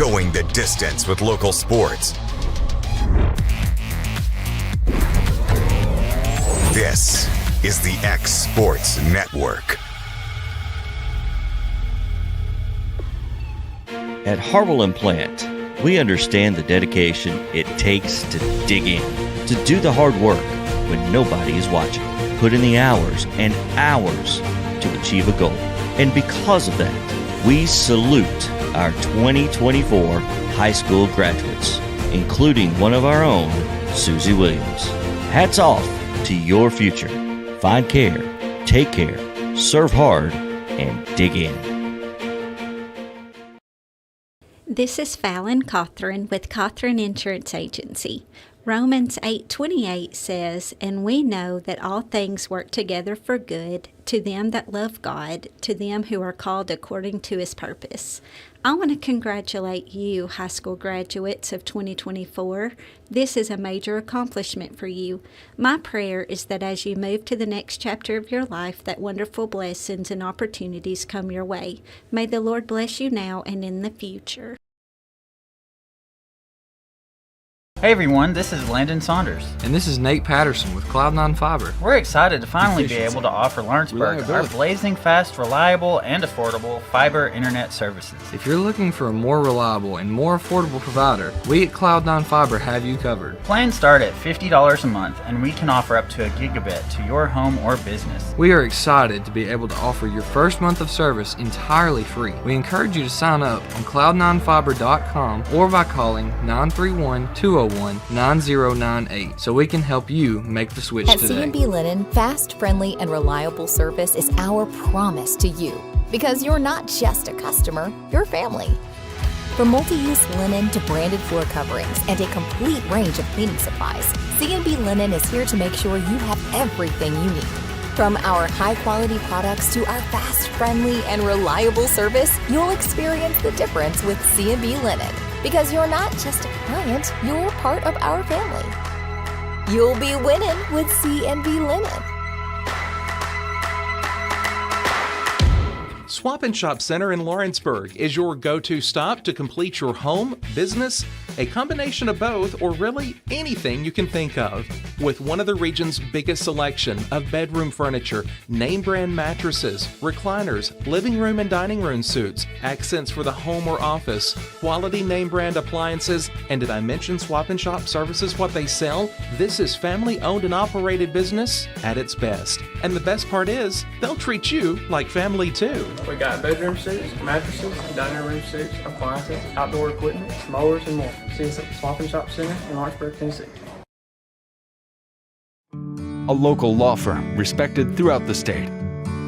going the distance with local sports. This is the X Sports Network. At Harwell Implant, we understand the dedication it takes to dig in, to do the hard work when nobody is watching, put in the hours and hours to achieve a goal. And because of that, we salute our 2024 high school graduates, including one of our own, Susie Williams. Hats off to your future. Find care, take care, serve hard, and dig in. This is Fallon Cawthron with Cawthron Insurance Agency. Romans 8:28 says, "And we know that all things work together for good to them that love God, to them who are called according to His purpose." I want to congratulate you, high school graduates of 2024. This is a major accomplishment for you. My prayer is that as you move to the next chapter of your life, that wonderful blessings and opportunities come your way. May the Lord bless you now and in the future. Hey everyone, this is Landon Saunders. And this is Nate Patterson with Cloud9 Fiber. We're excited to finally be able to offer Lawrenceburg our blazing fast, reliable, and affordable fiber internet services. If you're looking for a more reliable and more affordable provider, we at Cloud9 Fiber have you covered. Plans start at $50 a month, and we can offer up to a gigabit to your home or business. We are excited to be able to offer your first month of service entirely free. We encourage you to sign up on cloud9fiber.com or by calling 931-201-9098 so we can help you make the switch At today. C&B Linen, fast, friendly, and reliable service is our promise to you. Because you're not just a customer, you're family. From multi-use linen to branded floor coverings and a complete range of cleaning supplies, C&B Linen is here to make sure you have everything you need. From our high-quality products to our fast, friendly, and reliable service, you'll experience the difference with C&B Linen. Because you're not just a client, you're part of our family. You'll be winning with C&B Linen. Swap and Shop Center in Lawrenceburg is your go-to stop to complete your home, business, a combination of both, or really anything you can think of. With one of the region's biggest selection of bedroom furniture, name brand mattresses, recliners, living room and dining room suites, accents for the home or office, quality name brand appliances, and did I mention Swap and Shop services what they sell? This is family owned and operated business at its best. And the best part is, they'll treat you like family too. We got bedroom suites, mattresses, dining room suites, appliances, outdoor equipment, mowers, and more. See us at the Swap and Shop Center in Lawrenceburg, Tennessee. A local law firm respected throughout the state.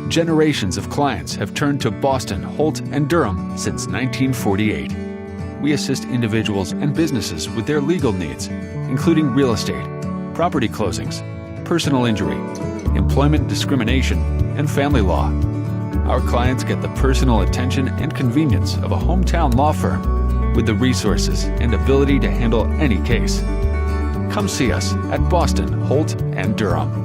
Generations of clients have turned to Boston, Holt, and Durham since 1948. We assist individuals and businesses with their legal needs, including real estate, property closings, personal injury, employment discrimination, and family law. Our clients get the personal attention and convenience of a hometown law firm with the resources and ability to handle any case. Come see us at Boston, Holt, and Durham.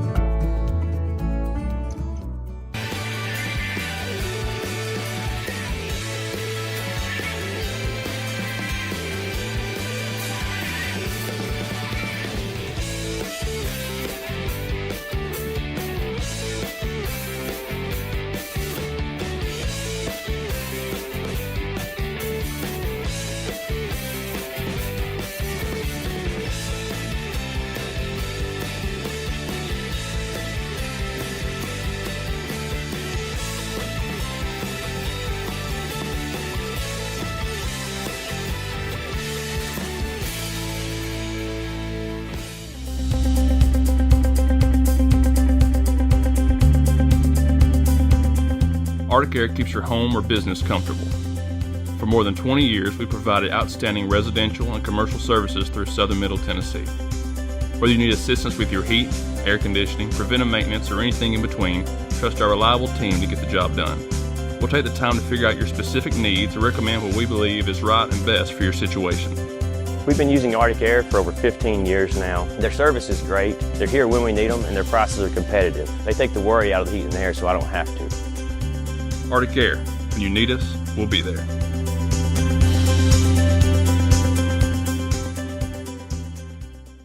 Arctic Air keeps your home or business comfortable. For more than 20 years, we provided outstanding residential and commercial services through Southern Middle Tennessee. Whether you need assistance with your heat, air conditioning, preventive maintenance, or anything in between, trust our reliable team to get the job done. We'll take the time to figure out your specific needs and recommend what we believe is right and best for your situation. We've been using Arctic Air for over 15 years now. Their service is great, they're here when we need them, and their prices are competitive. They take the worry out of the heat and air so I don't have to. Arctic Air, when you need us, we'll be there.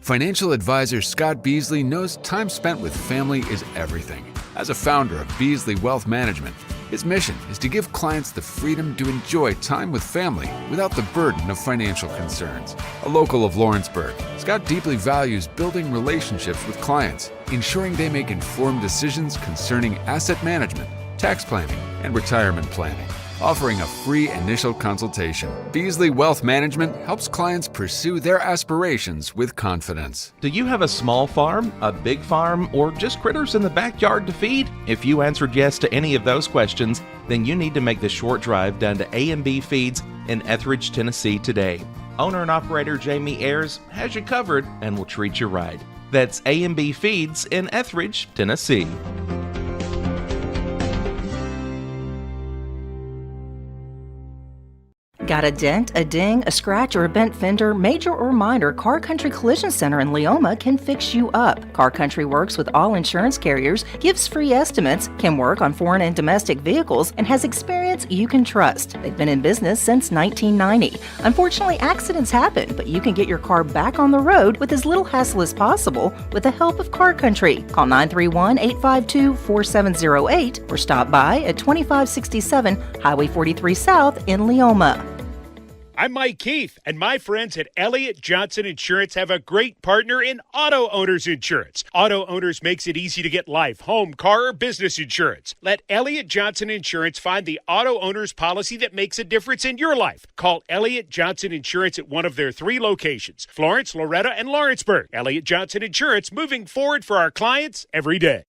Financial advisor Scott Beasley knows time spent with family is everything. As a founder of Beasley Wealth Management, his mission is to give clients the freedom to enjoy time with family without the burden of financial concerns. A local of Lawrenceburg, Scott deeply values building relationships with clients, ensuring they make informed decisions concerning asset management, tax planning, and retirement planning. Offering a free initial consultation, Beasley Wealth Management helps clients pursue their aspirations with confidence. Do you have a small farm, a big farm, or just critters in the backyard to feed? If you answered yes to any of those questions, then you need to make the short drive down to A&B Feeds in Etheridge, Tennessee today. Owner and operator Jamie Ayers has you covered and will treat you right. That's A&B Feeds in Etheridge, Tennessee. Got a dent, a ding, a scratch, or a bent fender? Major or minor, Car Country Collision Center in Leoma can fix you up. Car Country works with all insurance carriers, gives free estimates, can work on foreign and domestic vehicles, and has experience you can trust. They've been in business since 1990. Unfortunately, accidents happen, but you can get your car back on the road with as little hassle as possible with the help of Car Country. Call 931-852-4708 or stop by at 2567 Highway 43 South in Leoma. I'm Mike Keith, and my friends at Elliott Johnson Insurance have a great partner in Auto Owners Insurance. Auto Owners makes it easy to get life, home, car, or business insurance. Let Elliott Johnson Insurance find the Auto Owners policy that makes a difference in your life. Call Elliott Johnson Insurance at one of their 3 locations, Florence, Loretta, and Lawrenceburg. Elliott Johnson Insurance, moving forward for our clients every day.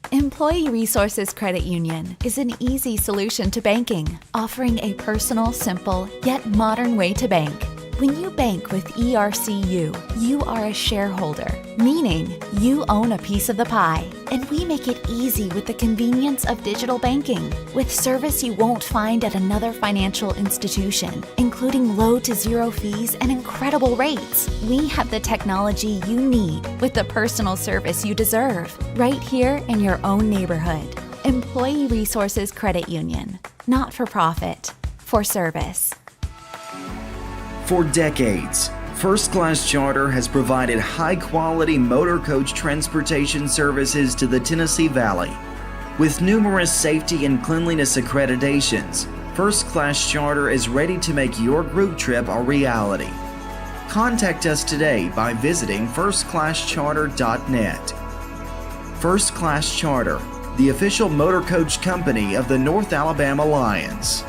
Employee Resources Credit Union is an easy solution to banking, offering a personal, simple, yet modern way to bank. When you bank with ERCU, you are a shareholder, meaning you own a piece of the pie, and we make it easy with the convenience of digital banking, with service you won't find at another financial institution, including low to zero fees and incredible rates. We have the technology you need with the personal service you deserve, right here in your own neighborhood. Employee Resources Credit Union, not for profit, for service. For decades, First Class Charter has provided high-quality motor coach transportation services to the Tennessee Valley. With numerous safety and cleanliness accreditations, First Class Charter is ready to make your group trip a reality. Contact us today by visiting firstclasscharter.net. First Class Charter, the official motor coach company of the North Alabama Lions.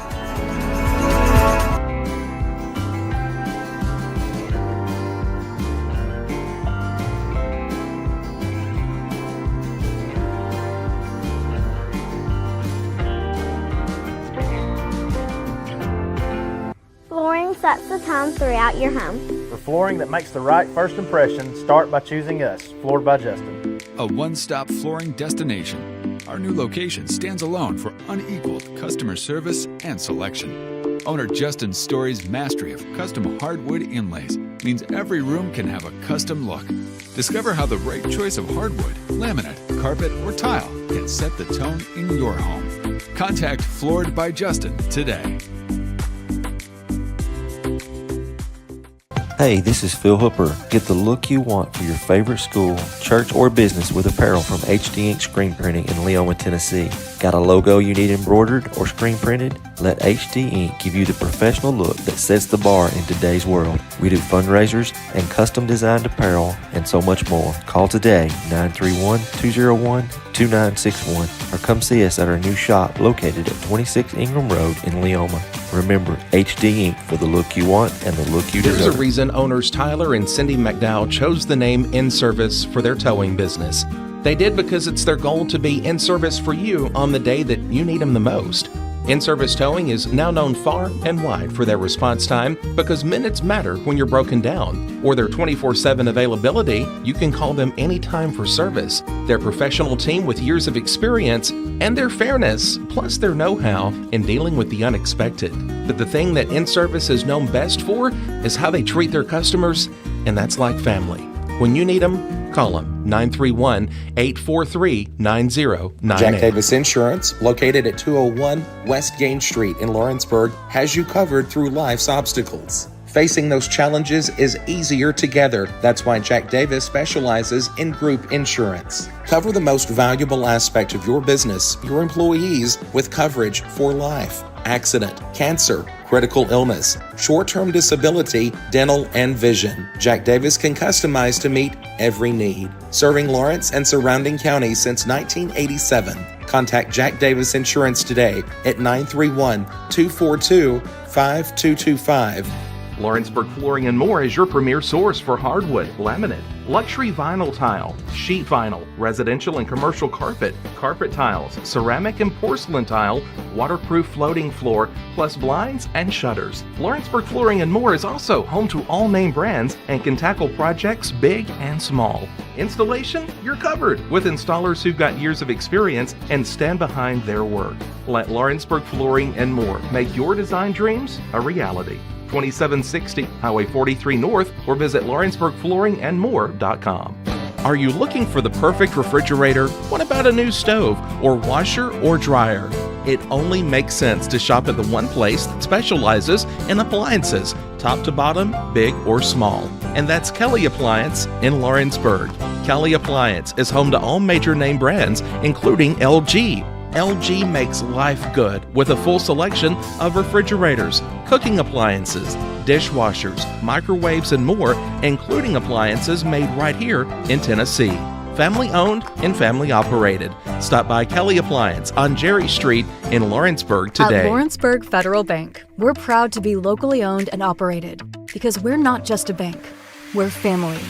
Flooring sets the tone throughout your home. For flooring that makes the right first impression, start by choosing us, Floored by Justin. A one-stop flooring destination. Our new location stands alone for unequaled customer service and selection. Owner Justin Story's mastery of custom hardwood inlays means every room can have a custom look. Discover how the right choice of hardwood, laminate, carpet, or tile can set the tone in your home. Contact Floored by Justin today. Hey, this is Phil Hooper. Get the look you want for your favorite school, church, or business with apparel from HD Ink Screen Printing in Leoma, Tennessee. Got a logo you need embroidered or screen printed? Let HD Ink give you the professional look that sets the bar in today's world. We do fundraisers and custom designed apparel and so much more. Call today, 931-201-2961, or come see us at our new shop located at 26 Ingram Road in Leoma. Remember, HD Ink for the look you want and the look you deserve. There's a reason owners Tyler and Cindy McDowell chose the name In Service for their towing business. They did because it's their goal to be in service for you on the day that you need them the most. In-Service Towing is now known far and wide for their response time because minutes matter when you're broken down. Or their 24/7 availability, you can call them anytime for service. Their professional team with years of experience and their fairness, plus their know-how in dealing with the unexpected. But the thing that In-Service is known best for is how they treat their customers, and that's like family. When you need them, call them 931-843-9098. Jack Davis Insurance, located at 201 West Gain Street in Lawrenceburg, has you covered through life's obstacles. Facing those challenges is easier together. That's why Jack Davis specializes in group insurance. Cover the most valuable aspect of your business, your employees, with coverage for life, accident, cancer, critical illness, short-term disability, dental, and vision. Jack Davis can customize to meet every need. Serving Lawrence and surrounding counties since 1987. Contact Jack Davis Insurance today at 931-242-5225. Lawrenceburg Flooring and More is your premier source for hardwood, laminate, luxury vinyl tile, sheet vinyl, residential and commercial carpet, carpet tiles, ceramic and porcelain tile, waterproof floating floor, plus blinds and shutters. Lawrenceburg Flooring and More is also home to all name brands and can tackle projects big and small. Installation, you're covered with installers who've got years of experience and stand behind their work. Let Lawrenceburg Flooring and More make your design dreams a reality. 2760 Highway 43 North, or visit lawrenceburgflooringandmore.com. Are you looking for the perfect refrigerator? What about a new stove or washer or dryer? It only makes sense to shop at the one place that specializes in appliances, top to bottom, big or small. And that's Kelly Appliance in Lawrenceburg. Kelly Appliance is home to all major name brands, including LG. LG makes life good with a full selection of refrigerators, cooking appliances, dishwashers, microwaves, and more, including appliances made right here in Tennessee. Family owned and family operated. Stop by Kelly Appliance on Jerry Street in Lawrenceburg today. At Lawrenceburg Federal Bank, we're proud to be locally owned and operated because we're not just a bank, we're family.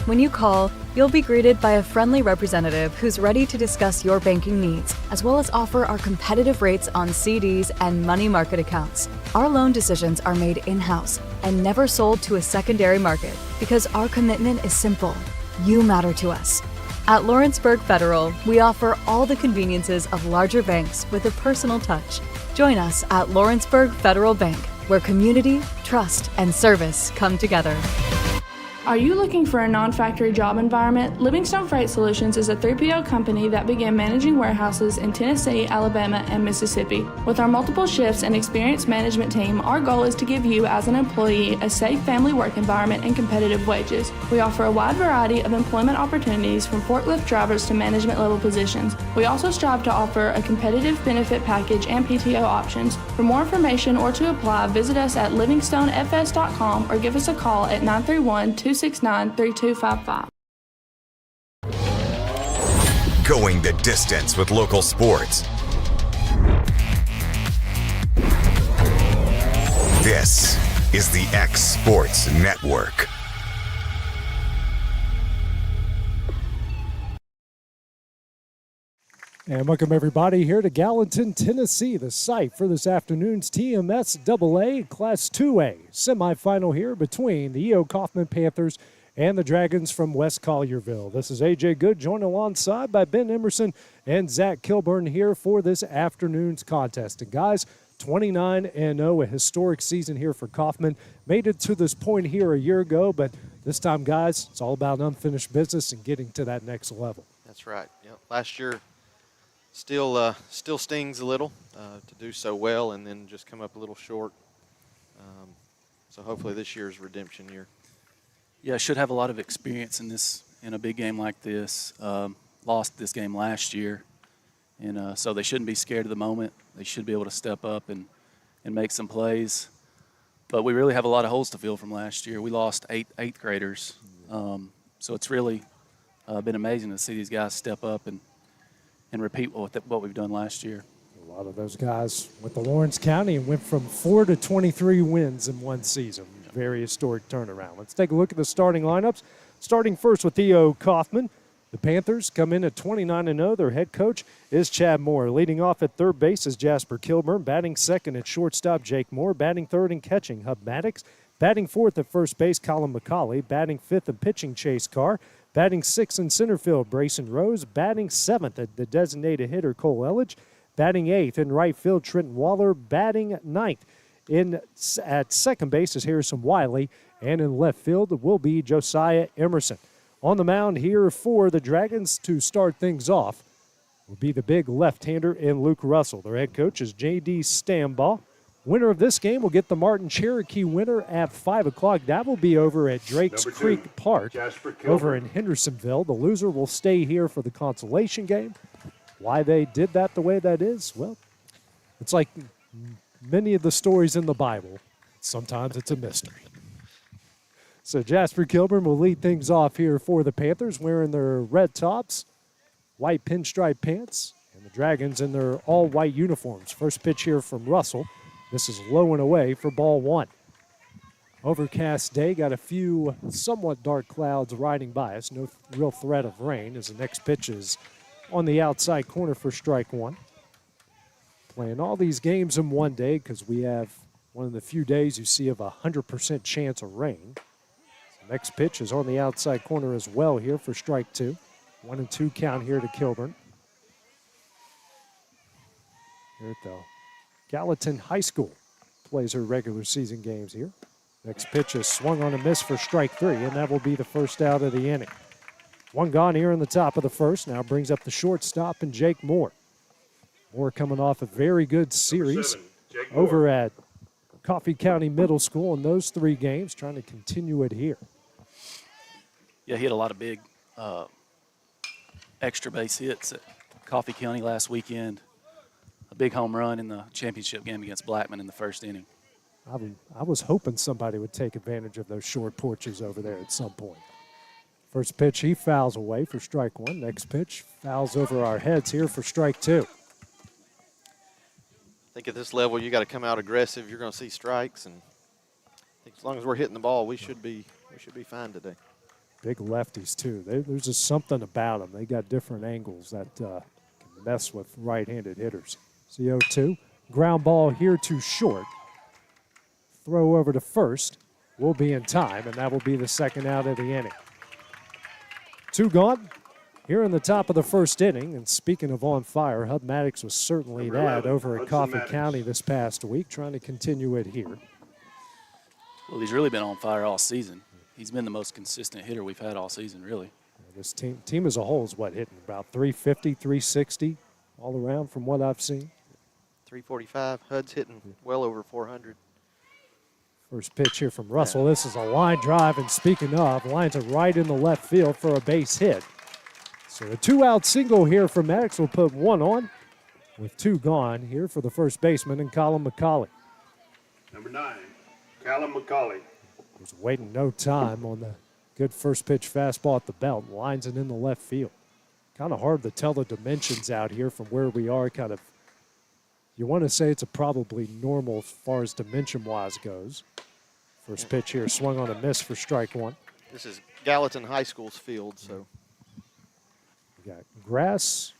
When you call, you'll be greeted by a friendly representative who's ready to discuss your banking needs, as well as offer our competitive rates on CDs and money market accounts. Our loan decisions are made in-house and never sold to a secondary market because our commitment is simple. You matter to us. At Lawrenceburg Federal, we offer all the conveniences of larger banks with a personal touch. Join us at Lawrenceburg Federal Bank, where community, trust, and service come together. Are you looking for a non-factory job environment? Livingstone Freight Solutions is a 3PL company that began managing warehouses in Tennessee, Alabama, and Mississippi. With our multiple shifts and experienced management team, our goal is to give you as an employee a safe family work environment and competitive wages. We offer a wide variety of employment opportunities from forklift drivers to management level positions. We also strive to offer a competitive benefit package and PTO options. For more information or to apply, visit us at livingstonefs.com or give us a call at 931-269-3255. Going the distance with local sports. This is the X Sports Network. And welcome everybody here to Gallatin, Tennessee, the site for this afternoon's TMSAA Class 2A semifinal here between the E.O. Coffman Panthers and the Dragons from West Collierville. This is A.J. Good, joined alongside by Ben Emerson and Zach Kilburn here for this afternoon's contest. And guys, 29-0, a historic season here for Coffman. Made it to this point here a year ago, but this time, guys, it's all about unfinished business and getting to that next level. That's right. Yep. Last year, still stings a little to do so well and then just come up a little short. So hopefully this year's redemption year. Yeah, should have a lot of experience in a big game like this. Lost this game last year, and so they shouldn't be scared of the moment. They should be able to step up and make some plays. But we really have a lot of holes to fill from last year. We lost eighth graders, so it's really been amazing to see these guys step up and repeat what we've done last year. A lot of those guys went to Lawrence County and went from 4 to 23 wins in one season. Very historic turnaround. Let's take a look at the starting lineups. Starting first with E.O. Coffman. The Panthers come in at 29-0. Their head coach is Chad Moore. Leading off at third base is Jasper Kilburn. Batting second at shortstop, Jake Moore. Batting third and catching, Hub Maddox. Batting fourth at first base, Colin McCauley. Batting fifth and pitching, Chase Carr. Batting sixth in center field, Brayson Rose. Batting seventh at the designated hitter, Cole Elledge. Batting eighth in right field, Trenton Waller. Batting ninth at second base is Harrison Wiley. And in left field will be Josiah Emerson. On the mound here for the Dragons to start things off, will be the big left-hander in Luke Russell. Their head coach is J.D. Stambaugh. Winner of this game will get the Martin Cherokee winner at 5 o'clock. That will be over at Drakes Creek Park over in Hendersonville. The loser will stay here for the consolation game. Why they did that the way that is, well, it's like many of the stories in the Bible. Sometimes it's a mystery. So Jasper Kilburn will lead things off here for the Panthers, wearing their red tops, white pinstripe pants, and the Dragons in their all-white uniforms. First pitch here from Russell. This is low and away for ball one. Overcast day, got a few somewhat dark clouds riding by us. No real threat of rain as the next pitch is on the outside corner for strike one. Playing all these games in one day because we have one of the few days you see of 100% chance of rain. So next pitch is on the outside corner as well here for strike two. 1-2 count here to Kilburn. Here at the Gallatin High School plays her regular season games here. Next pitch is swung on a miss for strike three, and that will be the first out of the inning. One gone here in the top of the first. Now brings up the shortstop and Jake Moore. Moore coming off a very good series over at Coffee County Middle School in those three games, trying to continue it here. Yeah, he had a lot of big extra base hits at Coffee County last weekend. A big home run in the championship game against Blackman in the first inning. I was hoping somebody would take advantage of those short porches over there at some point. First pitch, he fouls away for strike one. Next pitch, fouls over our heads here for strike two. I think at this level, you got to come out aggressive. You're going to see strikes, and I think as long as we're hitting the ball, we should be fine today. Big lefties too. There's just something about them. They got different angles that can mess with right-handed hitters. So 0-2, ground ball here to short. Throw over to first will be in time, and that will be the second out of the inning. Two gone here in the top of the first inning. And speaking of on fire, Hub Maddox was certainly that over at Coffee County this past week, trying to continue it here. Well, he's really been on fire all season. He's been the most consistent hitter we've had all season, really. This team as a whole is hitting about 350, 360 all around from what I've seen. 345. HUD's hitting well over 400. First pitch here from Russell. This is a line drive, and speaking of, lines it right in the left field for a base hit. So a two-out single here from Maddox will put one on with two gone here for the first baseman and Colin McCauley. Number 9, Callum McCauley. Was waiting no time on the good first pitch fastball at the belt. Lines it in the left field. Kind of hard to tell the dimensions out here from where we are. Kind of, you want to say it's a probably normal as far as dimension-wise goes. First pitch here swung on a miss for strike one. This is Gallatin High School's field, so. You got grass,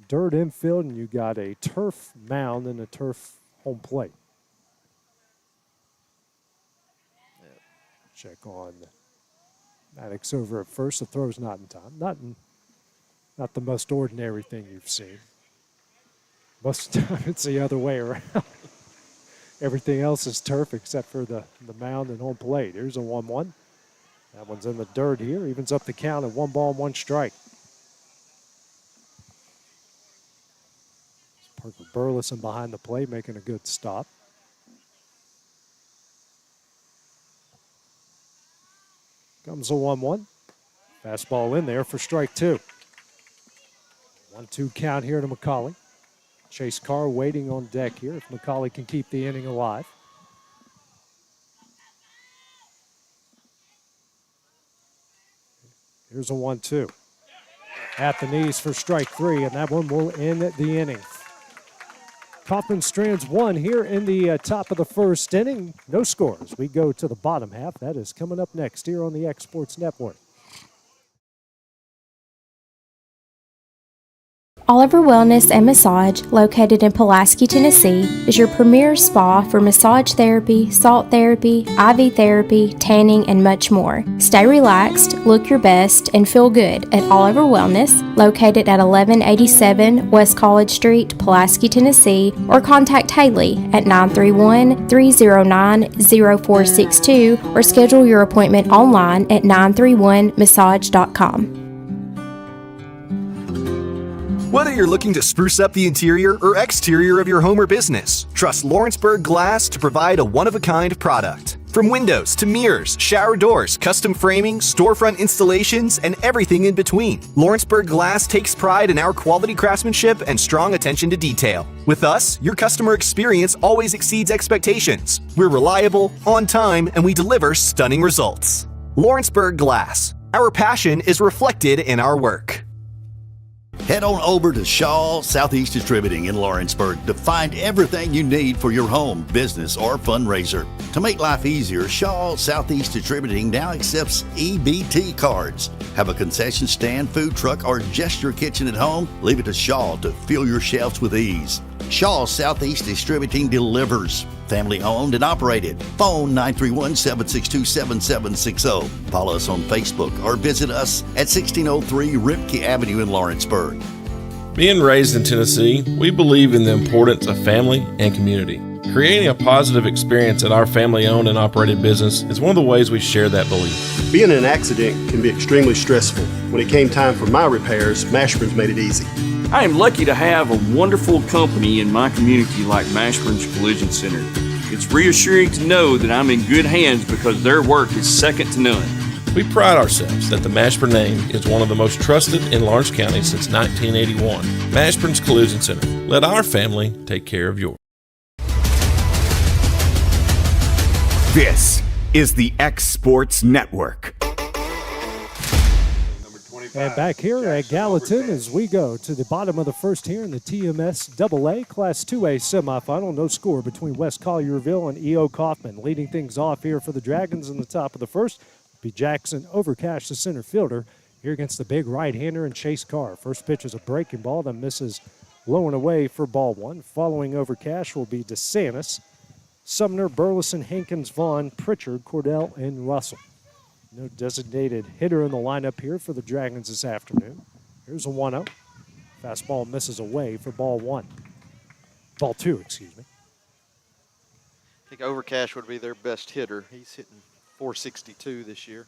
dirt infield, and you got a turf mound and a turf home plate. Check on Maddox over at first. The throw's not in time. Not the most ordinary thing you've seen. Most of the time it's the other way around. Everything else is turf except for the mound and home plate. Here's a 1-1. That one's in the dirt here. Evens up the count at 1-1 strike. Parker Burleson behind the plate making a good stop. Comes a 1-1. Fastball in there for strike two. 1-2 count here to McCauley. Chase Carr waiting on deck here if McCauley can keep the inning alive. Here's a 1-2. At the knees for strike three, and that one will end the inning. Coffman strands one here in the top of the first inning. No scores. We go to the bottom half. That is coming up next here on the X Sports Network. Oliver Wellness and Massage, located in Pulaski, Tennessee, is your premier spa for massage therapy, salt therapy, IV therapy, tanning, and much more. Stay relaxed, look your best, and feel good at Oliver Wellness, located at 1187 West College Street, Pulaski, Tennessee, or contact Haley at 931-309-0462 or schedule your appointment online at 931massage.com. Whether you're looking to spruce up the interior or exterior of your home or business, trust Lawrenceburg Glass to provide a one-of-a-kind product. From windows to mirrors, shower doors, custom framing, storefront installations, and everything in between, Lawrenceburg Glass takes pride in our quality craftsmanship and strong attention to detail. With us, your customer experience always exceeds expectations. We're reliable, on time, and we deliver stunning results. Lawrenceburg Glass. Our passion is reflected in our work. Head on over to Shaw Southeast Distributing in Lawrenceburg to find everything you need for your home, business, or fundraiser. To make life easier, Shaw Southeast Distributing now accepts EBT cards. Have a concession stand, food truck, or just your kitchen at home? Leave it to Shaw to fill your shelves with ease. Shaw Southeast Distributing delivers. Family owned and operated. Phone 931-762-7760. Follow us on Facebook or visit us at 1603 Ripke Avenue in Lawrenceburg. Being raised in Tennessee, we believe in the importance of family and community. Creating a positive experience at our family-owned and operated business is one of the ways we share that belief. Being in an accident can be extremely stressful. When it came time for my repairs, Mashburn's made it easy. I am lucky to have a wonderful company in my community like Mashburn's Collision Center. It's reassuring to know that I'm in good hands because their work is second to none. We pride ourselves that the Mashburn name is one of the most trusted in Lawrence County since 1981. Mashburn's Collision Center. Let our family take care of yours. This is the X Sports Network. And back here at Gallatin as we go to the bottom of the first here in the TMSAA Class 2A semifinal. No score between West Collierville and E.O. Coffman. Leading things off here for the Dragons in the top of the first will be Jackson Overcash, the center fielder, here against the big right-hander and Chase Carr. First pitch is a breaking ball that misses low and away for ball one. Following Overcash will be DeSantis, Sumner, Burleson, Hankins, Vaughn, Pritchard, Cordell, and Russell. No designated hitter in the lineup here for the Dragons this afternoon. Here's a 1-0. Fastball misses away for ball two, excuse me. I think Overcash would be their best hitter. He's hitting .462 this year.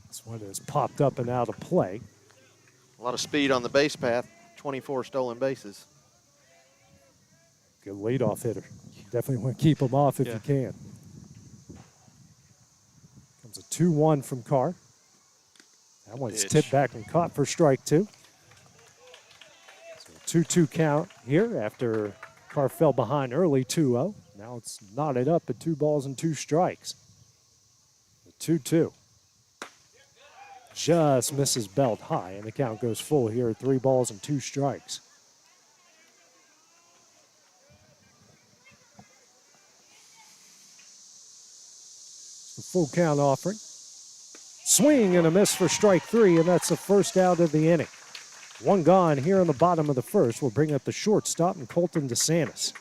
This one is popped up and out of play. A lot of speed on the base path, 24 stolen bases. Good leadoff hitter. Definitely want to keep him off if you can. Comes a 2-1 from Carr. That one's tipped back and caught for strike two. So 2-2 count here after Carr fell behind early 2-0. Now it's knotted up at 2 balls and 2 strikes. 2-2. Just misses belt high, and the count goes full here at 3 balls and 2 strikes. The full count offering. Swing and a miss for strike 3, and that's the first out of the inning. 1 gone here in the bottom of the first will bring up the shortstop and Colton DeSantis.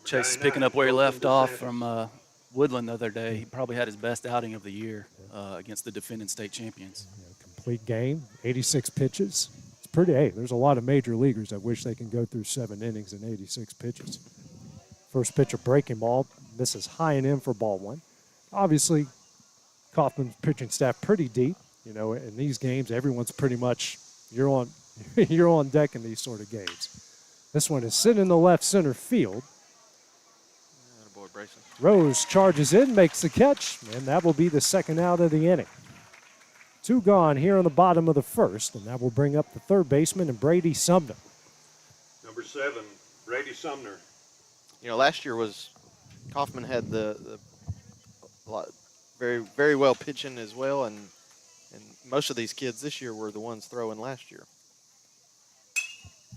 Chase is picking up where he left off from Woodland the other day. He probably had his best outing of the year against the defending state champions. Complete game, 86 pitches. It's pretty, there's a lot of major leaguers that wish they can go through 7 innings and 86 pitches. First pitch, a breaking ball, misses high and in for ball 1. Obviously, Coffman's pitching staff pretty deep. You know, in these games, everyone's pretty much, you're on deck in these sort of games. This one is sitting in the left center field. Rose charges in, makes the catch, and that will be the second out of the inning. 2 gone here in the bottom of the first, and that will bring up the third baseman and Brady Sumner. Number 7, Brady Sumner. You know, last year Coffman had the very, very well pitching as well, and most of these kids this year were the ones throwing last year.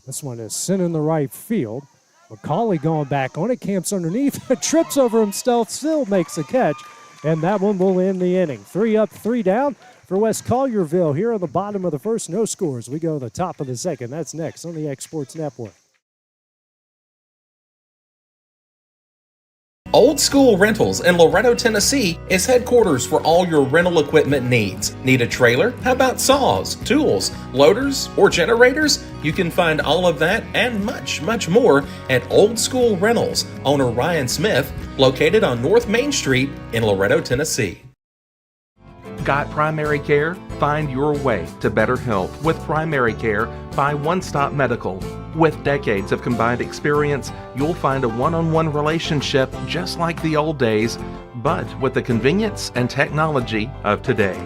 This one is sent in the right field. McCauley going back on it, camps underneath, trips over himself, still makes a catch, and that one will end the inning. 3 up, 3 down for West Collierville here on the bottom of the first. No scores. We go to the top of the second. That's next on the X Sports Network. Old School Rentals in Loretto, Tennessee is headquarters for all your rental equipment needs. Need a trailer? How about saws, tools, loaders, or generators? You can find all of that and much, much more at Old School Rentals. Owner Ryan Smith, located on North Main Street in Loretto, Tennessee. Got primary care? Find your way to better health with primary care by One Stop Medical. With decades of combined experience, you'll find a one-on-one relationship just like the old days, but with the convenience and technology of today.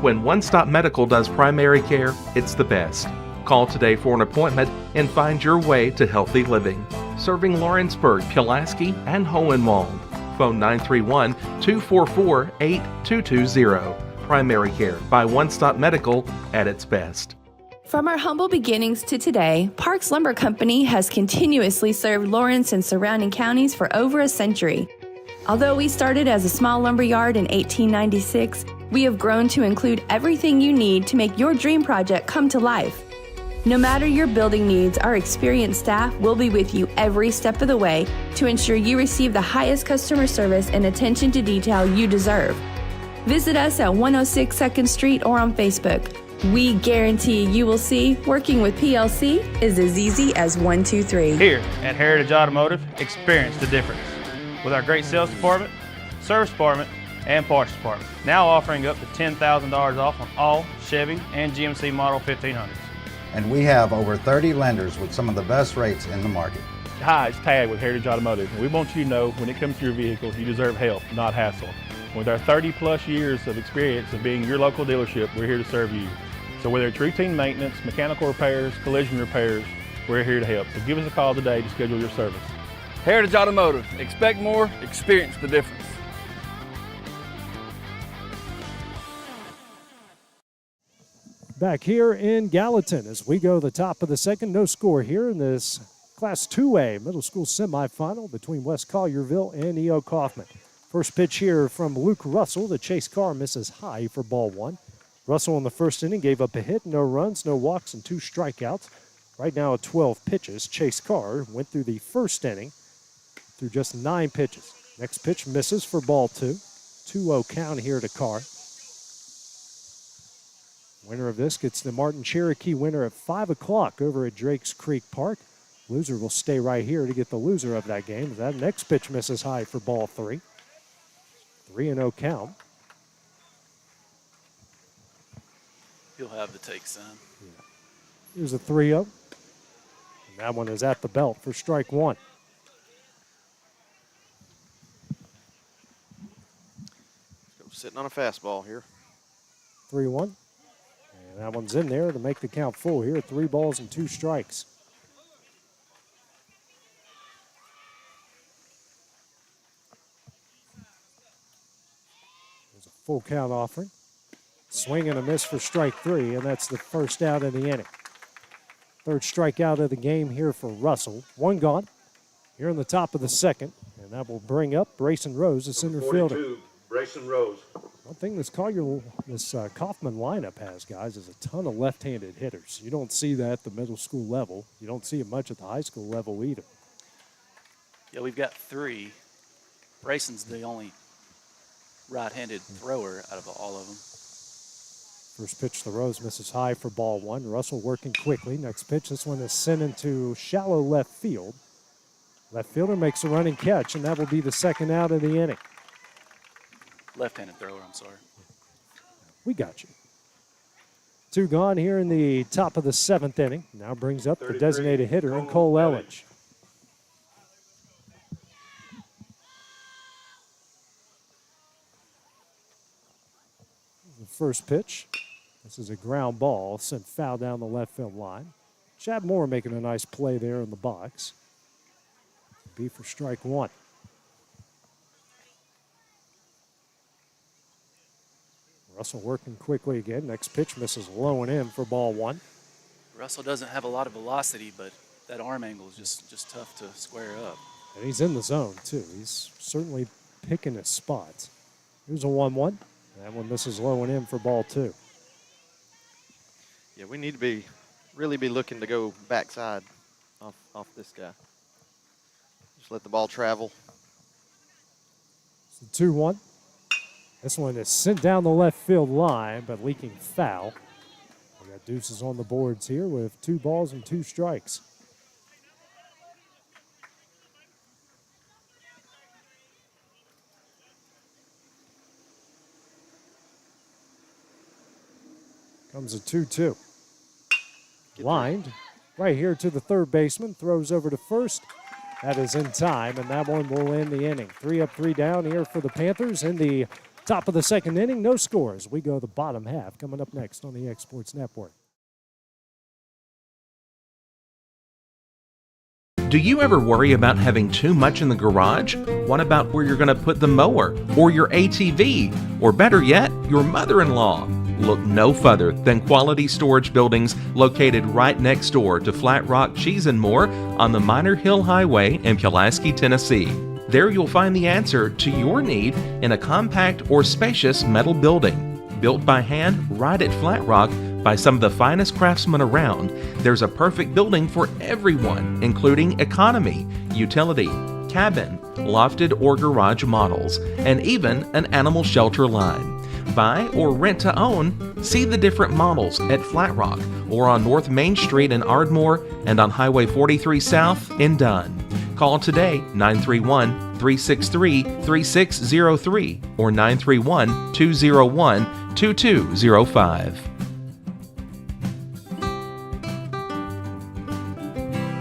When One Stop Medical does primary care, it's the best. Call today for an appointment and find your way to healthy living. Serving Lawrenceburg, Pulaski, and Hohenwald. Phone 931-244-8220. Primary care by One Stop Medical at its best. From our humble beginnings to today, Parks Lumber Company has continuously served Lawrence and surrounding counties for over a century. Although we started as a small lumber yard in 1896, we have grown to include everything you need to make your dream project come to life. No matter your building needs, our experienced staff will be with you every step of the way to ensure you receive the highest customer service and attention to detail you deserve. Visit us at 106 2nd Street or on Facebook. We guarantee you will see working with PLC is as easy as 1, 2, 3. Here at Heritage Automotive, experience the difference. With our great sales department, service department, and parts department. Now offering up to $10,000 off on all Chevy and GMC Model 1500s. And we have over 30 lenders with some of the best rates in the market. Hi, it's Tag with Heritage Automotive. We want you to know when it comes to your vehicle, you deserve help, not hassle. With our 30 plus years of experience of being your local dealership, we're here to serve you. So whether it's routine maintenance, mechanical repairs, collision repairs, we're here to help. So give us a call today to schedule your service. Heritage Automotive. Expect more, experience the difference. Back here in Gallatin as we go to the top of the second. No score here in this Class 2A middle school semifinal between West Collierville and E.O. Coffman. First pitch here from Luke Russell. The chase car misses high for ball one. Russell in the first inning gave up a hit, no runs, no walks, and 2 strikeouts. Right now at 12 pitches. Chase Carr went through the first inning through just 9 pitches. Next pitch misses for ball 2. 2-0 count here to Carr. Winner of this gets the Martin Cherokee winner at 5 o'clock over at Drakes Creek Park. Loser will stay right here to get the loser of that game. That next pitch misses high for ball 3. 3-0 count. He'll have the take, son. Yeah. Here's a 3-0. And that one is at the belt for strike 1. Sitting on a fastball here. 3-1. And that one's in there to make the count full here. 3 balls and 2 strikes. There's a full count offering. Swing and a miss for strike 3, and that's the first out of the inning. Third strikeout of the game here for Russell. 1 gone here in the top of the second, and that will bring up Brayson Rose, the center fielder. Brayson Rose. One thing this Coffman lineup has, guys, is a ton of left-handed hitters. You don't see that at the middle school level. You don't see it much at the high school level either. Yeah, we've got 3. Brayson's the only right-handed thrower out of all of them. First pitch to Rose misses high for ball 1. Russell working quickly. Next pitch, this one is sent into shallow left field. Left fielder makes a running catch, and that will be the second out of the inning. Left-handed thrower, I'm sorry. We got you. 2 gone here in the top of the 7th inning. Now brings up the designated hitter, Cole Elledge. The first pitch. This is a ground ball sent foul down the left field line. Chad Moore making a nice play there in the box. Be for strike 1. Russell working quickly again. Next pitch misses low and in for ball 1. Russell doesn't have a lot of velocity, but that arm angle is just tough to square up. And he's in the zone, too. He's certainly picking his spots. Here's a 1-1. That one misses low and in for ball 2. Yeah, we need to really be looking to go backside off this guy. Just let the ball travel. It's a 2-1. This one is sent down the left field line, but leaking foul. We got deuces on the boards here with 2 balls and 2 strikes. Comes a 2-2. Lined right here to the third baseman, throws over to first. That is in time, and that one will end the inning. 3 up, 3 down here for the Panthers in the top of the second inning. No scores. We go the bottom half coming up next on the X Sports Network. Do you ever worry about having too much in the garage? What about where you're going to put the mower, or your ATV, or better yet, your mother-in-law? Look no further than Quality Storage Buildings located right next door to Flat Rock Cheese and More on the Minor Hill Highway in Pulaski, Tennessee. There you'll find the answer to your need in a compact or spacious metal building. Built by hand right at Flat Rock by some of the finest craftsmen around, there's a perfect building for everyone, including economy, utility, cabin, lofted or garage models, and even an animal shelter line. Buy or rent to own, see the different models at Flat Rock or on North Main Street in Ardmore and on Highway 43 South in Dunn. Call today 931-363-3603 or 931-201-2205.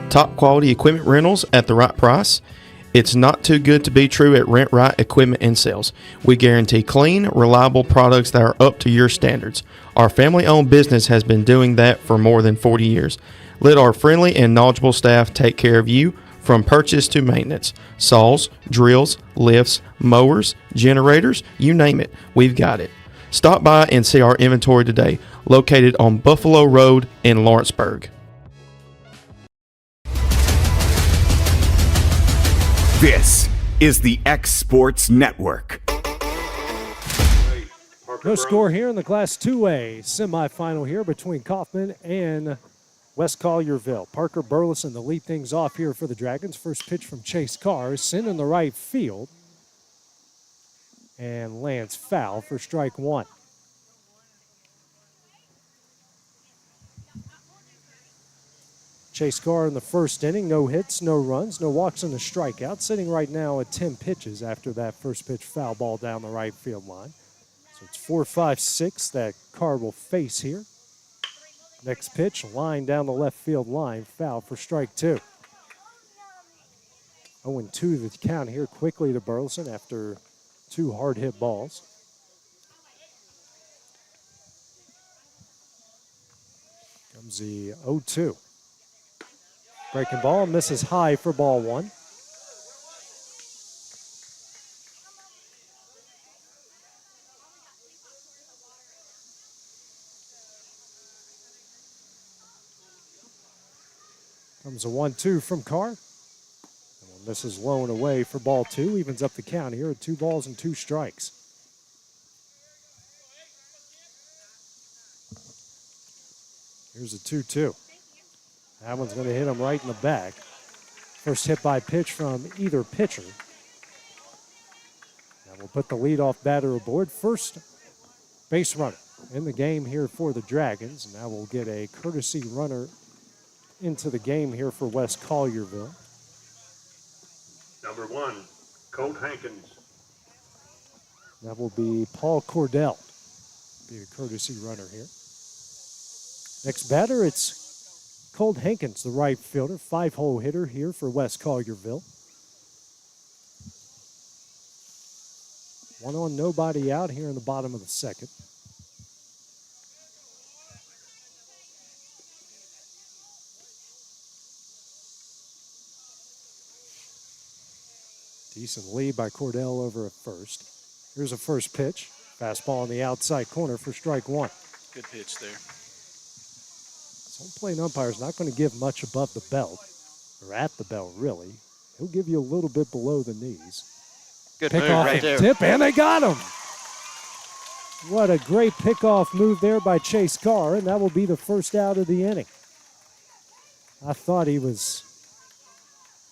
Top quality equipment rentals at the right price. It's not too good to be true at Rent Right Equipment and Sales. We guarantee clean, reliable products that are up to your standards. Our family-owned business has been doing that for more than 40 years. Let our friendly and knowledgeable staff take care of you from purchase to maintenance. Saws, drills, lifts, mowers, generators, you name it, we've got it. Stop by and see our inventory today, located on Buffalo Road in Lawrenceburg. This is the X Sports Network. No score here in the Class 2A semifinal here between Coffman and West Collierville. Parker Burleson to lead things off here for the Dragons. First pitch from Chase Carr, sent in the right field, and lands foul for strike one. Chase Carr in the first inning, no hits, no runs, no walks and a strikeout, sitting right now at 10 pitches after that first pitch foul ball down the right field line. So it's 4-5-6 that Carr will face here. Next pitch, line down the left field line, foul for strike two. 0-2 the count here quickly to Burleson after two hard hit balls. Comes the 0-2. Breaking ball, misses high for ball one. Comes a 1-2 from Carr. Misses low and away for ball two. Evens up the count here at 2 balls and 2 strikes. Here's a 2-2. That one's going to hit him right in the back. First hit by pitch from either pitcher. That will put the leadoff batter aboard. First base runner in the game here for the Dragons. And now we'll get a courtesy runner into the game here for West Collierville. Number 1, Colt Hankins. That will be Paul Cordell. Be a courtesy runner here. Next batter, it's Colt Hankins, the right fielder, 5-hole hitter here for West Collierville. 1 on, nobody out here in the bottom of the second. Decent lead by Cordell over at first. Here's a first pitch. Fastball on the outside corner for strike one. Good pitch there. Home plate umpire's not going to give much above the belt, or at the belt, really. He'll give you a little bit below the knees. Good pick move off right the there. Tip, and they got him. What a great pickoff move there by Chase Carr, and that will be the first out of the inning. I thought he was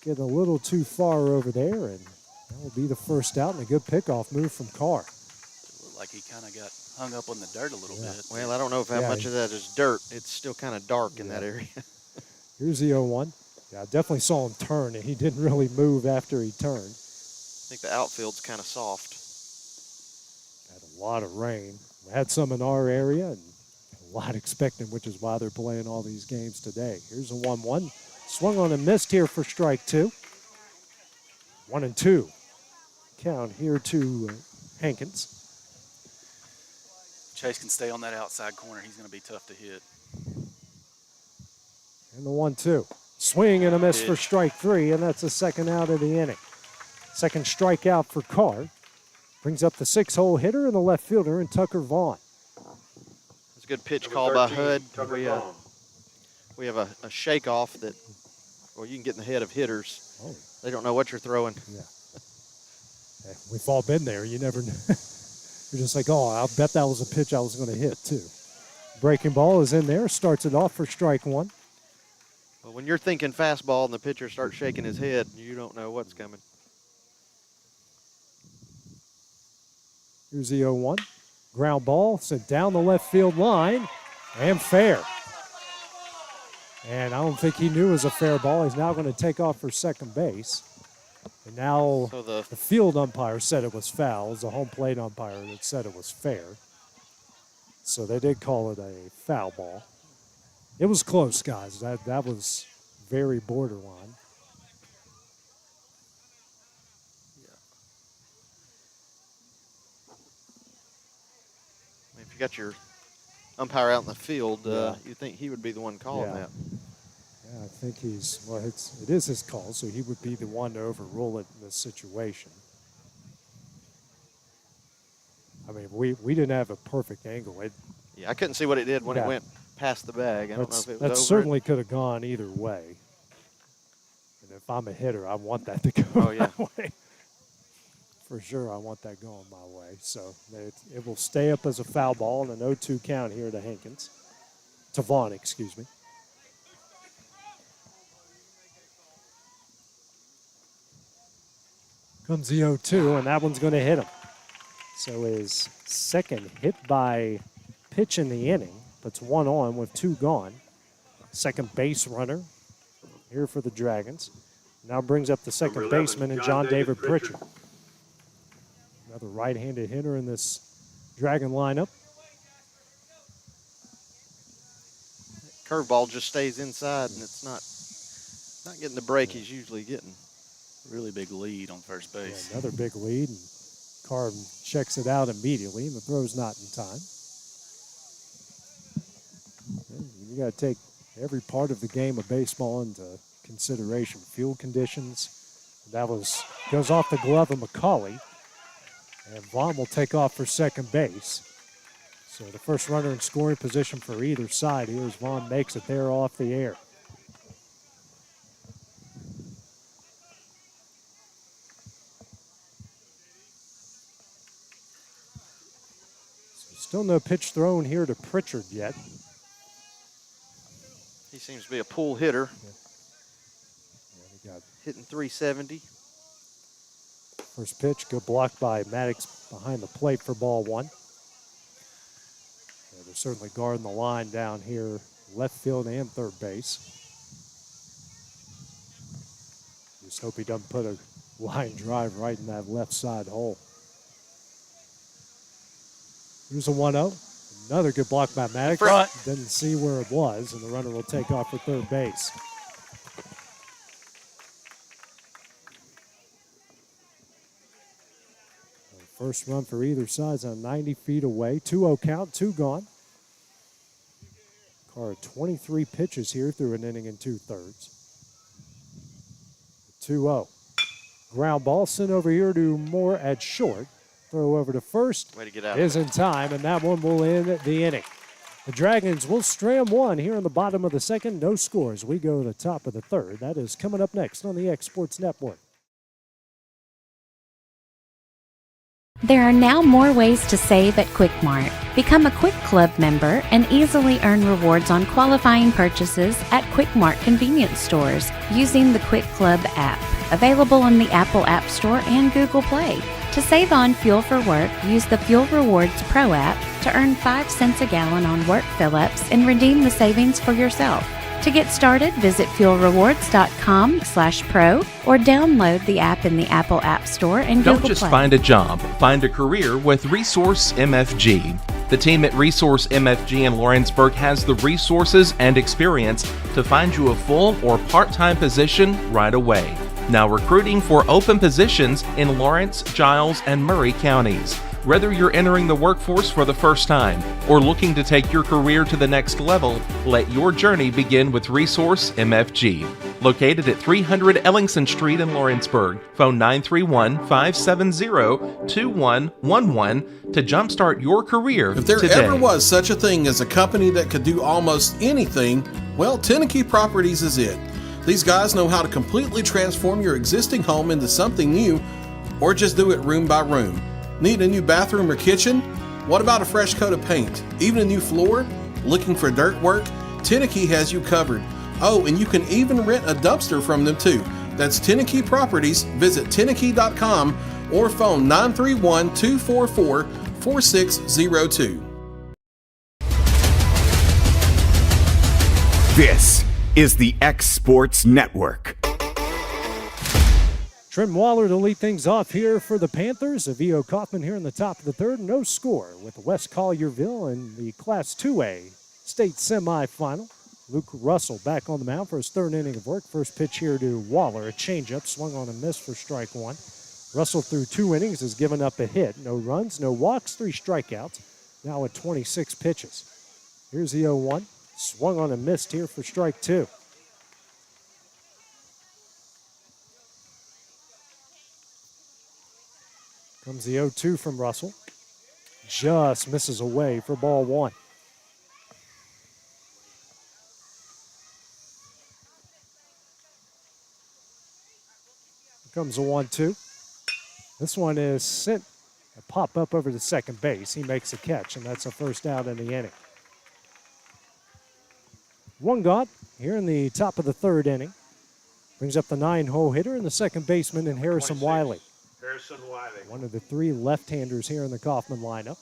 getting a little too far over there, and that will be the first out, and a good pickoff move from Carr. Looked like he kind of got hung up on the dirt a little bit. Well, I don't know if how much of that is dirt. It's still kind of dark in that area. Here's the 0-1. Yeah, I definitely saw him turn, and he didn't really move after he turned. I think the outfield's kind of soft. Had a lot of rain. We had some in our area, and a lot expecting, which is why they're playing all these games today. Here's a 1-1. Swung on and missed here for strike 2. 1-2. Count here to Hankins. Chase can stay on that outside corner. He's going to be tough to hit. And the 1-2. Swing and a miss for strike 3, and that's the second out of the inning. Second strikeout for Carr. Brings up the 6-hole hitter and the left fielder in Tucker Vaughn. It's a good pitch call by Hud. We have a shake-off that, well, you can get in the head of hitters. Oh. They don't know what you're throwing. Yeah. We've all been there. You never know. You're just like, oh, I'll bet that was a pitch I was going to hit, too. Breaking ball is in there. Starts it off for strike 1. Well, when you're thinking fastball and the pitcher starts shaking his head, you don't know what's coming. Here's the 0-1. Ground ball sent down the left field line and fair. And I don't think he knew it was a fair ball. He's now going to take off for second base. And now the field umpire said it was foul. It was the home plate umpire that said it was fair. So they did call it a foul ball. It was close, guys. That was very borderline. If you got your umpire out in the field, you'd think he would be the one calling that. Yeah, I think it is his call, so he would be the one to overrule it in this situation. I mean, we didn't have a perfect angle. I couldn't see what it did when it went past the bag. I don't know if it was that over. certainly could have gone either way. And if I'm a hitter, I want that to go my way. For sure, I want that going my way. So it will stay up as a foul ball and an 0-2 count here to Hankins. To Vaughn, excuse me. Comes the 0-2, and that one's going to hit him. So his second hit by pitch in the inning, puts 1 on with 2 gone. Second base runner here for the Dragons. Now brings up the second baseman and John David Pritchard. Another right-handed hitter in this Dragon lineup. Curveball just stays inside, and it's not getting the break he's usually getting. Really big lead on first base. Yeah, another big lead, and Carr checks it out immediately, and the throw's not in time. You got to take every part of the game of baseball into consideration. Field conditions. That goes off the glove of McCauley. And Vaughn will take off for second base. So the first runner in scoring position for either side here as Vaughn makes it there off the air. So still no pitch thrown here to Pritchard yet. He seems to be a pull hitter. Yeah, hitting 370. First pitch, good block by Maddox behind the plate for ball 1. Yeah, they're certainly guarding the line down here, left field and third base. Just hope he doesn't put a line drive right in that left side hole. Here's a 1-0. Another good block by Maddox. Didn't see where it was, and the runner will take off for third base. First run for either side is on 90 feet away. 2-0 count, 2 gone. Carr 23 pitches here through an inning and 2/3. 2-0. Ground ball sent over here to Moore at short. Throw over to first. Way to get out. Is in time, and that one will end the inning. The Dragons will stram one here in the bottom of the second. No scores. We go to the top of the third. That is coming up next on the X Sports Network. There are now more ways to save at Quick Mart. Become a Quick Club member and easily earn rewards on qualifying purchases at Quick Mart convenience stores using the Quick Club app, available on the Apple App Store and Google Play. To save on fuel for work, use the Fuel Rewards Pro app to earn 5 cents a gallon on work fill-ups and redeem the savings for yourself. To get started, visit fuelrewards.com/pro or download the app in the Apple App Store and Google Play. Don't just find a job, find a career with Resource MFG. The team at Resource MFG in Lawrenceburg has the resources and experience to find you a full or part-time position right away. Now recruiting for open positions in Lawrence, Giles, and Murray counties. Whether you're entering the workforce for the first time or looking to take your career to the next level, let your journey begin with Resource MFG. Located at 300 Ellingson Street in Lawrenceburg. Phone 931-570-2111 to jumpstart your career If there today. ever was such a thing as a company that could do almost anything, well, Tenneke Properties is it. These guys know how to completely transform your existing home into something new, or just do it room by room. Need a new bathroom or kitchen? What about a fresh coat of paint? Even a new floor? Looking for dirt work? Tenneke has you covered. Oh, and you can even rent a dumpster from them too. That's Tenneke Properties. Visit Tenneke.com or phone 931-244-4602. This is the X Sports Network. Trent Waller to lead things off here for the Panthers. Avio Coffman here in the top of the third. No score with West Collierville in the Class 2A state semifinal. Luke Russell back on the mound for his third inning of work. First pitch here to Waller, a changeup, swung on and missed for strike one. Russell through 2 innings has given up a hit. No runs, no walks, 3 strikeouts. Now at 26 pitches. Here's the 0-1. Swung on and missed here for strike 2. Comes the 0-2 from Russell. Just misses away for ball 1. Here comes the 1-2. This one is sent a pop up over to second base. He makes a catch, and that's a first out in the inning. One gone here in the top of the third inning. Brings up the 9-hole hitter and the second baseman in Harrison Wiley. Harrison Wiley. One of the 3 left-handers here in the Coffman lineup.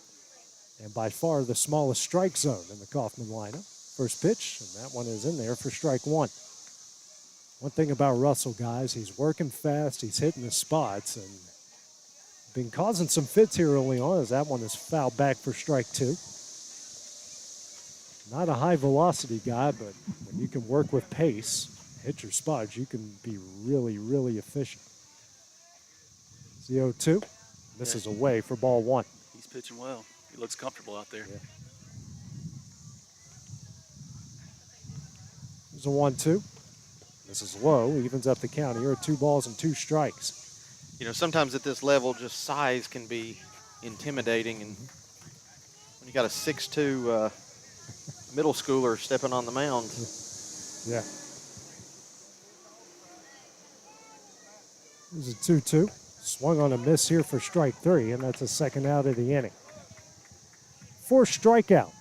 And by far the smallest strike zone in the Coffman lineup. First pitch, and that one is in there for strike 1. One thing about Russell, guys, he's working fast, he's hitting the spots, and been causing some fits here early on as that one is fouled back for strike 2. Not a high-velocity guy, but when you can work with pace, hit your spots, you can be really, really efficient. 0-2. Misses away for ball 1. He's pitching well. He looks comfortable out there. Yeah. There's a 1-2. This is low. Evens up the count here. 2 balls and 2 strikes. You know, sometimes at this level, just size can be intimidating. And when you got a 6'2" middle schooler stepping on the mound. Yeah. There's a 2-2. Swung on a miss here for strike 3, and that's a second out of the inning. 4th strikeout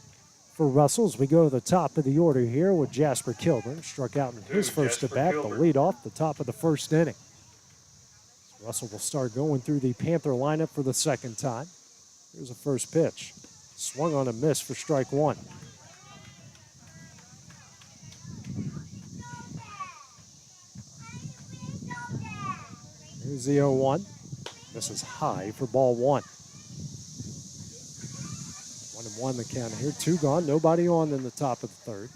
for Russell as we go to the top of the order here with Jasper Kilburn. Struck out in his first at-bat, the lead off the top of the first inning. Russell will start going through the Panther lineup for the second time. Here's the first pitch. Swung on a miss for strike 1. Here's the 0-1. This is high for ball 1. 1-1 the count here. 2 gone. Nobody on in the top of the third.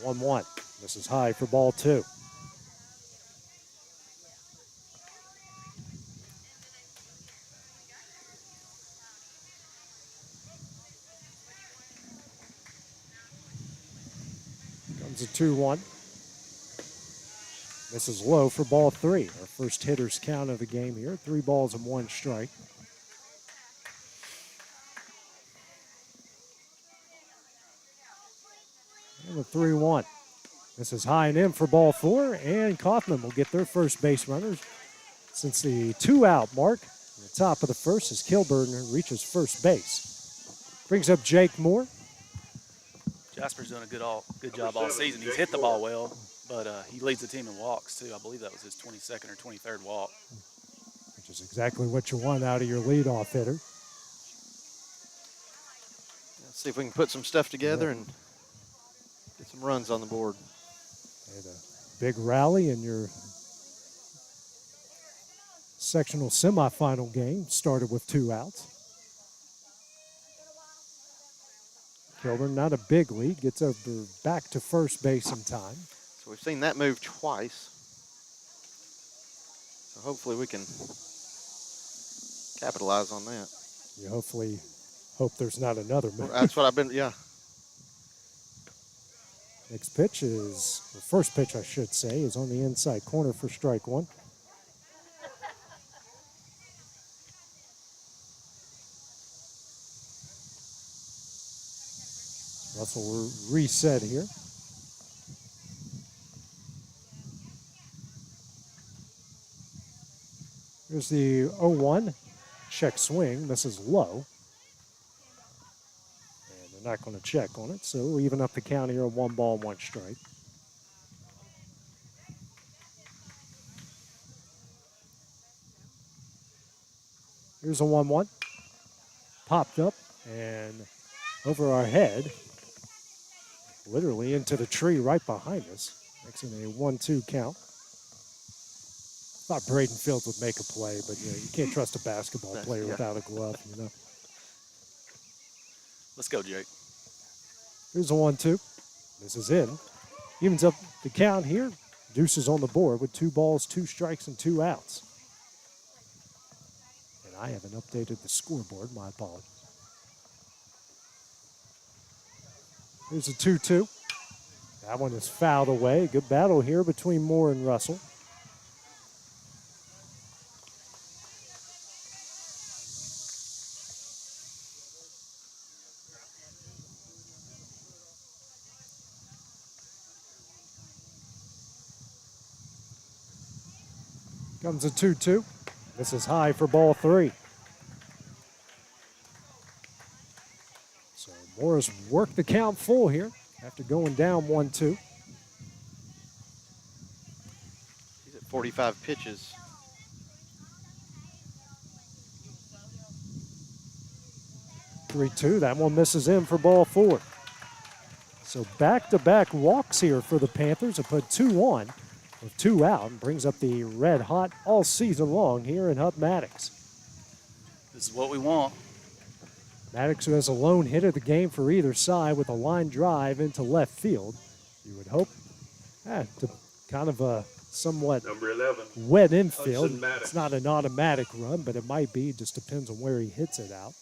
1-1. This is high for ball 2. Comes a 2-1. This is low for ball 3. Our first hitter's count of the game here. 3 balls and 1 strike. And a 3-1. This is high and in for ball 4, and Coffman will get their first base runners since the 2-out mark. In the top of the first as Kilburn reaches first base. Brings up Jake Moore. Jasper's done a good job all season. He's hit the ball well, but he leads the team in walks too. I believe that was his 22nd or 23rd walk. Which is exactly what you want out of your leadoff hitter. Let's see if we can put some stuff together and get some runs on the board. And a big rally in your sectional semifinal game started with 2 outs. Kilburn, not a big lead, gets over back to first base in time. So we've seen that move twice. So hopefully we can capitalize on that. You hopefully hope there's not another move. That's what I've been, yeah. Next pitch is, the first pitch I should say, is on the inside corner for strike 1. Russell will reset here. Here's the 0-1. Check swing, misses low. And they're not going to check on it, so even up the count here, 1 ball, 1 strike. Here's a 1-1. Popped up and over our head, literally into the tree right behind us. Makes it a 1-2 count. Thought Braden Fields would make a play, but you can't trust a basketball player without a glove, Let's go, Jake. Here's a 1-2. This is in. Evens up the count here. Deuces on the board with 2 balls, 2 strikes, and 2 outs. And I haven't updated the scoreboard. My apologies. Here's a 2-2. That one is fouled away. Good battle here between Moore and Russell. Comes a 2-2. This is high for ball 3. So Moore has worked the count full here after going down 1-2. He's at 45 pitches. (3-2). That one misses in for ball 4. So back-to-back walks here for the Panthers. It put 2 on with 2 out and brings up the red hot all season long here in Hub Maddox. This is what we want. Maddox, who has a lone hit of the game for either side with a line drive into left field. You would hope to kind of a somewhat Number 11, wet infield. Hudson Maddox. It's not an automatic run, but it might be. It just depends on where he hits it out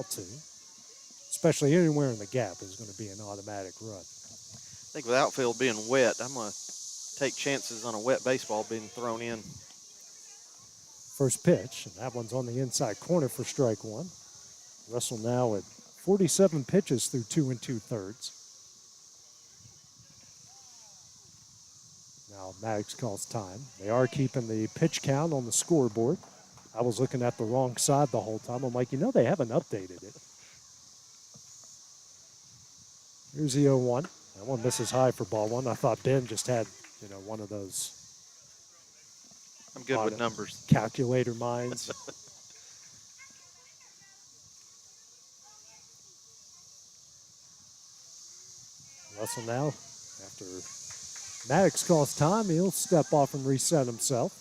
to. Especially anywhere in the gap is going to be an automatic run. I think with outfield being wet, I'm going to take chances on a wet baseball being thrown in. First pitch, and that one's on the inside corner for strike 1. Russell now at 47 pitches through 2 2/3. Now Maddox calls time. They are keeping the pitch count on the scoreboard. I was looking at the wrong side the whole time. I'm like, they haven't updated it. Here's the 0-1. That one misses high for ball 1. I thought Ben just had, one of those. I'm good with numbers. Calculator minds. Russell now, after Maddox calls time, he'll step off and reset himself.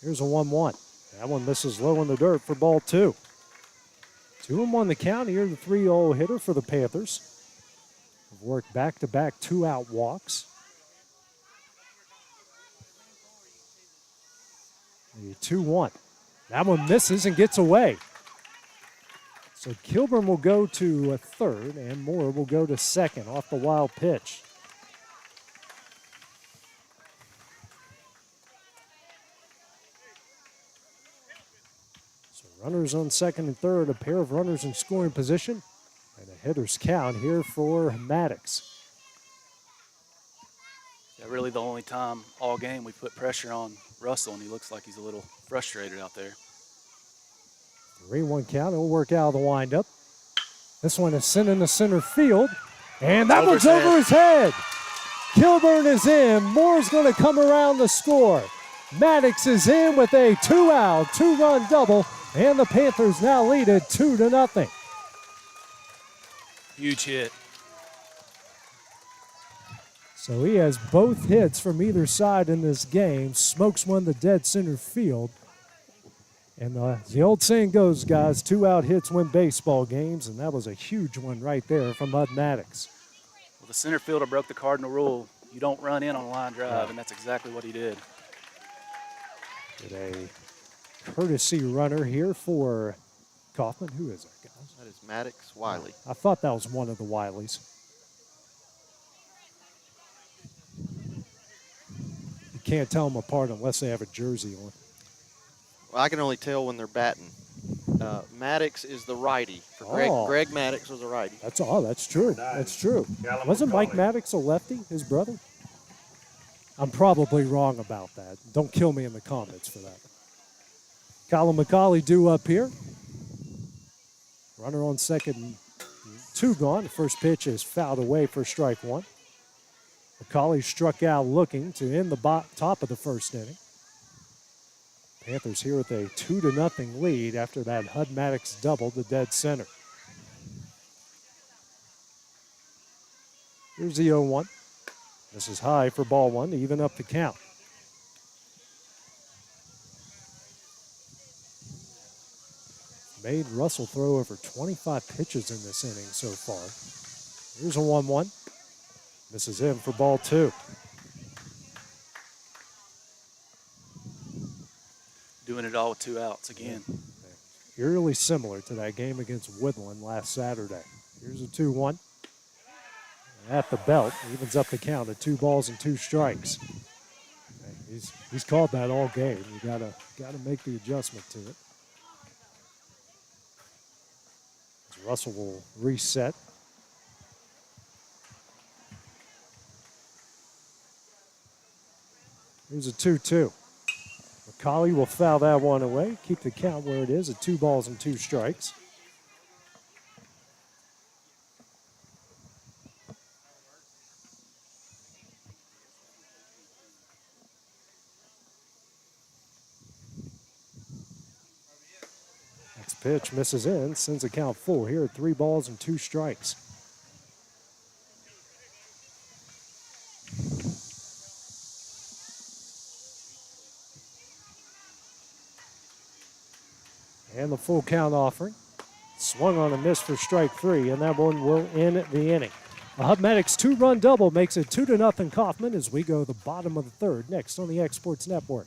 Here's a 1-1. That one misses low in the dirt for ball 2. 2-1 the count here, the 3-0 hitter for the Panthers. Have worked back-to-back 2-out walks. The 2-1. That one misses and gets away. So Kilburn will go to a third, and Moore will go to second off the wild pitch. So runners on second and third, a pair of runners in scoring position, and a hitter's count here for Maddox. Yeah, really the only time all game we put pressure on Russell, and he looks like he's a little frustrated out there. 3-1 count. It'll work out of the windup. This one is sent into center field, and that one's over his head. Kilburn is in. Moore's going to come around to score. Maddox is in with a 2-out, 2-run double, and the Panthers now lead it 2-0. Huge hit. So he has both hits from either side in this game, smokes one to dead center field. And as the old saying goes, guys, 2-out hits win baseball games, and that was a huge one right there from Hud Maddox. Well, the center fielder broke the cardinal rule. You don't run in on a line drive, and that's exactly what he did. Get a courtesy runner here for Coffman. Who is that, guys? That is Maddox Wiley. I thought that was one of the Wileys. You can't tell them apart unless they have a jersey on. Well, I can only tell when they're batting. Maddox is the righty. For Greg Maddox was a righty. That's true. That's true. Wasn't Mike Maddox a lefty, his brother? I'm probably wrong about that. Don't kill me in the comments for that. Colin McCauley due up here. Runner on second, 2 gone. The first pitch is fouled away for strike 1. McCauley struck out looking to end the top of the first inning. Panthers here with a 2-0 lead after that Hud Maddox double to dead center. Here's the 0-1. This is high for ball 1 to even up the count. Made Russell throw over 25 pitches in this inning so far. Here's a 1-1. This is in for ball 2. Doing it all with 2 outs again. Eerily similar to that game against Woodland last Saturday. Here's a 2-1. At the belt, evens up the count at 2 balls and 2 strikes. He's called that all game. You gotta make the adjustment to it. As Russell will reset. Here's a 2-2. McCauley will foul that one away, keep the count where it is at 2 balls and 2 strikes. Next pitch misses in, sends the count full here at 3 balls and 2 strikes. And the full count offering. Swung on a miss for strike 3, and that one will end the inning. A Hud Maddox 2-run double makes it 2-0 Coffman as we go to the bottom of the 3rd next on the Exports Network.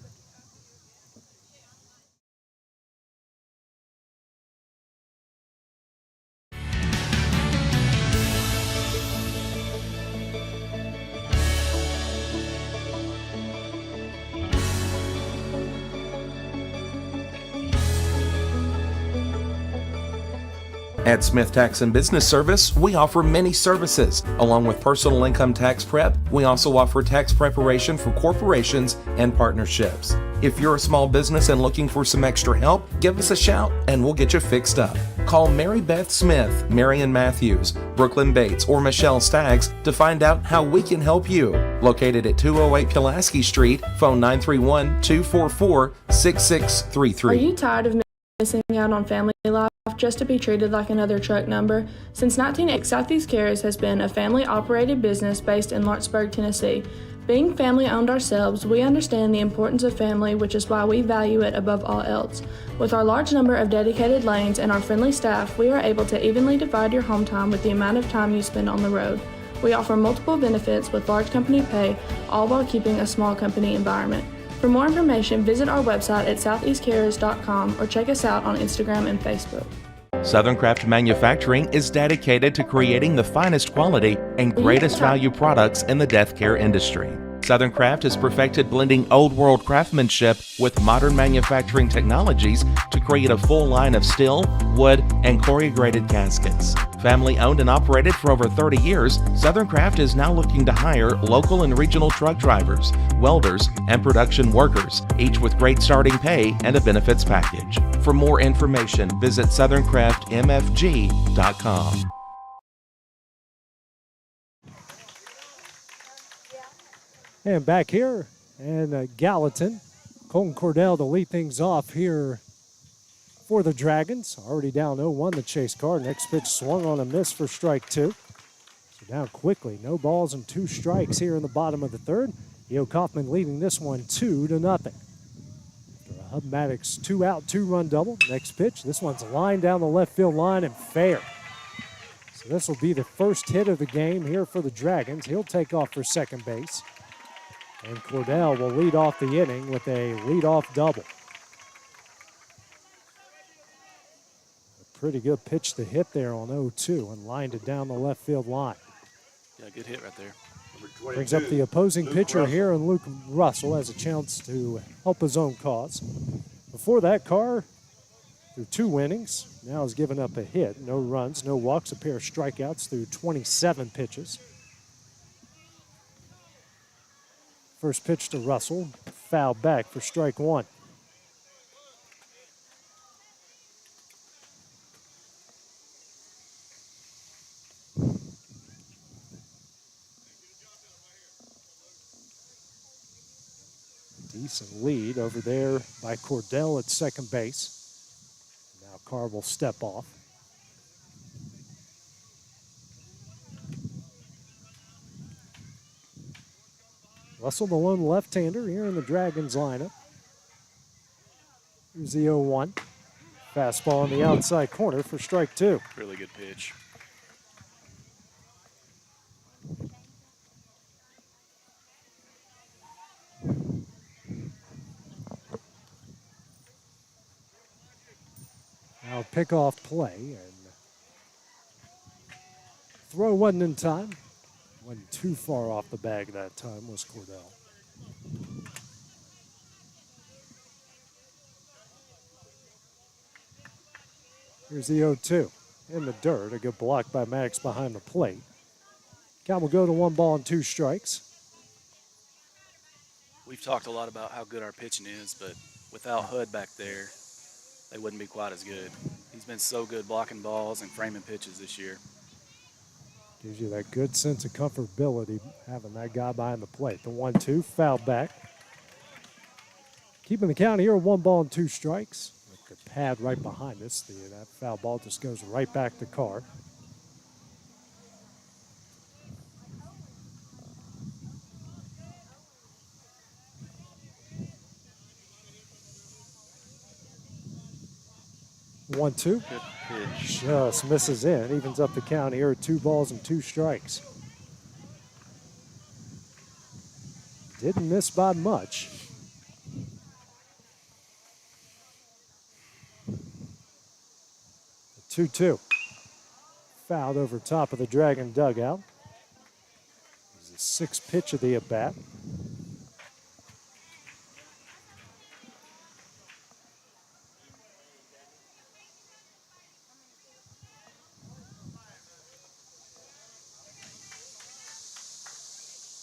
At Smith Tax and Business Service, we offer many services. Along with personal income tax prep, we also offer tax preparation for corporations and partnerships. If you're a small business and looking for some extra help, give us a shout and we'll get you fixed up. Call Mary Beth Smith, Marion Matthews, Brooklyn Bates, or Michelle Staggs to find out how we can help you. Located at 208 Pulaski Street, phone 931-244-6633. Are you tired of missing out on family life just to be treated like another truck number? Since 1980, Southeast Cares has been a family-operated business based in Lawrenceburg, Tennessee. Being family-owned ourselves, we understand the importance of family, which is why we value it above all else. With our large number of dedicated lanes and our friendly staff, we are able to evenly divide your home time with the amount of time you spend on the road. We offer multiple benefits with large company pay, all while keeping a small company environment. For more information, visit our website at southeastcarriers.com or check us out on Instagram and Facebook. Southern Craft Manufacturing is dedicated to creating the finest quality and greatest value products in the death care industry. Southern Craft has perfected blending old world craftsmanship with modern manufacturing technologies to create a full line of steel, wood, and corrugated caskets. Family owned and operated for over 30 years, Southern Craft is now looking to hire local and regional truck drivers, welders, and production workers, each with great starting pay and a benefits package. For more information, visit southerncraftmfg.com. And back here, and Gallatin, Colton Cordell to lead things off here for the Dragons. Already down 0-1 the chase car. Next pitch swung on a miss for strike 2. So down quickly, no balls and 2 strikes here in the bottom of the third. E.O. Coffman leading this one 2-0. After a Hub Maddox 2-out, 2-run double. Next pitch, this one's lined down the left field line and fair. So this will be the first hit of the game here for the Dragons. He'll take off for second base. And Cordell will lead off the inning with a leadoff double. A pretty good pitch to hit there on 0-2 and lined it down the left field line. Yeah, good hit right there. Brings up the opposing pitcher here, and Luke Russell has a chance to help his own cause. Before that, Carr, through 2 innings, now has given up a hit. No runs, no walks, a pair of strikeouts through 27 pitches. First pitch to Russell, foul back for strike 1. Decent lead over there by Cordell at second base. Now Carr will step off. Russell, the lone left-hander here in the Dragons lineup. Here's the 0-1. Fastball on the outside corner for strike 2. Really good pitch. Now pick-off play, and throw wasn't in time. Wasn't too far off the bag that time was Cordell. Here's the 0-2 in the dirt. A good block by Maddox behind the plate. Count will go to 1 ball and 2 strikes. We've talked a lot about how good our pitching is, but without Hud back there, they wouldn't be quite as good. He's been so good blocking balls and framing pitches this year. Gives you that good sense of comfortability having that guy behind the plate. The 1-2, foul back. Keeping the count here, 1 ball and 2 strikes. With the pad right behind us, that foul ball just goes right back to Carr. One, 2. Just misses in. Evens up the count here at 2 balls and 2 strikes. Didn't miss by much. The 2-2. Fouled over top of the Dragon dugout. This is the 6th pitch of the at-bat.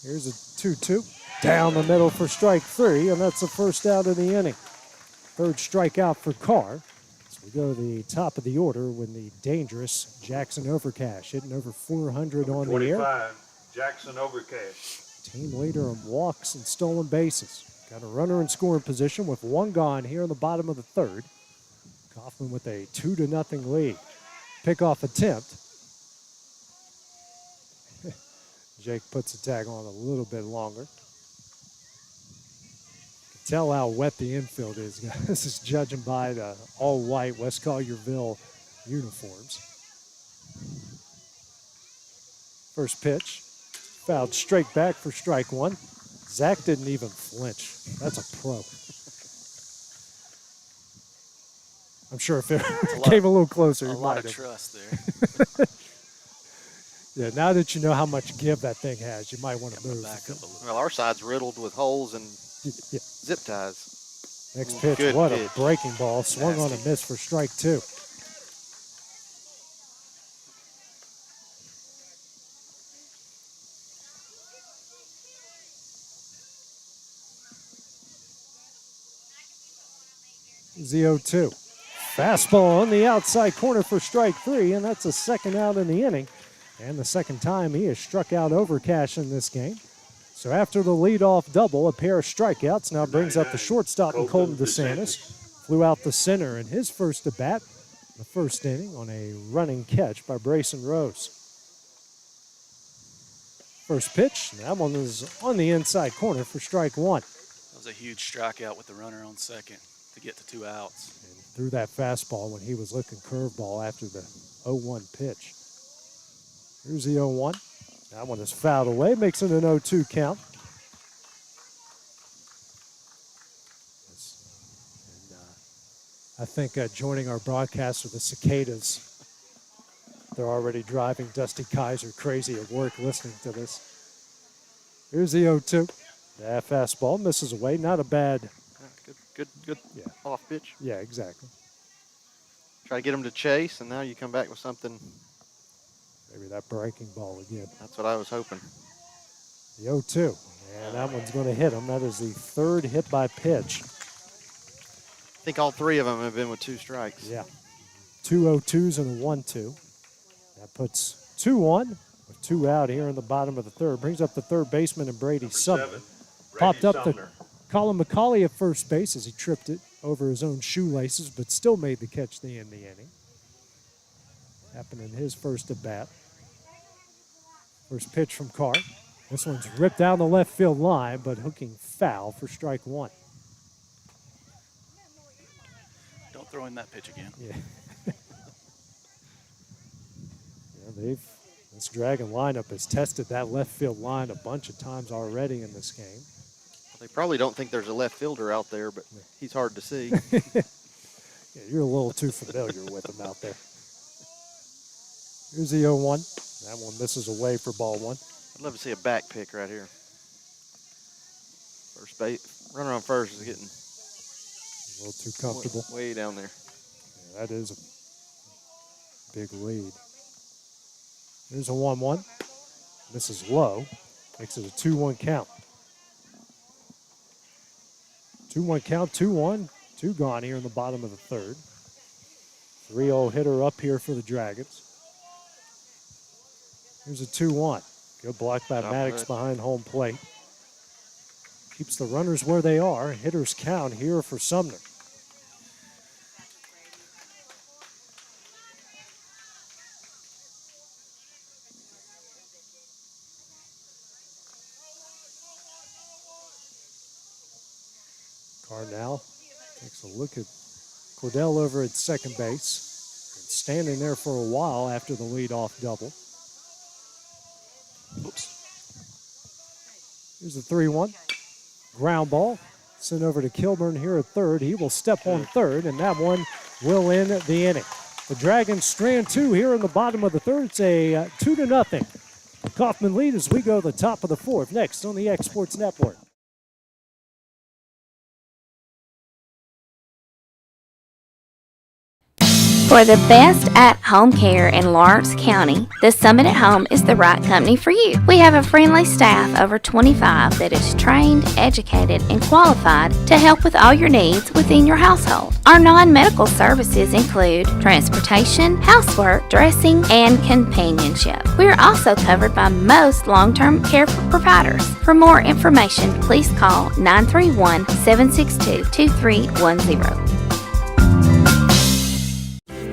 Here's a 2-2. Down the middle for strike 3, and that's the first out of the inning. 3rd strikeout for Carr. So we go to the top of the order with the dangerous Jackson Overcash, hitting over 400 on the air. 25, Jackson Overcash. Team leader in walks and stolen bases. Got a runner in scoring position with 1 gone here in the bottom of the 3rd. Coffman with a 2-0 lead. Pickoff attempt. Jake puts the tag on a little bit longer. You can tell how wet the infield is. This is judging by the all-white West Collierville uniforms. First pitch, fouled straight back for strike 1. Zach didn't even flinch. That's a pro. I'm sure if it came a little closer, a lot of trust there. Yeah, now that you know how much give that thing has, you might want to move. Back up a little. Well, our side's riddled with holes and zip ties. Next pitch, Good what pitch. a breaking ball. Swung on a miss for strike 2. Z02. Fastball on the outside corner for strike 3, and that's the 2nd out in the inning. And the 2nd time he has struck out Overcash in this game. So after the leadoff double, a pair of strikeouts now brings up the shortstop in Colton DeSantis. Flew out the center in his first at-bat, the 1st inning, on a running catch by Brayson Rose. First pitch, that one is on the inside corner for strike one. That was a huge strikeout with the runner on second to get to 2 outs. And threw that fastball when he was looking curveball after the 0-1 pitch. Here's the 0-1. That one is fouled away, makes it an 0-2 count. I think joining our broadcast are the cicadas. They're already driving Dusty Kaiser crazy at work listening to this. Here's the 0-2. That fastball misses away. Not a bad. Good off pitch. Yeah, exactly. Try to get him to chase, and now you come back with something. Maybe that breaking ball again. That's what I was hoping. The 0-2. And that one's going to hit him. That is the third hit by pitch. I think all three of them have been with 2 strikes. Yeah. 2 0-2s and a 1-2. That puts 2-1 with 2 out here in the bottom of the third. Brings up the third baseman and Brady Sumner. Popped up the Colin McCauley at first base as he tripped it over his own shoelaces, but still made the catch to end the inning. Happened in his first at bat. First pitch from Carr. This one's ripped down the left field line, but hooking foul for strike one. Don't throw in that pitch again. Yeah. This Dragon lineup has tested that left field line a bunch of times already in this game. They probably don't think there's a left fielder out there, but he's hard to see. Yeah, you're a little too familiar with him out there. Here's the 0-1. That one misses away for ball one. I'd love to see a back pick right here. First base, runner on first is getting a little too comfortable. Way down there. Yeah, that is a big lead. Here's a 1-1. This is low. Makes it a 2-1 count. 2-1 count, 2-1. 2 gone here in the bottom of the third. 3-0 hitter up here for the Dragons. Here's a 2-1. Good block by Maddox behind home plate. Keeps the runners where they are. Hitters count here for Sumner. Now takes a look at Cordell over at second base. And standing there for a while after the leadoff double. Oops. Here's the 3-1. Ground ball. Sent over to Kilburn here at third. He will step on third, and that one will end the inning. The Dragons strand 2 here in the bottom of the third. It's a 2-0. Coffman lead as we go to the top of the fourth. Next on the X Sports Network. For the best at-home care in Lawrence County, the Summit at Home is the right company for you. We have a friendly staff over 25 that is trained, educated, and qualified to help with all your needs within your household. Our non-medical services include transportation, housework, dressing, and companionship. We are also covered by most long-term care providers. For more information, please call 931-762-2310.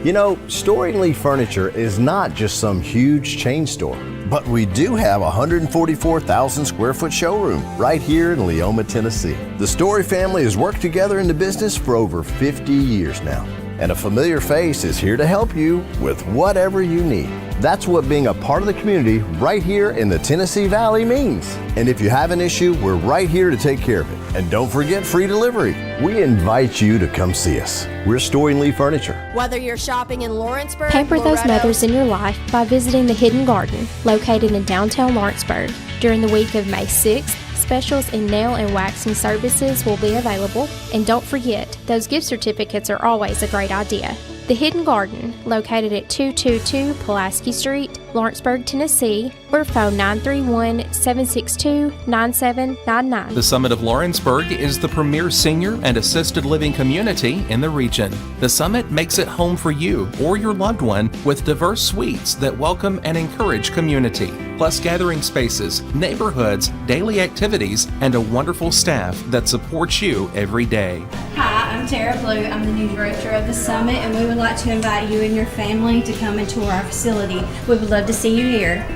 You know, Storing Lee Furniture is not just some huge chain store, but we do have a 144,000 square foot showroom right here in Leoma, Tennessee. The Story family has worked together in the business for over 50 years now, and a familiar face is here to help you with whatever you need. That's what being a part of the community right here in the Tennessee Valley means. And if you have an issue, we're right here to take care of it. And don't forget free delivery. We invite you to come see us. We're Storing Lee Furniture. Whether you're shopping in Lawrenceburg, Pamper those mothers in your life by visiting the Hidden Garden, located in downtown Lawrenceburg. During the week of May 6th, specials in nail and waxing services will be available. And don't forget, those gift certificates are always a great idea. The Hidden Garden, located at 222 Pulaski Street, Lawrenceburg, Tennessee, or phone 931-762-9799. The Summit of Lawrenceburg is the premier senior and assisted living community in the region. The Summit makes it home for you or your loved one with diverse suites that welcome and encourage community, plus gathering spaces, neighborhoods, daily activities, and a wonderful staff that supports you every day. Hi, I'm Tara Blue. I'm the new director of the Summit, and we would like to invite you and your family to come and tour our facility. We would love to see you here.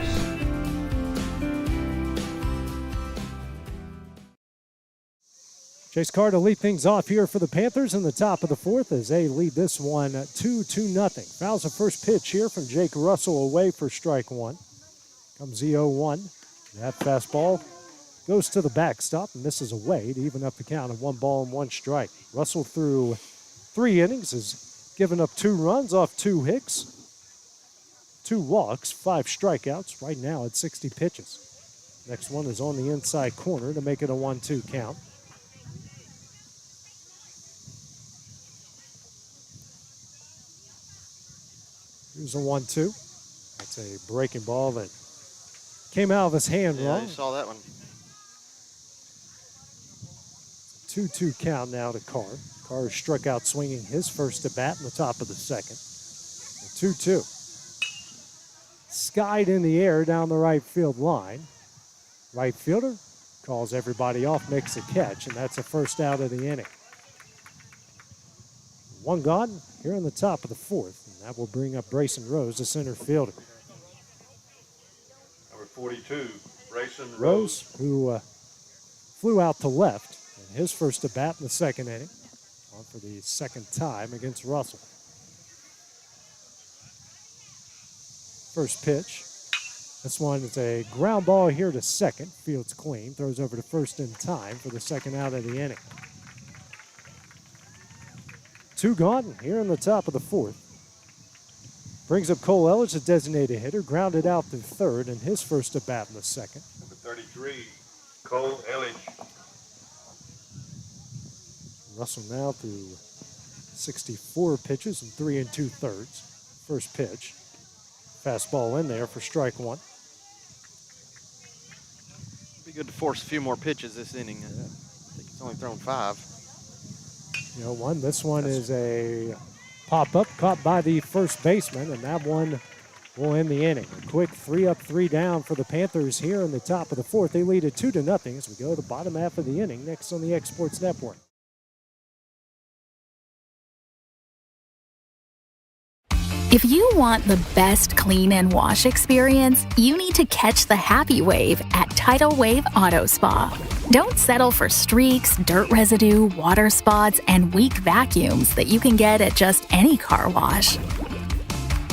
Chase Carr to lead things off here for the Panthers in the top of the fourth as they lead this one 2-0. Fouls the first pitch here from Jake Russell away for strike one. Comes the 0-1. That fastball goes to the backstop and misses away to even up the count of 1 ball and 1 strike. Russell through 3 innings has given up 2 runs off 2 hits, 2 walks, 5 strikeouts. Right now at 60 pitches. Next one is on the inside corner to make it a 1-2 count. Here's a 1-2. That's a breaking ball that came out of his hand wrong. You saw that one. 2-2 count now to Carr. Carr struck out swinging his first at bat in the top of the second. 2-2. Skied in the air down the right field line. Right fielder calls everybody off, makes a catch, and that's the first out of the inning. 1 gone here in the top of the fourth, and that will bring up Brayson Rose, the center fielder. Number 42, Brayson Rose, who flew out to left in his first at bat in the second inning, on for the second time against Russell. First pitch. This one is a ground ball here to second. Fields clean, throws over to first in time for the second out of the inning. 2 gone here in the top of the fourth. Brings up Cole Ellis, a designated hitter, grounded out to third in his first at bat in the second. Number 33, Cole Ellis. Russell now through 64 pitches and 3 2/3. First pitch. Fastball in there for strike one. Be good to force a few more pitches this inning. I think he's only thrown 5. This one is a pop-up caught by the first baseman, and that one will end the inning. A quick 3 up, 3 down for the Panthers here in the top of the fourth. They lead it 2-0 as we go to the bottom half of the inning next on the X Sports Network. If you want the best clean and wash experience, you need to catch the happy wave at Tidal Wave Auto Spa. Don't settle for streaks, dirt residue, water spots, and weak vacuums that you can get at just any car wash.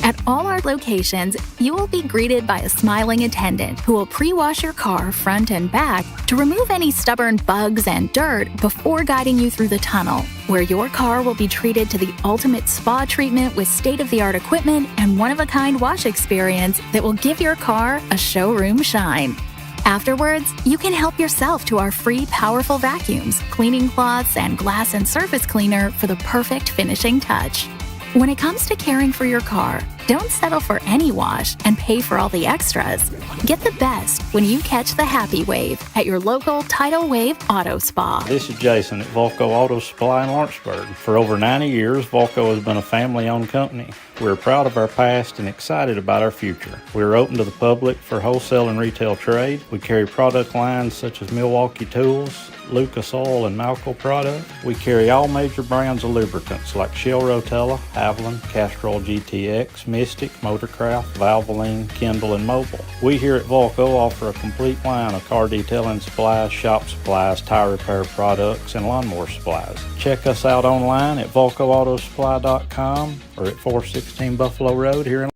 At all our locations, you will be greeted by a smiling attendant who will pre-wash your car front and back to remove any stubborn bugs and dirt before guiding you through the tunnel, where your car will be treated to the ultimate spa treatment with state-of-the-art equipment and one-of-a-kind wash experience that will give your car a showroom shine. Afterwards, you can help yourself to our free powerful vacuums, cleaning cloths, and glass and surface cleaner for the perfect finishing touch. When it comes to caring for your car, don't settle for any wash and pay for all the extras. Get the best when you catch the happy wave at your local Tidal Wave Auto Spa. This is Jason at Volco Auto Supply in Lawrenceburg. For over 90 years, Volco has been a family-owned company. We're proud of our past and excited about our future. We are open to the public for wholesale and retail trade. We carry product lines such as Milwaukee Tools, Lucas Oil, and Malco product. We carry all major brands of lubricants like Shell Rotella, Avalon, Castrol GTX, Mystic, Motorcraft, Valvoline, Kindle, and Mobil. We here at Volco offer a complete line of car detailing supplies, shop supplies, tire repair products, and lawnmower supplies. Check us out online at VolcoAutosupply.com or at 416 Buffalo Road here in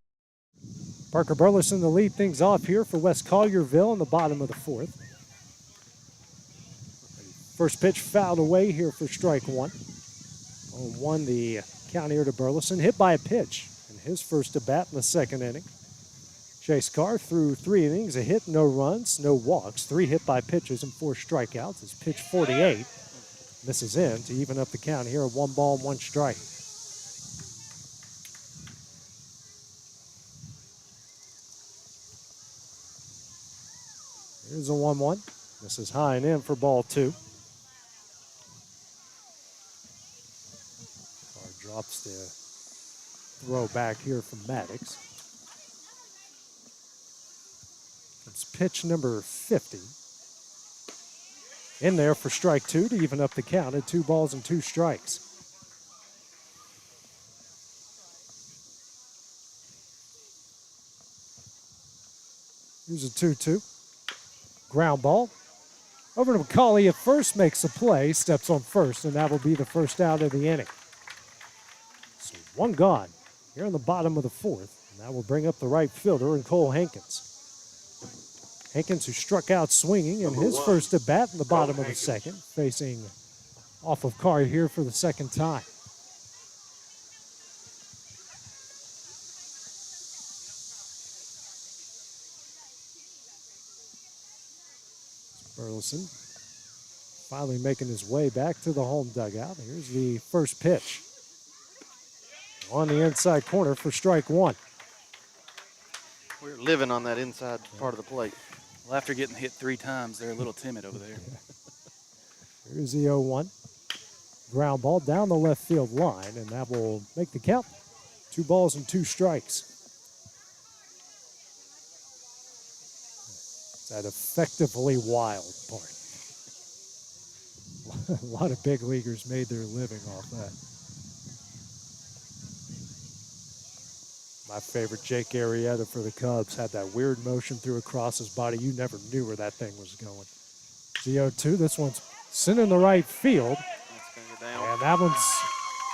Parker Burleson to lead things off here for West Collierville in the bottom of the fourth. First pitch fouled away here for strike one. 0-1 the count here to Burleson. Hit by a pitch in his first at bat in the second inning. Chase Carr threw 3 innings, a hit, no runs, no walks, 3 hit by pitches and 4 strikeouts. His pitch 48 misses in to even up the count here at 1 ball and 1 strike. Here's a 1-1. This is high and in for ball 2. Carr drops the throw back here from Maddox. It's pitch number 50. In there for strike 2 to even up the count at 2 balls and 2 strikes. Here's a 2-2. Ground ball. Over to McCauley at first, makes a play, steps on first, and that will be the first out of the inning. So one gone here in the bottom of the fourth, and that will bring up the right fielder and Cole Hankins. Hankins, who struck out swinging in his first at bat in the bottom of the second, facing off of Carr here for the second time. Burleson finally making his way back to the home dugout. Here's the first pitch. On the inside corner for strike one. We're living on that inside part of the plate. Well, after getting hit 3 times, they're a little timid over there. Here's the 0-1. Ground ball down the left field line, and that will make the count. 2 balls and 2 strikes. That effectively wild part. A lot of big leaguers made their living off that. My favorite, Jake Arrieta for the Cubs, had that weird motion through across his body. You never knew where that thing was going. The 0-2, this one's sent in the right field. And that one's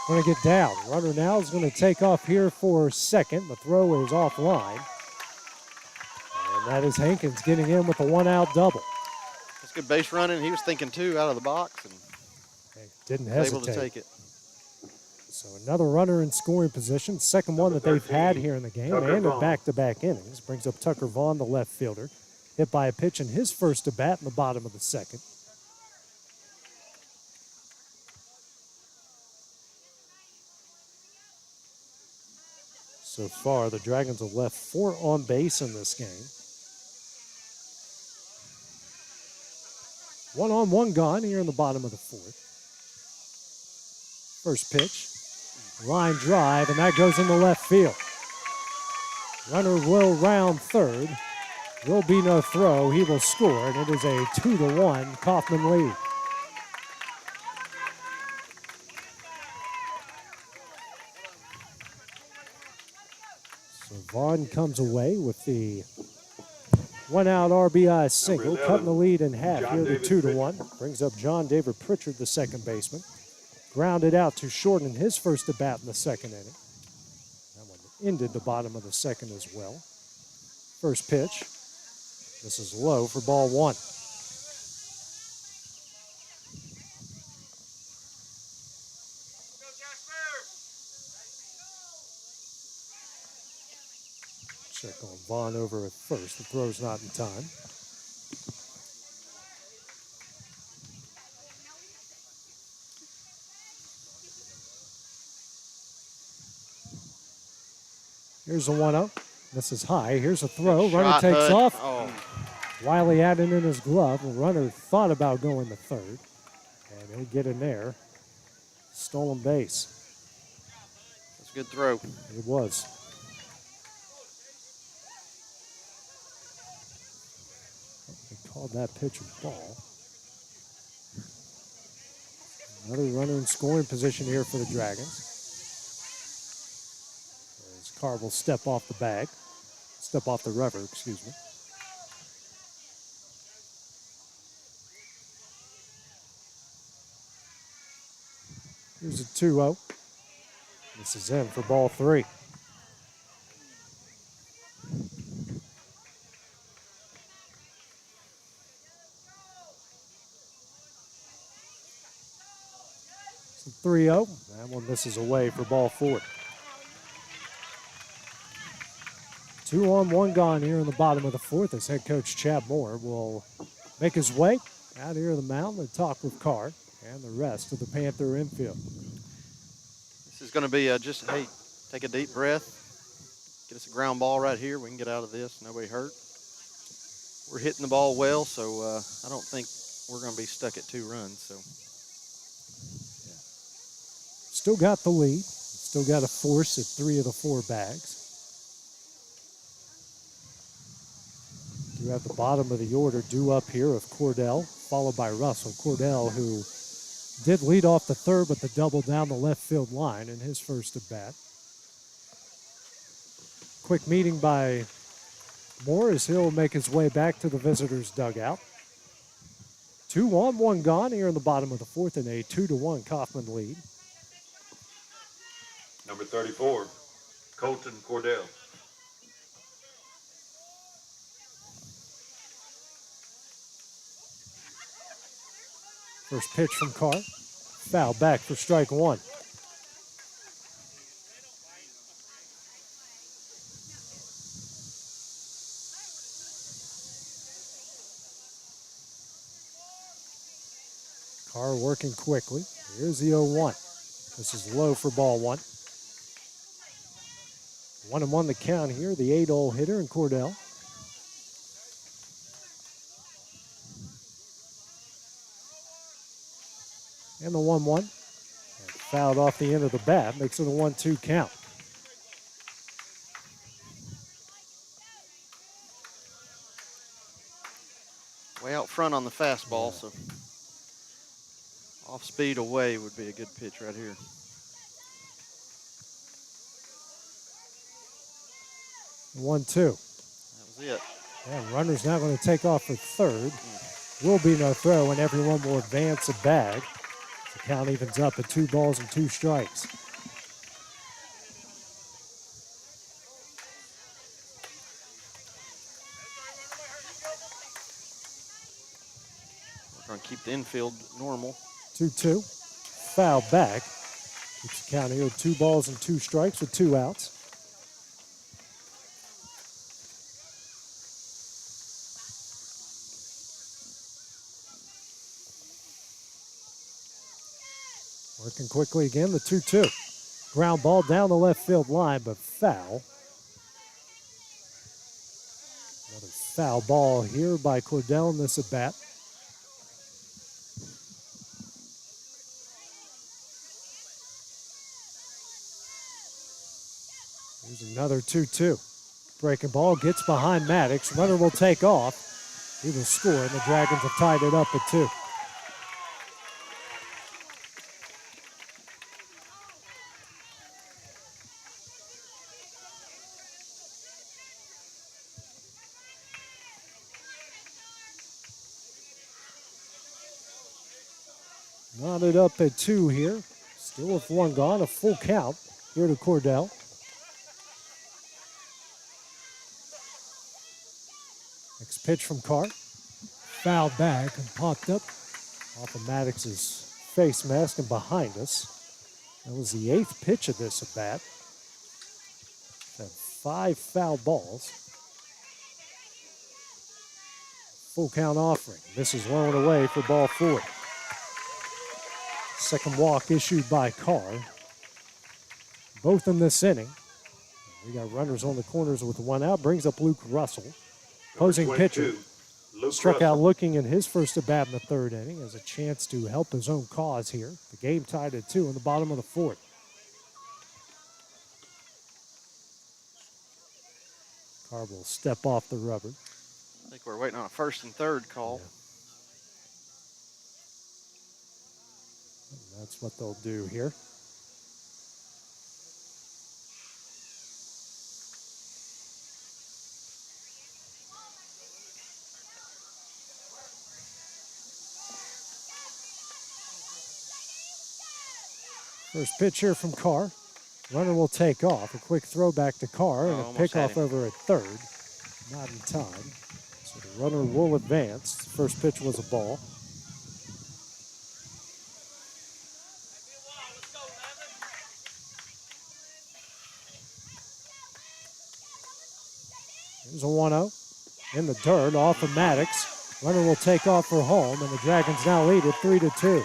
going to get down. Runner now is going to take off here for second. The throw is offline. And that is Hankins getting in with a 1-out double. That's good base running. He was thinking 2 out of the box and didn't was hesitate. able to take it. So another runner in scoring position, second one that they've had here in the game, and in back-to-back innings. Brings up Tucker Vaughn, the left fielder, hit by a pitch in his first at bat in the bottom of the second. So far, the Dragons have left 4 on base in this game. 1-on-1 gone here in the bottom of the fourth. First pitch, line drive, and that goes into left field. Runner will round third. Will be no throw. He will score, and it is a 2-1 Coffman lead. So Vaughn comes away with the 1-out RBI single, cutting the lead in half here to 2-1. Brings up John David Pritchard, the second baseman. Grounded out to short in his first at bat in the second inning. That one ended the bottom of the second as well. First pitch. This is low for ball 1. Check on Vaughn over at first. The throw's not in time. Here's a 1-0. This is high. Here's a throw. Runner takes off. Oh. Wiley had it in his glove. The runner thought about going to third. And he'll get in there. Stolen base. That's a good throw. It was. They called that pitch a ball. Another runner in scoring position here for the Dragons. Carr will step off the rubber, excuse me. Here's a 2-0. This is in for ball 3. So 3-0. That one misses away for ball 4. 2-on-1 gone here in the bottom of the fourth as head coach Chad Moore will make his way out here to the mound and talk with Carr and the rest of the Panther infield. This is going to be just, hey, take a deep breath. Get us a ground ball right here. We can get out of this. Nobody hurt. We're hitting the ball well, so I don't think we're going to be stuck at 2 runs. So, Still got the lead. Still got a force at 3 of the 4 bags. You have the bottom of the order due up here of Cordell, followed by Russell. Cordell, who did lead off the third, but the double down the left field line in his first at bat. Quick meeting by Moore as he'll make his way back to the visitors' dugout. 2 on, 1 gone here in the bottom of the fourth in a 2-1 Coffman lead. Number 34, Colton Cordell. First pitch from Carr. Foul back for strike 1. Carr working quickly. Here's the 0-1. This is low for ball 1. 1-1 the count here. The 8-hole hitter in Cordell. And the 1-1. And fouled off the end of the bat. Makes it a 1-2 count. Way out front on the fastball, so off speed away would be a good pitch right here. One, two. That was it. And runner's now going to take off for third. Will be no throw, and everyone will advance a bag. The count evens up at 2 balls and 2 strikes. We're going to keep the infield normal. 2-2. Foul back. Keeps the count here at 2 balls and 2 strikes with 2 outs. Working quickly again, the 2-2. Ground ball down the left field line, but foul. Another foul ball here by Cordell in this at bat. Here's another 2-2. Breaking ball gets behind Maddox. Runner will take off. He will score, and the Dragons have tied it up at 2. Knotted up at 2 here. Still with 1 gone, a full count here to Cordell. Next pitch from Carr. Fouled back and popped up off of Maddox's face mask and behind us. That was the 8th pitch of this at bat. Had 5 foul balls. Full count offering. This is low and away for ball 4. Second walk issued by Carr. Both in this inning. We got runners on the corners with 1 out. Brings up Luke Russell. Opposing pitcher struck out looking in his first at bat in the 3rd inning. Has a chance to help his own cause here. The game tied at 2 in the bottom of the 4th. Carr will step off the rubber. I think we're waiting on a 1st and 3rd call. Yeah. That's what they'll do here. First pitch here from Carr. Runner will take off. A quick throw back to Carr and a pickoff over at 3rd. Not in time. So the runner will advance. The first pitch was a ball. There's a 1-0 in the dirt off of Maddox. Runner will take off for home, and the Dragons now lead at 3-2.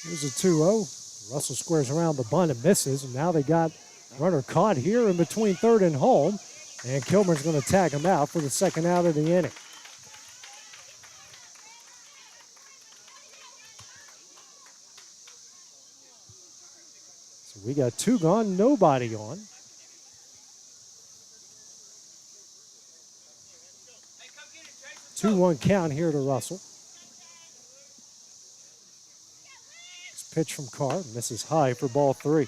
Here's a 2-0. Russell squares around the bunt and misses, and now they got runner caught here in between 3rd and home, and Kilmer's going to tag him out for the 2nd out of the inning. So we got 2 gone, nobody on. 2-1 count here to Russell. Pitch from Carr, misses high for ball 3.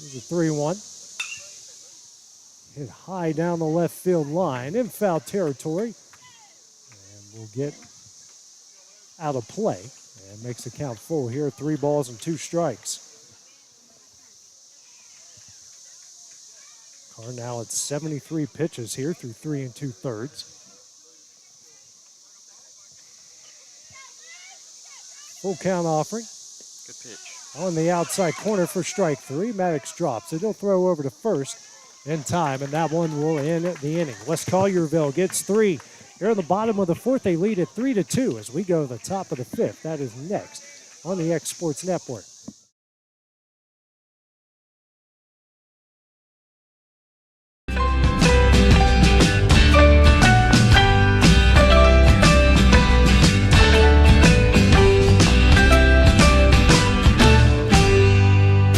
Here's a 3-1. Hit high down the left field line in foul territory. And will get out of play and makes the count full here. 3 balls and 2 strikes. Carr now at 73 pitches here through 3 2/3. Full count offering. Good pitch. On the outside corner for strike 3. Maddox drops it. He'll throw over to first in time, and that one will end the inning. West Collierville gets 3. Here in the bottom of the 4th, they lead at 3-2 as we go to the top of the 5th. That is next on the X Sports Network.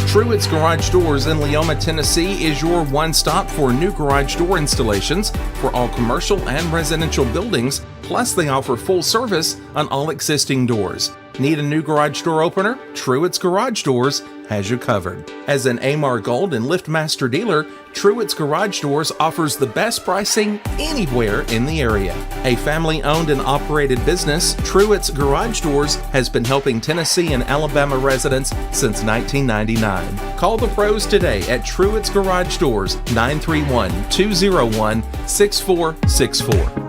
Truett's Garage Doors in Leoma, Tennessee is your one-stop for new garage door installations for all commercial and residential buildings, plus they offer full service on all existing doors. Need a new garage door opener? Truett's Garage Doors has you covered. As an AMAR Gold and LiftMaster dealer, Truett's Garage Doors offers the best pricing anywhere in the area. A family-owned and operated business, Truett's Garage Doors has been helping Tennessee and Alabama residents since 1999. Call the pros today at Truett's Garage Doors, 931-201-6464.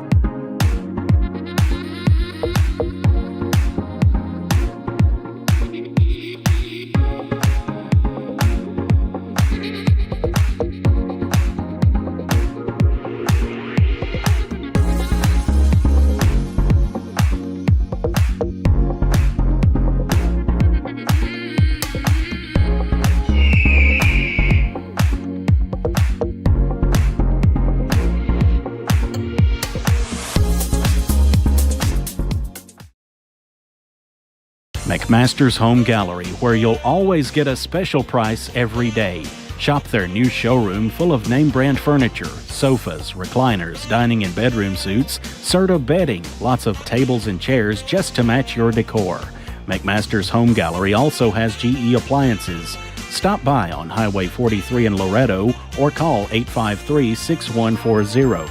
McMaster's Home Gallery, where you'll always get a special price every day. Shop their new showroom full of name-brand furniture, sofas, recliners, dining and bedroom suites, Serta bedding, lots of tables and chairs just to match your decor. McMaster's Home Gallery also has GE appliances. Stop by on Highway 43 in Loretto or call 853-6140.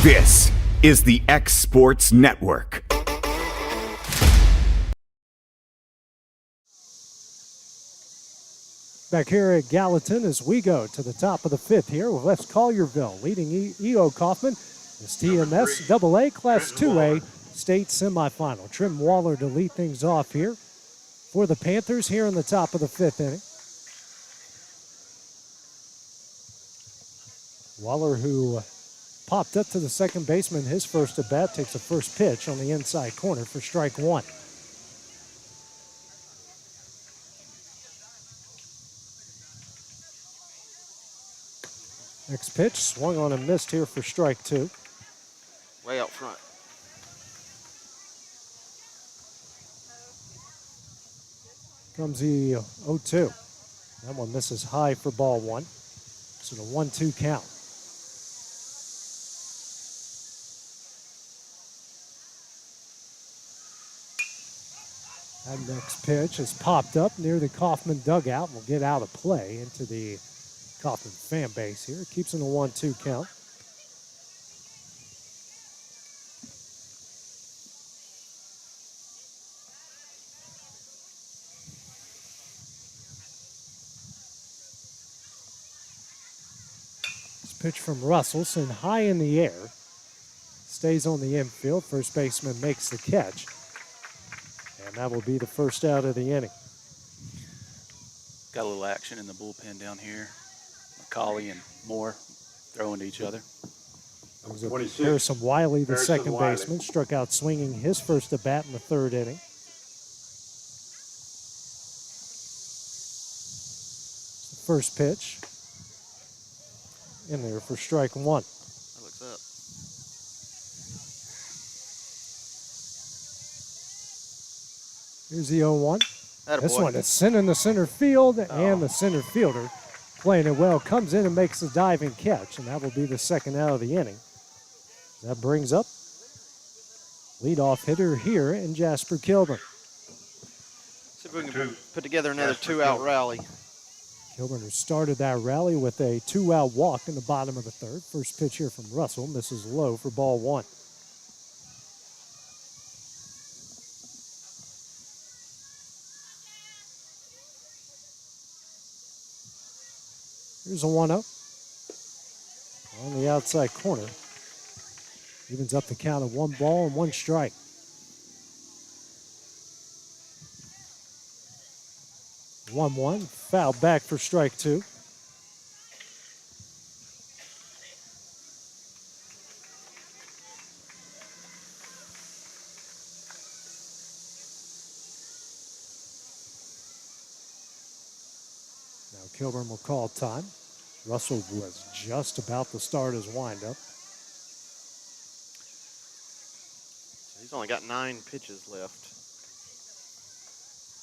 This is the X Sports Network. Back here at Gallatin as we go to the top of the 5th here with West Collierville leading E.O. Coffman. This TMSAA Class 2A state semifinal. Trim Waller to lead things off here for the Panthers here in the top of the 5th inning. Waller, who popped up to the second baseman his first at bat, takes the first pitch on the inside corner for strike 1. Next pitch, swung on and missed here for strike 2. Way out front. Comes the 0-2. That one misses high for ball 1. So the 1-2 count. That next pitch is popped up near the Coffman dugout and will get out of play into the Coffman fan base here. Keeps in a 1-2 count. This pitch from Russell sent high in the air. Stays on the infield. First baseman makes the catch. And that will be the first out of the inning. Got a little action in the bullpen down here. McCauley and Moore throwing to each other. Harrison Wiley, the second baseman, struck out swinging his first at bat in the 3rd inning. The first pitch in there for strike 1. That looks up. Here's the 0-1. This Attaboy. one is sent in the center field, and the center fielder playing it well comes in and makes the diving catch, and that will be the second out of the inning. That brings up leadoff hitter here in Jasper Kilburn. See if we can put together another two-out rally. Kilburn who started that rally with a 2-out walk in the bottom of the third. First pitch here from Russell misses low for ball 1. Here's a 1-0 on the outside corner. Evens up the count of 1 ball and 1 strike. One, foul back for strike 2. Now Kilburn will call time. Russell was just about to start his windup. He's only got 9 pitches left.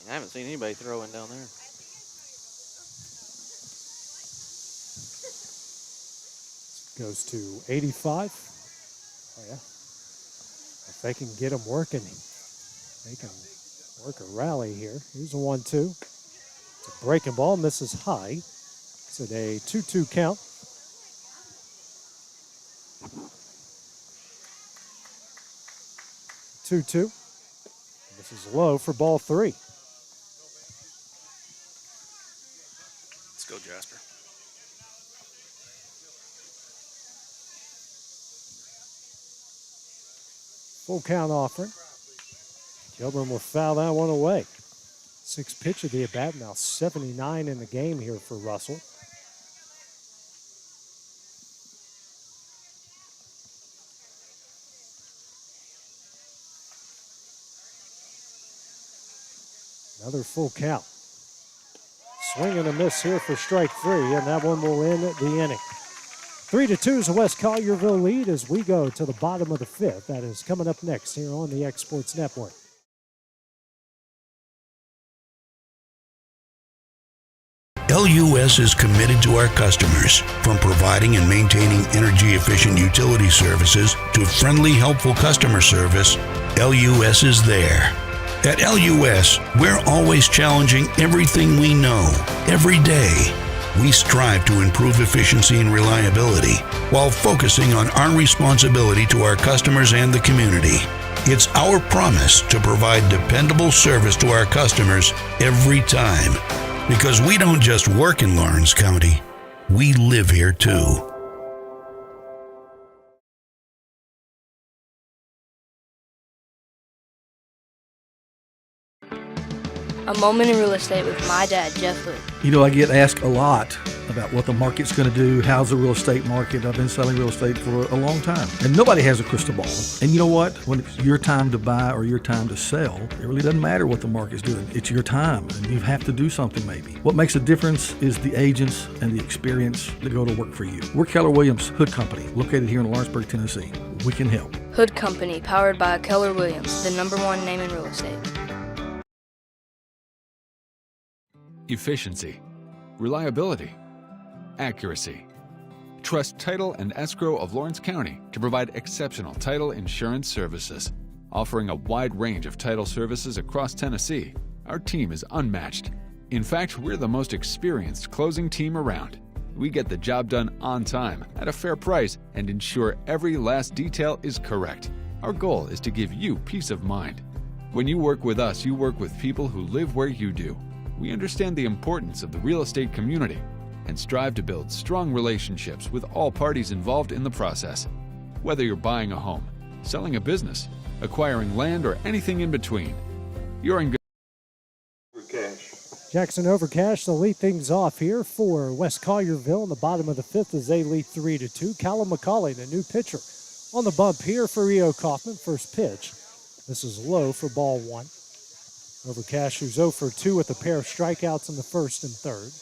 And I haven't seen anybody throwing down there. Goes to 85. Oh, yeah. If they can get him working, they can work a rally here. Here's a 1-2. It's a breaking ball, misses high. It's at a 2-2 count. This is low for ball 3. Let's go, Jasper. Full count offering. Kilburn will foul that one away. 6th pitch of the at-bat, now 79 in the game here for Russell. Another full count. Swing and a miss here for strike 3, and that one will end the inning. 3-2 is the West Collierville lead as we go to the bottom of the 5th. That is coming up next here on the X Sports Network. LUS is committed to our customers, from providing and maintaining energy-efficient utility services to friendly, helpful customer service. LUS is there. At LUS, we're always challenging everything we know, every day. We strive to improve efficiency and reliability while focusing on our responsibility to our customers and the community. It's our promise to provide dependable service to our customers every time. Because we don't just work in Lawrence County, we live here too. A Moment in Real Estate with my dad, Jeff Hood. You know, I get asked a lot about what the market's going to do. How's the real estate market? I've been selling real estate for a long time. And nobody has a crystal ball. And you know what? When it's your time to buy or your time to sell, it really doesn't matter what the market's doing. It's your time, and you have to do something maybe. What makes a difference is the agents and the experience that go to work for you. We're Keller Williams Hood Company, located here in Lawrenceburg, Tennessee. We can help. Hood Company, powered by Keller Williams, the #1 name in real estate. Efficiency, reliability, accuracy. Trust Title and Escrow of Lawrence County to provide exceptional title insurance services. Offering a wide range of title services across Tennessee, our team is unmatched. In fact, we're the most experienced closing team around. We get the job done on time, at a fair price, and ensure every last detail is correct. Our goal is to give you peace of mind. When you work with us, you work with people who live where you do. We understand the importance of the real estate community and strive to build strong relationships with all parties involved in the process. Whether you're buying a home, selling a business, acquiring land, or anything in between, you're in good. Jackson Overcash, they'll lead things off here for West Collierville in the bottom of the 5th as they lead 3-2. Callum McCauley, the new pitcher, on the bump here for E.O. Coffman. First pitch. This is low for ball 1. Overcash, who's 0 for 2 with a pair of strikeouts in the first and third.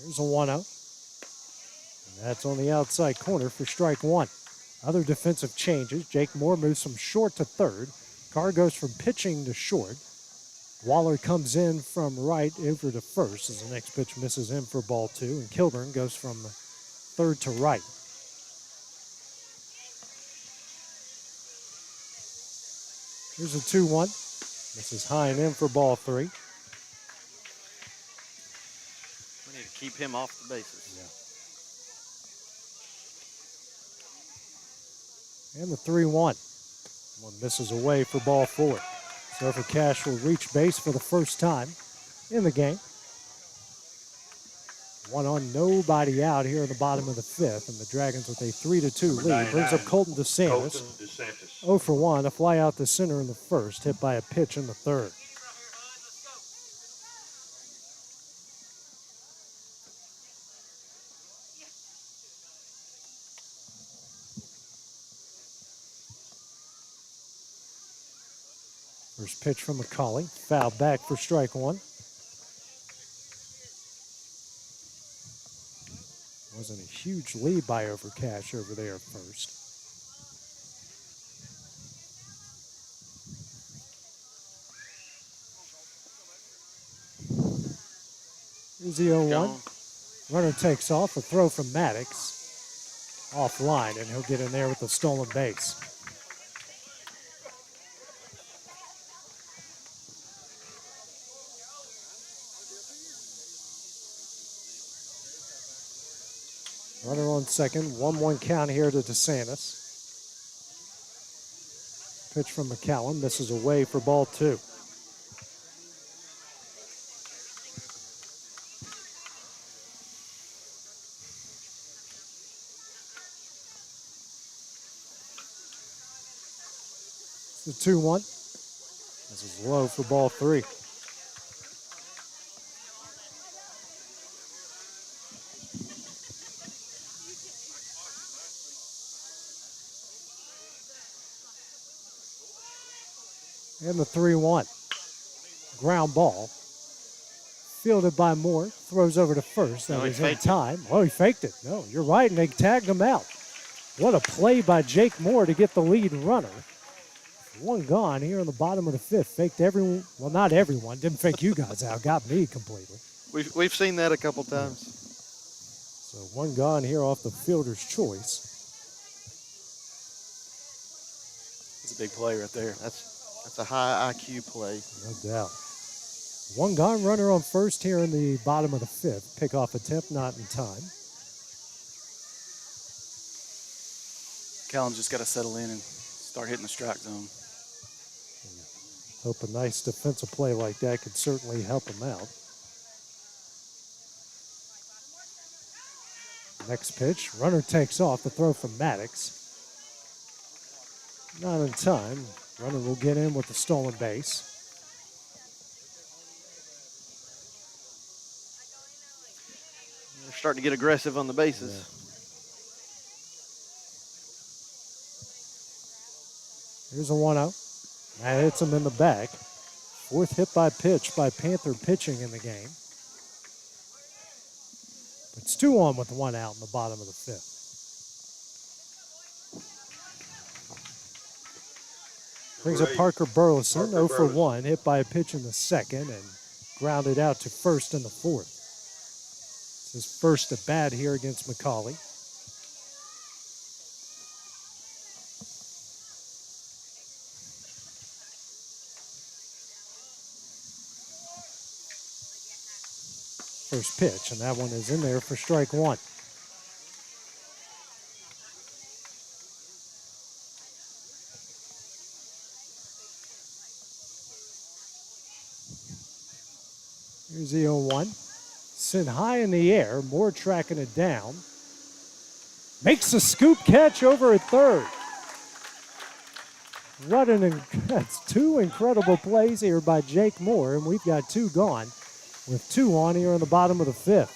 Here's a 1-0. And that's on the outside corner for strike 1. Other defensive changes. Jake Moore moves from short to third. Carr goes from pitching to short. Waller comes in from right over to first as the next pitch misses him for ball 2, and Kilburn goes from third to right. Here's a 2-1. This is high and in for ball 3. We need to keep him off the bases. Yeah. And the 3-1. One misses away for ball 4. So for Cash will reach base for the first time in the game. 1 on, nobody out here in the bottom of the 5th, and the Dragons with a 3-2 lead. Brings up Colton DeSantis. 0 for 1, a fly out the center in the first, hit by a pitch in the third. First pitch from McCauley, foul back for strike 1. Wasn't a huge lead by Overcash over there at first. Here's the 0-1. Runner takes off, a throw from Maddox. Offline, and he'll get in there with the stolen base. Runner on second, 1-1 count here to DeSantis. Pitch from McCallum, misses away for ball 2. The 2-1. This is low for ball 3. And the 3-1. Ground ball. Fielded by Moore. Throws over to first. That was in time. Oh, he faked it. No, you're right, and they tagged him out. What a play by Jake Moore to get the lead runner. 1 gone here in the bottom of the 5th. Faked everyone. Well, not everyone. Didn't fake you guys out. Got me completely. We've seen that a couple times. So 1 gone here off the fielder's choice. It's a big play right there. That's a high IQ play. No doubt. 1 gone, runner on first here in the bottom of the 5th. Pickoff attempt not in time. Callum just got to settle in and start hitting the strike zone. Hope a nice defensive play like that could certainly help him out. Next pitch, runner takes off, the throw from Maddox. Not in time. Runner will get in with the stolen base. They're starting to get aggressive on the bases. Yeah. Here's a 1-0. That hits him in the back. 4th hit by pitch by Panther pitching in the game. It's 2 on with 1 out in the bottom of the 5th. Brings up Parker Burleson, 0 for 1, hit by a pitch in the second and grounded out to first in the 4th. It's his first at bat here against McCauley. First pitch, and that one is in there for strike 1. Here's the 0-1. Sent high in the air. Moore tracking it down. Makes a scoop catch over at third. That's 2 incredible plays here by Jake Moore, and we've got 2 gone with 2 on here in the bottom of the 5th.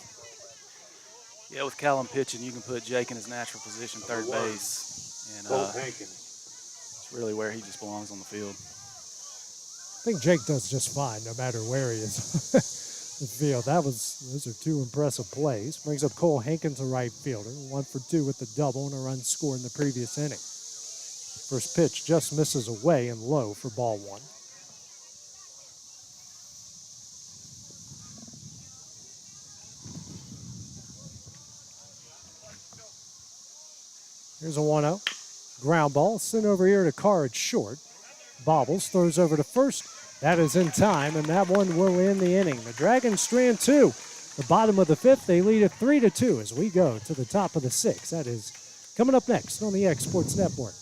Yeah, with Callum pitching, you can put Jake in his natural position, third base. And it's really where he just belongs on the field. I think Jake does just fine no matter where he is in the field. Those are 2 impressive plays. Brings up Cole Hankins, a right fielder. 1 for 2 with the double and a run scored in the previous inning. First pitch just misses away and low for ball one. Here's a 1-0. Ground ball sent over here to Carr at short. Bobbles, throws over to first. That is in time, and that one will end the inning. The Dragons strand two. The bottom of the fifth, they lead it 3-2 as we go to the top of the sixth. That is coming up next on the X Sports Network.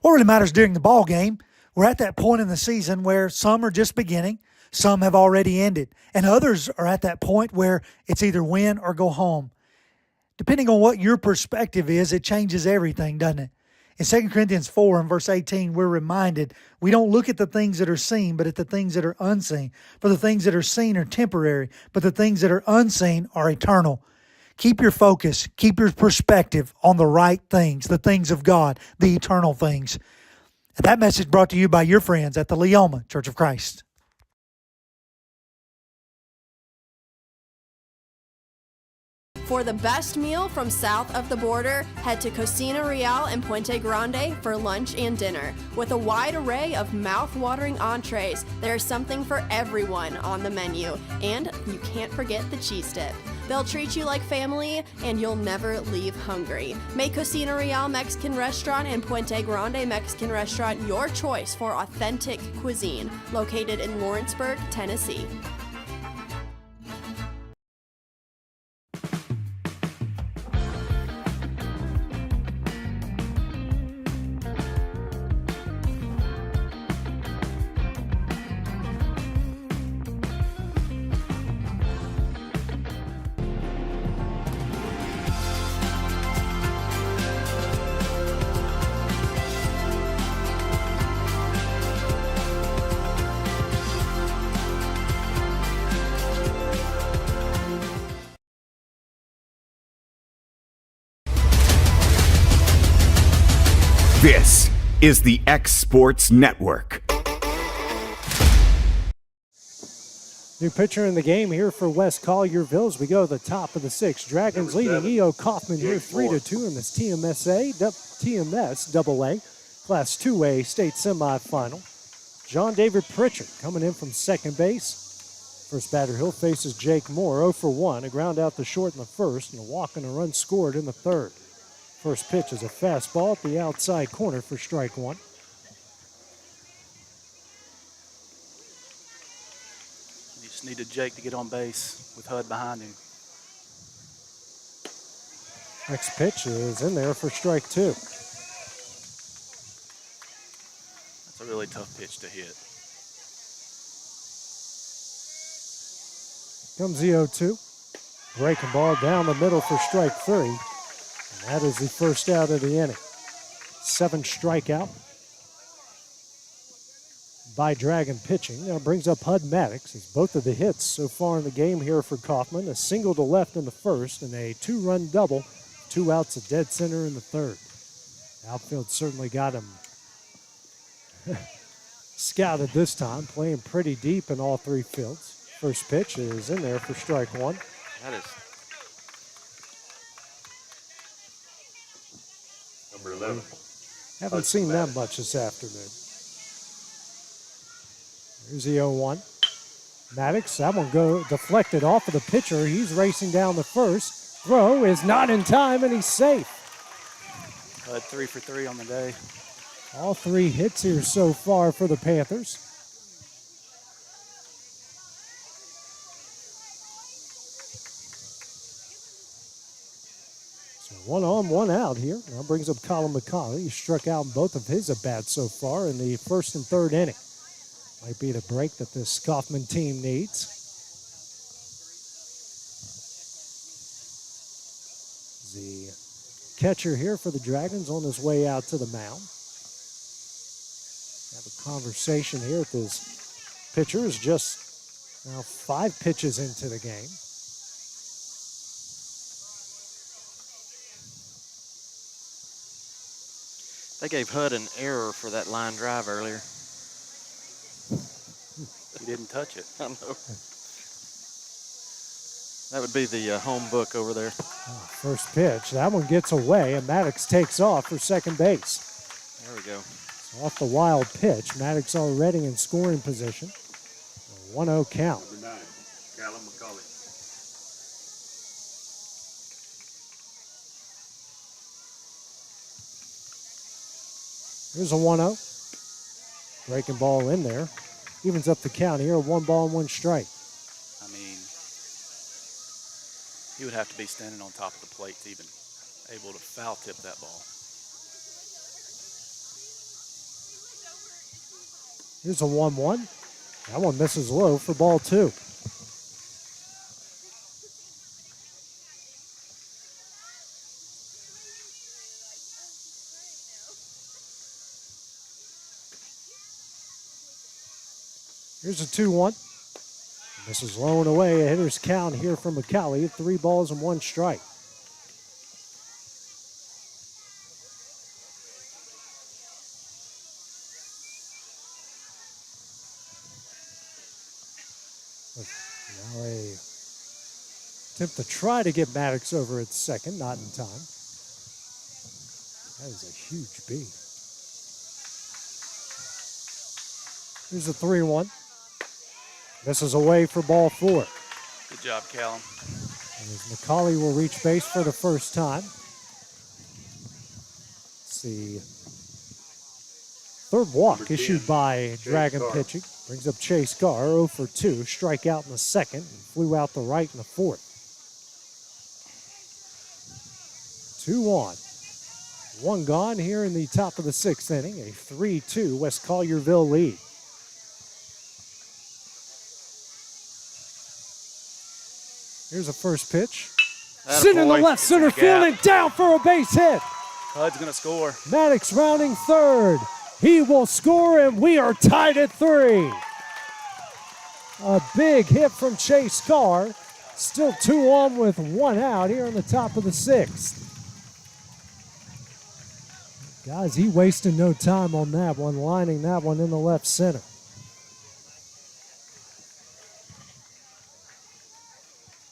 What really matters during the ball game, we're at that point in the season where some are just beginning, some have already ended, and others are at that point where it's either win or go home. Depending on what your perspective is, it changes everything, doesn't it? In 2 Corinthians 4 and verse 18, we're reminded we don't look at the things that are seen, but at the things that are unseen. For the things that are seen are temporary, but the things that are unseen are eternal. Keep your focus, keep your perspective on the right things, the things of God, the eternal things. And that message brought to you by your friends at the Leoma Church of Christ. For the best meal from south of the border, head to Cocina Real in Puente Grande for lunch and dinner. With a wide array of mouth-watering entrees, there's something for everyone on the menu. And you can't forget the cheese dip. They'll treat you like family, and you'll never leave hungry. Make Cocina Real Mexican Restaurant and Puente Grande Mexican Restaurant your choice for authentic cuisine, located in Lawrenceburg, Tennessee. This is the X Sports Network. New pitcher in the game here for West Collierville as we go to the top of the sixth. Dragons leading E.O. Coffman here 3-2 in this TMS AA Class 2A state semifinal. John David Pritchard coming in from second base. First batter Hill faces Jake Moore, 0 for 1. A ground out to short in the first and a walk and a run scored in the third. First pitch is a fastball at the outside corner for strike one. You just needed Jake to get on base with Hud behind him. Next pitch is in there for strike two. That's a really tough pitch to hit. Comes the 0-2. Breaking ball down the middle for strike three. And that is the first out of the inning. 7 strikeout by Dragon pitching. Now brings up Hud Maddox as both of the hits so far in the game here for Coffman. A single to left in the first and a 2-run double. 2 outs at dead center in the third. Outfield certainly got him scouted this time, playing pretty deep in all 3 fields. First pitch is in there for strike one. That is Number 11. Haven't seen that much this afternoon. Here's the 0-1. Maddox, that one deflected off of the pitcher. He's racing down the first. Throw is not in time, and he's safe. 3 for 3 on the day. All 3 hits here so far for the Panthers. So 1 on, 1 out here. Now brings up Colin McCauley. He struck out in both of his at-bats so far in the first and third inning. Might be the break that this Coffman team needs. The catcher here for the Dragons on his way out to the mound. Have a conversation here with his pitcher, is just now 5 pitches into the game. They gave Hud an error for that line drive earlier. He didn't touch it. I know. That would be the home book over there. First pitch, that one gets away, and Maddox takes off for second base. There we go. So off the wild pitch, Maddox already in scoring position. A 1-0 count. Number 9, Callum McCauley. Here's a 1-0. Breaking ball in there. Evens up the count here, 1 ball and 1 strike. I mean, he would have to be standing on top of the plate to even able to foul tip that ball. Here's a 1-1. That one misses low for ball 2. Here's a 2-1. This is low and away. A hitter's count here from McCauley. 3 balls and 1 strike. Now a attempt to try to get Maddox over at second, not in time. That is a huge beat. Here's a 3-1. This is away for ball 4. Good job, Callum. And as McCauley will reach base for the first time. Let's see. Third walk issued by Dragon pitching. Brings up Chase Carr, 0 for 2. Strikeout in the second and flew out the right in the fourth. 2 on. 1 gone here in the top of the 6th inning. A 3-2 West Collierville lead. Here's a first pitch. Sitting in the left center field and down for a base hit. Hud's going to score. Maddox rounding third. He will score, and we are tied at 3. A big hit from Chase Carr. Still 2 on with 1 out here in the top of the 6th. Guys, he wasted no time on that one, lining that one in the left center.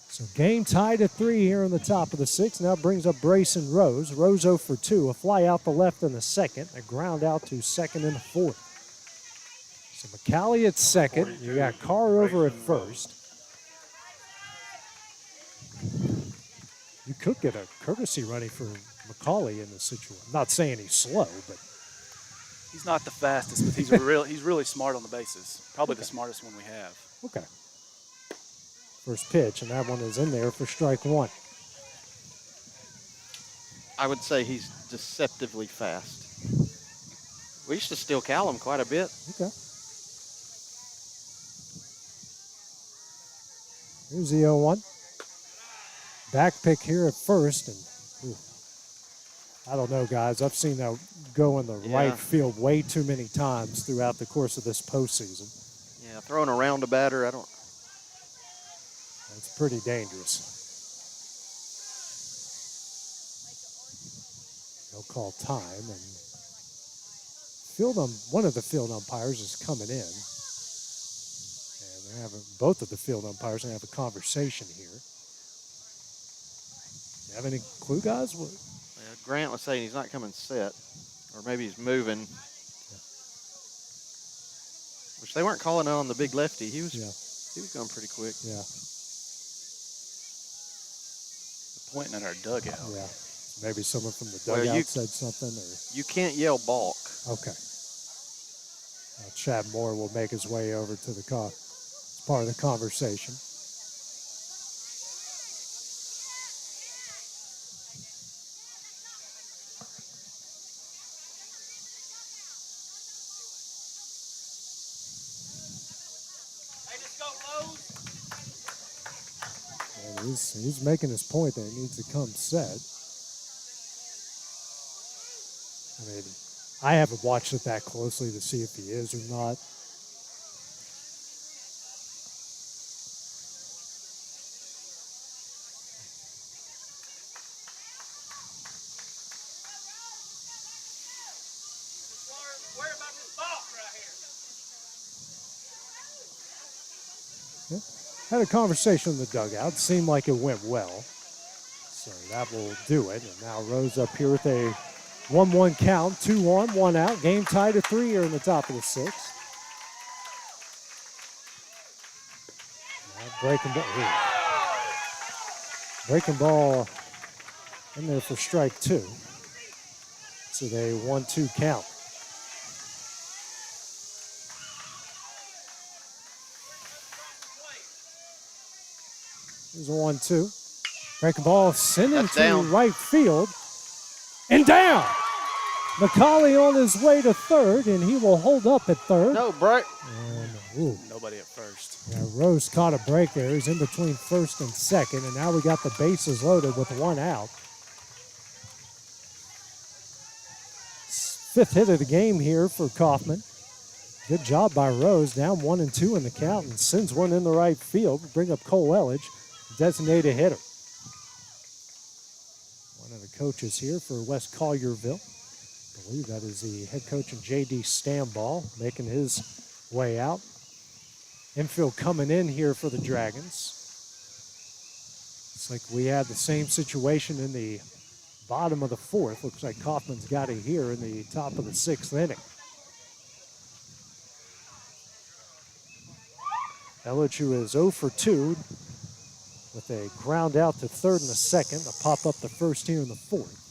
So game tied at 3 here in the top of the 6th. Now brings up Brayson Rose. Rose 0 for 2. A fly out the left in the second. A ground out to second in the fourth. So McCauley at second. You got Carr over at first. You could get a courtesy running for McCauley in this situation. I'm not saying he's slow, but He's not the fastest, but he's really smart on the bases. Probably the smartest one we have. okay. First pitch, and that one is in there for strike 1. I would say he's deceptively fast. We used to steal Callum quite a bit. Okay. Here's the 0-1. Back pick here at first, and I don't know, guys. I've seen that go in the right field way too many times throughout the course of this postseason. Yeah, throwing around a batter, I don't. It's pretty dangerous. They'll call time, and one of the field umpires is coming in, and they're having both of the field umpires are going to have a conversation here. You have any clue, guys? What? Grant was saying he's not coming set, or maybe he's moving. Which they weren't calling on the big lefty. He was going pretty quick. Yeah. Pointing at our dugout. Yeah. Maybe someone from the dugout said something. Or you can't yell balk. Okay. Chad Moore will make his way over to the car. It's part of the conversation. And he's making his point that he needs to come set. I mean, I haven't watched it that closely to see if he is or not. Yeah. Had a conversation in the dugout. Seemed like it went well. So that will do it. And now Rose up here with a 1-1 count, 2 on, 1 out. Game tied at 3 here in the top of the 6th. Breaking ball in there for strike 2. So they 1-2 count. Here's a 1-2. Breaking ball sending to right field. And down. McCauley on his way to third, and he will hold up at third. No break. Nobody at first. Yeah, Rose caught a break there. He's in between first and second, and now we got the bases loaded with 1 out. 5th hit of the game here for Coffman. Good job by Rose. Down 1-2 in the count, and sends one in the right field. Bring up Cole Elledge, designated hitter. One of the coaches here for West Collierville. I believe that is the head coach in J.D. Stamball, making his way out. Infield coming in here for the Dragons. It's like we had the same situation in the bottom of the 4th. Looks like Coffman's got it here in the top of the 6th inning. Elledge, who is 0 for 2 with a ground out to third in the 2nd, a pop up the first here in the 4th.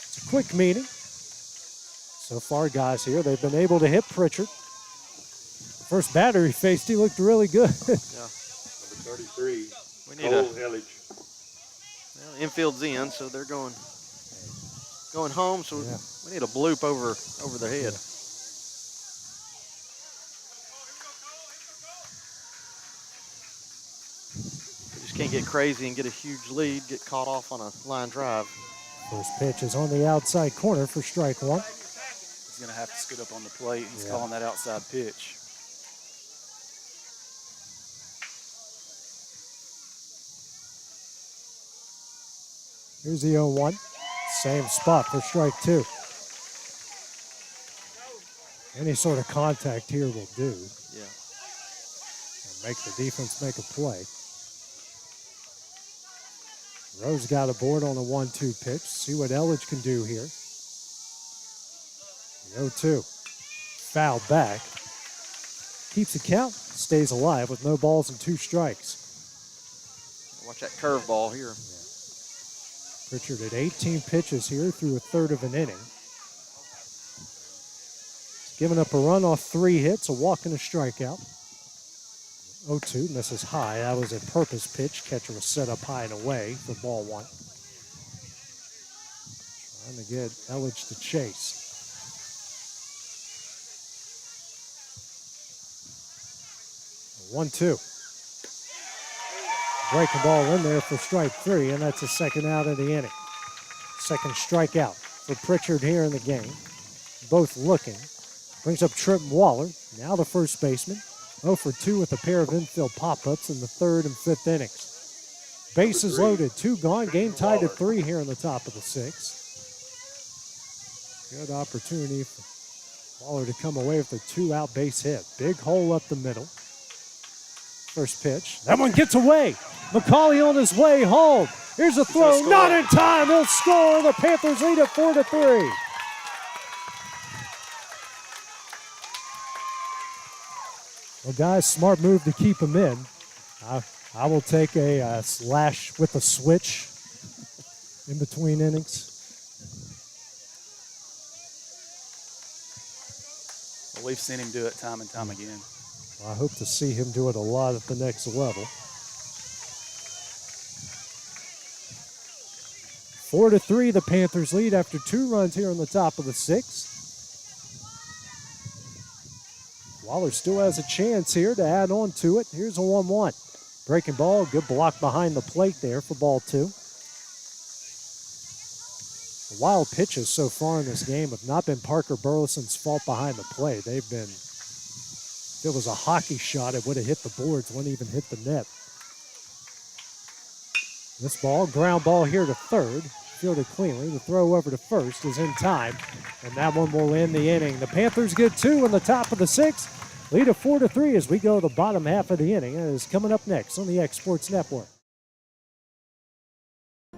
It's a quick meeting. So far, guys, here, they've been able to hit Pritchard. First batter he faced, he looked really good. Yeah. Number 33. We need Cole Elledge. Well, infield's in, so they're going home. So we need a bloop over their head. Yeah. We just can't get crazy and get a huge lead, get caught off on a line drive. First pitch is on the outside corner for strike 1. He's going to have to scoot up on the plate. He's calling that outside pitch. Here's the 0-1. Same spot for strike 2. Any sort of contact here will do. Yeah. And make the defense make a play. Rose got a board on a 1-2 pitch. See what Elledge can do here. The 0-2. Fouled back. Keeps the count. Stays alive with no balls and 2 strikes. Watch that curveball here. Pritchard at 18 pitches here through a third of an inning. He's given up a run off 3 hits, a walk and a strikeout. 0-2, misses high. That was a purpose pitch. Catcher was set up high and away for ball 1. Trying to get Elledge to chase. 1-2. Breaking ball in there for strike 3, and that's the second out of the inning. Second strikeout for Pritchard here in the game. Both looking. Brings up Trenton Waller, now the first baseman. 0 for 2 with a pair of infield pop-ups in the 3rd and 5th innings. Bases loaded, 2 gone. Game tied at 3 here in the top of the 6th. Good opportunity for Waller to come away with a 2-out base hit. Big hole up the middle. First pitch. That one gets away. McCauley on his way home. Here's a throw. Not in time. He'll score. The Panthers lead at 4-3. Well, guys, smart move to keep him in. I will take a slash with a switch in between innings. Well, we've seen him do it time and time again. Well, I hope to see him do it a lot at the next level. 4-3, the Panthers lead after 2 runs here on the top of the 6th. Waller still has a chance here to add on to it. Here's a 1-1. Breaking ball, good block behind the plate there for ball 2. The wild pitches so far in this game have not been Parker Burleson's fault behind the plate. They've been, if it was a hockey shot, it would have hit the boards, wouldn't even hit the net. This ball, ground ball here to third, fielded cleanly. The throw over to first is in time, and that one will end the inning. The Panthers get 2 in the top of the 6th. Lead of 4-3 as we go to the bottom half of the inning. It is coming up next on the X Sports Network.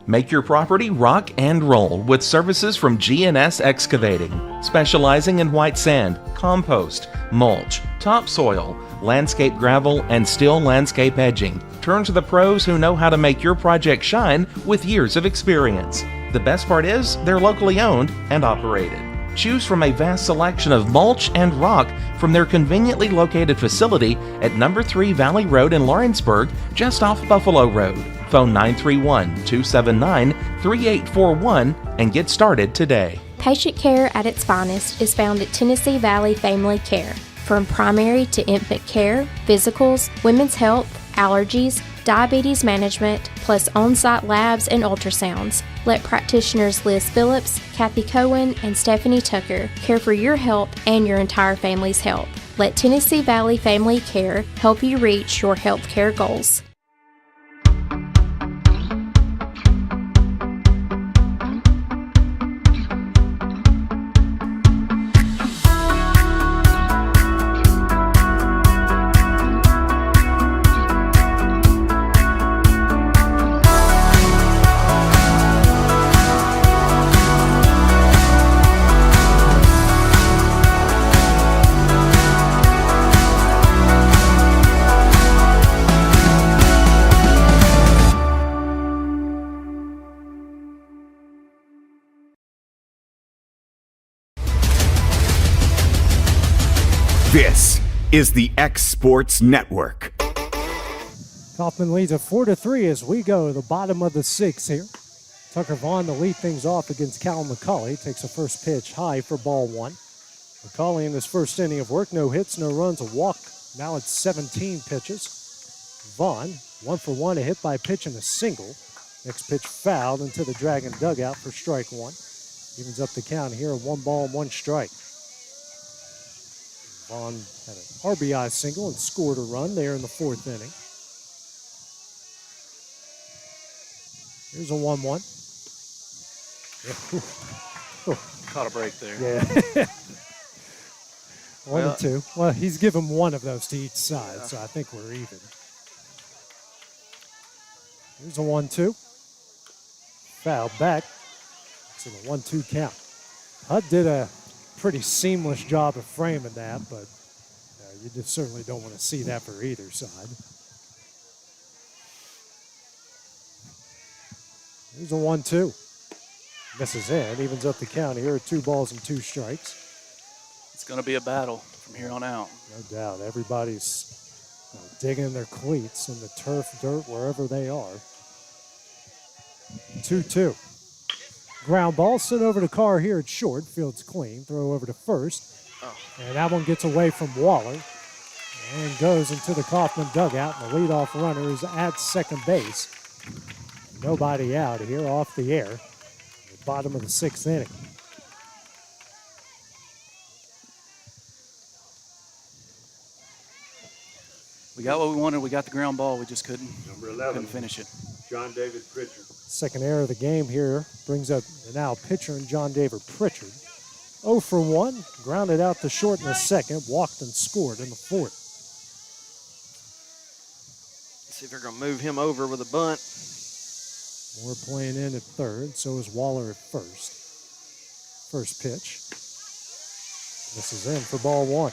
Make your property rock and roll with services from G&S Excavating, specializing in white sand, compost, mulch, topsoil, landscape gravel, and steel landscape edging. Turn to the pros who know how to make your project shine with years of experience. The best part is they're locally owned and operated. Choose from a vast selection of mulch and rock from their conveniently located facility at number 3 Valley Road in Lawrenceburg, just off Buffalo Road. Phone 931-279-3841 and get started today. Patient care at its finest is found at Tennessee Valley Family Care. From primary to infant care, physicals, women's health, allergies, diabetes management, plus on-site labs and ultrasounds. Let practitioners Liz Phillips, Kathy Cohen, and Stephanie Tucker care for your health and your entire family's health. Let Tennessee Valley Family Care help you reach your health care goals. This is the X Sports Network. Coffman leads at 4-3 as we go to the bottom of the 6th here. Tucker Vaughn to lead things off against Callum McCauley. Takes a first pitch high for ball 1. McCauley in his first inning of work, no hits, no runs, a walk. Now it's 17 pitches. Vaughn, 1 for 1, a hit by pitch and a single. Next pitch fouled into the Dragon dugout for strike 1. Evens up the count here, 1 ball and 1 strike. Vaughn had an RBI single and scored a run there in the 4th inning. Here's a 1-1. Caught a break there. Yeah. 1-2. Well, he's given one of those to each side, so I think we're even. Here's a 1-2. Foul back. So the 1-2 count. Hutt did a pretty seamless job of framing that, but you just certainly don't want to see that for either side. Here's a 1-2. Misses in, evens up the count here at 2 balls and 2 strikes. It's going to be a battle from here on out. No doubt. Everybody's digging their cleats in the turf, dirt, wherever they are. 2-2. Ground ball sent over to Carr here at short. Field's clean. Throw over to first. And that one gets away from Waller and goes into the Coffman dugout. And the leadoff runner is at second base. Nobody out here off the air. The bottom of the 6th inning. We got what we wanted. We got the ground ball. We just couldn't finish it. John David Pritchard. Second error of the game here brings up the now pitcher and John David Pritchard. 0 for 1, grounded out to short in the 2nd, walked and scored in the 4th. See if they're going to move him over with a bunt. Moore playing in at 3rd, so is Waller at first. First pitch. This is in for ball 1.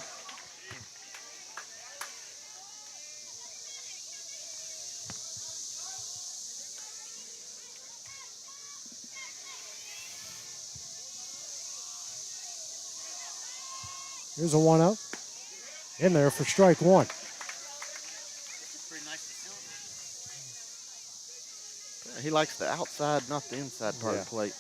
Here's a 1-0. In there for strike 1. He likes the outside, not the inside part of the plate.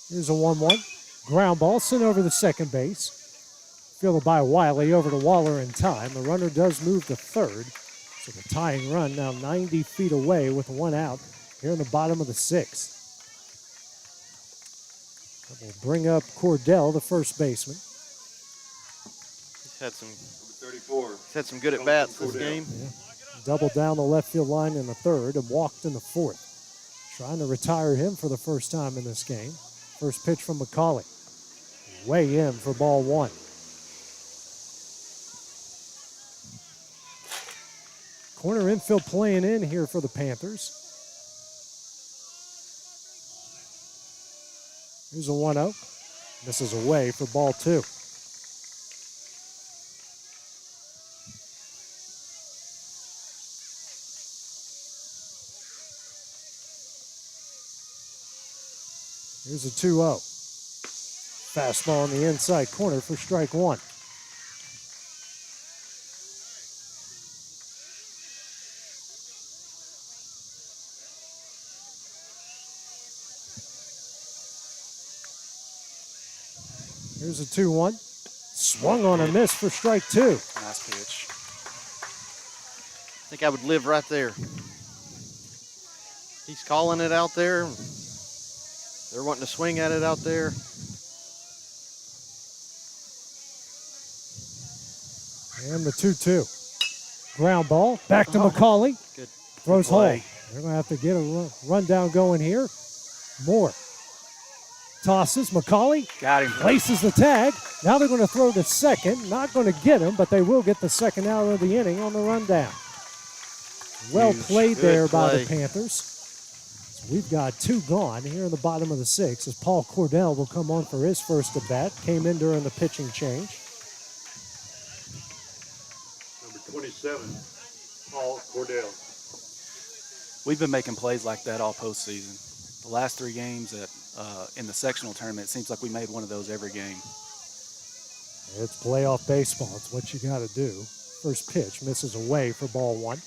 Here's a 1-1. Ground ball sent over the second base. Fielded by Wiley over to Waller in time. The runner does move to third. So the tying run now 90 feet away with one out here in the bottom of the sixth. That will bring up Cordell, the first baseman. He's had some good at-bats this game. Yeah. Doubled down the left field line in the third and walked in the fourth. Trying to retire him for the first time in this game. First pitch from McCauley. Way in for ball one. Corner infield playing in here for the Panthers. Here's a 1-0. Misses away for ball two. Here's a 2-0. Fastball in the inside corner for strike one. Here's a 2-1. Swung on a miss for strike two. Nice pitch. I think I would live right there. He's calling it out there. They're wanting to swing at it out there. And the 2-2. Ground ball. Back to McCauley. Good. Throws Good play. home. They're going to have to get a rundown going here. Moore. Tosses. McCauley. Got him. Places the tag. Now they're going to throw to second. Not going to get him, but they will get the second out of the inning on the rundown. Well Huge. played Good there by play. the Panthers. So we've got two gone here in the bottom of the sixth as Paul Cordell will come on for his first at bat. Came in during the pitching change. Number 27, Paul Cordell. We've been making plays like that all postseason. The last three games in the sectional tournament, it seems like we made one of those every game. It's playoff baseball. It's what you got to do. First pitch misses away for ball one.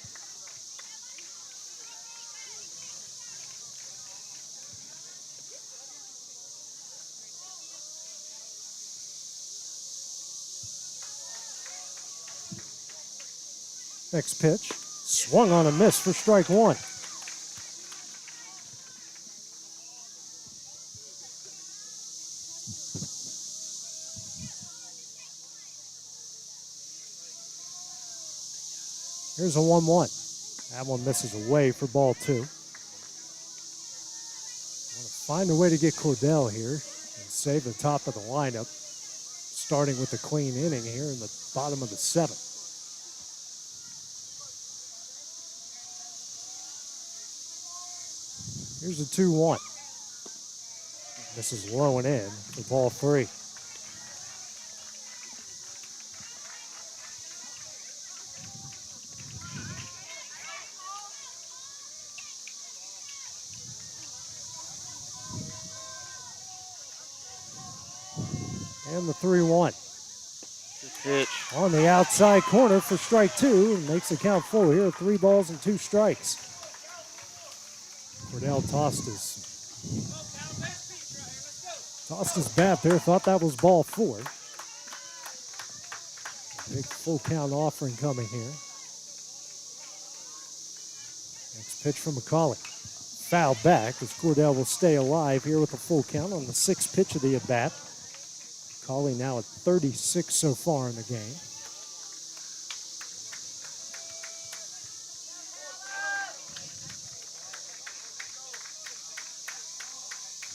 Next pitch, swung on a miss for strike one. Here's a 1-1. That one misses away for ball two. Want to find a way to get Cordell here and save the top of the lineup, starting with a clean inning here in the bottom of the seventh. Here's a 2-1. This is low and in for ball three. And the 3-1. Good pitch. On the outside corner for strike two. And makes the count full here. 3 balls and 2 strikes. Cordell tossed his bat there. Thought that was ball four. Big full count offering coming here. Next pitch from McCauley. Foul back as Cordell will stay alive here with a full count on the 6th pitch of the at-bat. McCauley now at 36 so far in the game.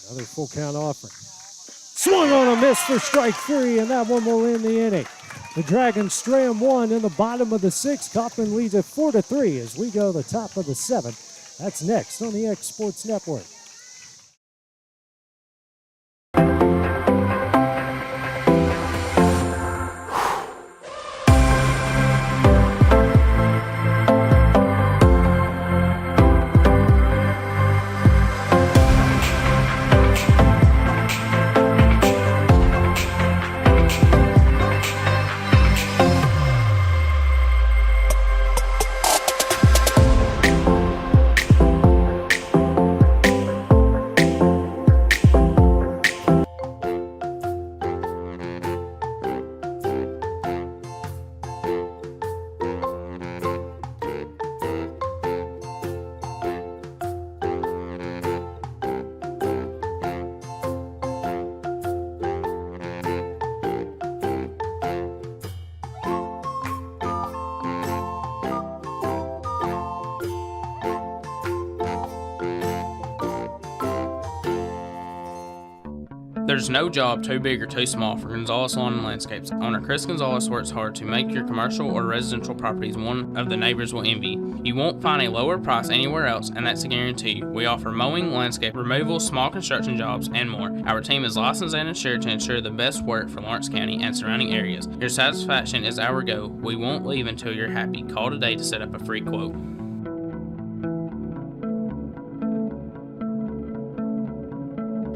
Another full count offering. Swung on a miss for strike three, and that one will end the inning. The Dragons stray him one in the bottom of the 6th. Coffman leads it 4-3 as we go to the top of the 7th. That's next on the X Sports Network. There's no job too big or too small for Gonzalez Lawn and Landscapes. Owner Chris Gonzalez works hard to make your commercial or residential properties one of the neighbors will envy. You won't find a lower price anywhere else, and that's a guarantee. We offer mowing, landscape removal, small construction jobs, and more. Our team is licensed and insured to ensure the best work for Lawrence County and surrounding areas. Your satisfaction is our goal. We won't leave until you're happy. Call today to set up a free quote.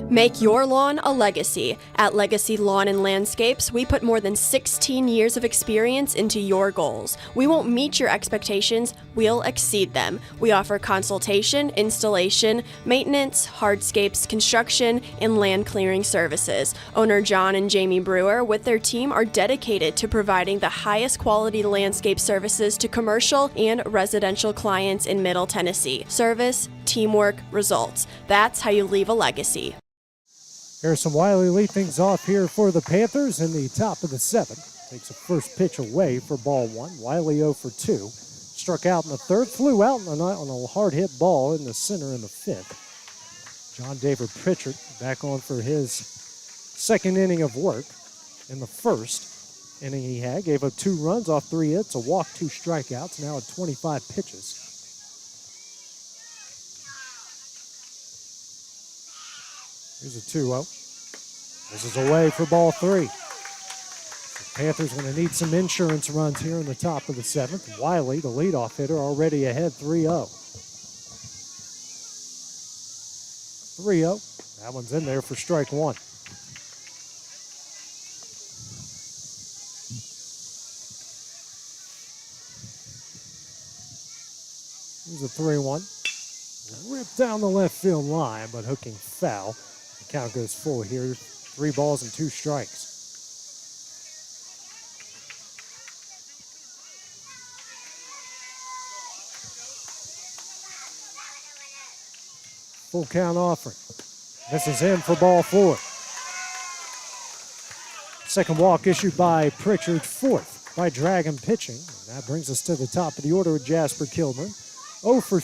Make your lawn a legacy. At Legacy Lawn and Landscapes, we put more than 16 years of experience into your goals. We won't meet your expectations, we'll exceed them. We offer consultation, installation, maintenance, hardscapes, construction, and land clearing services. Owner John and Jamie Brewer with their team are dedicated to providing the highest quality landscape services to commercial and residential clients in Middle Tennessee. Service, teamwork, results. That's how you leave a legacy. Harrison Wiley lead things off here for the Panthers in the top of the 7th. Takes a first pitch away for ball 1. Wiley 0 for 2. Struck out in the 3rd, flew out on a hard hit ball in the center in the 5th. John David Pritchard back on for his 2nd inning of work. In the 1st inning he had, gave up 2 runs off 3 hits, a walk, 2 strikeouts, now at 25 pitches. Here's a 2-0. This is away for ball 3. The Panthers going to need some insurance runs here in the top of the 7th. Wiley, the leadoff hitter, already ahead 3-0. 3-0. That one's in there for strike 1. Here's a 3-1. Ripped down the left field line, but hooking foul. The count goes full here. 3 balls and 2 strikes. Full count offering. This is in for ball 4. Second walk issued by Pritchard, 4th by Dragon pitching. And that brings us to the top of the order with Jasper Kilburn. 0 for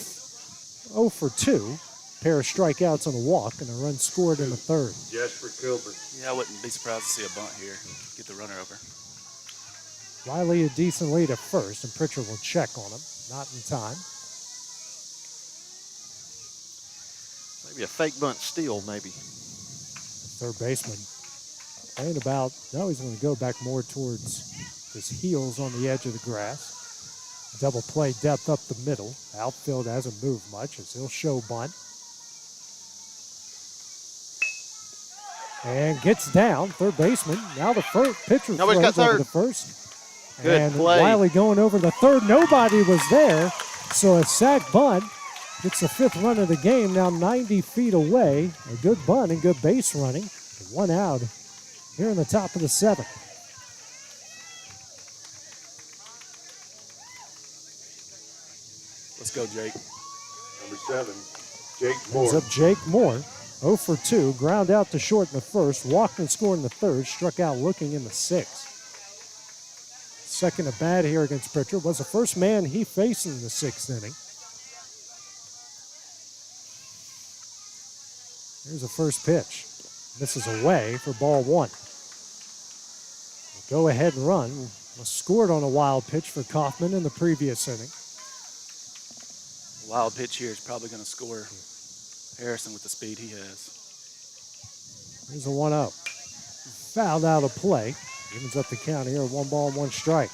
2. Pair of strikeouts on a walk and a run scored in the 3rd. Jasper Kilburn. Yeah, I wouldn't be surprised to see a bunt here. Get the runner over. Wiley a decent lead at first, and Pritchard will check on him. Not in time. Maybe a fake bunt steal, maybe. Third baseman playing about, no, he's going to go back more towards his heels on the edge of the grass. Double play depth up the middle. Outfield hasn't moved much as he'll show bunt. And gets down, third baseman. Now the first pitcher Nobody's got throws over third. the first. Good and play. Wiley going over the third. Nobody was there. So a sac bunt gets the 5th run of the game, now 90 feet away. A good bunt and good base running. 1 out here in the top of the 7th. Let's go, Jake. Number 7, Jake Moore. Brings up Jake Moore. 0 for 2, ground out to short in the 1st, walked and scored in the 3rd, struck out looking in the 6th. Second at bat here against Pritchard was the first man he faced in the 6th inning. Here's the first pitch. This is away for ball 1. Go ahead and run was scored on a wild pitch for Coffman in the previous inning. Wild pitch here is probably going to score Harrison with the speed he has. Here's a 1-0. Fouled out of play. Evens up the count here, 1 ball, 1 strike.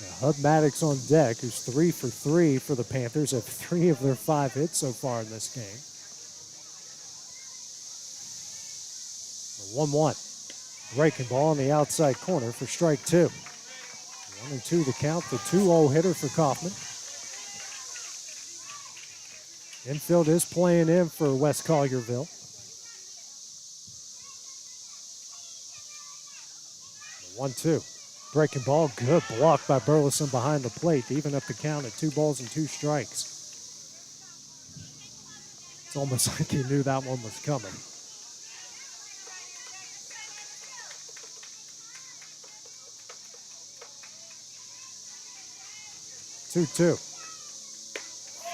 Now, Hub Maddox on deck, who's 3 for 3 for the Panthers, have 3 of their 5 hits so far in this game. The 1-1. Breaking ball on the outside corner for strike 2. 1-2 the count, the 2-0 hitter for Coffman. Infield is playing in for West Collierville. 1-2. Breaking ball, good block by Burleson behind the plate to even up the count at 2 balls and 2 strikes. It's almost like he knew that one was coming.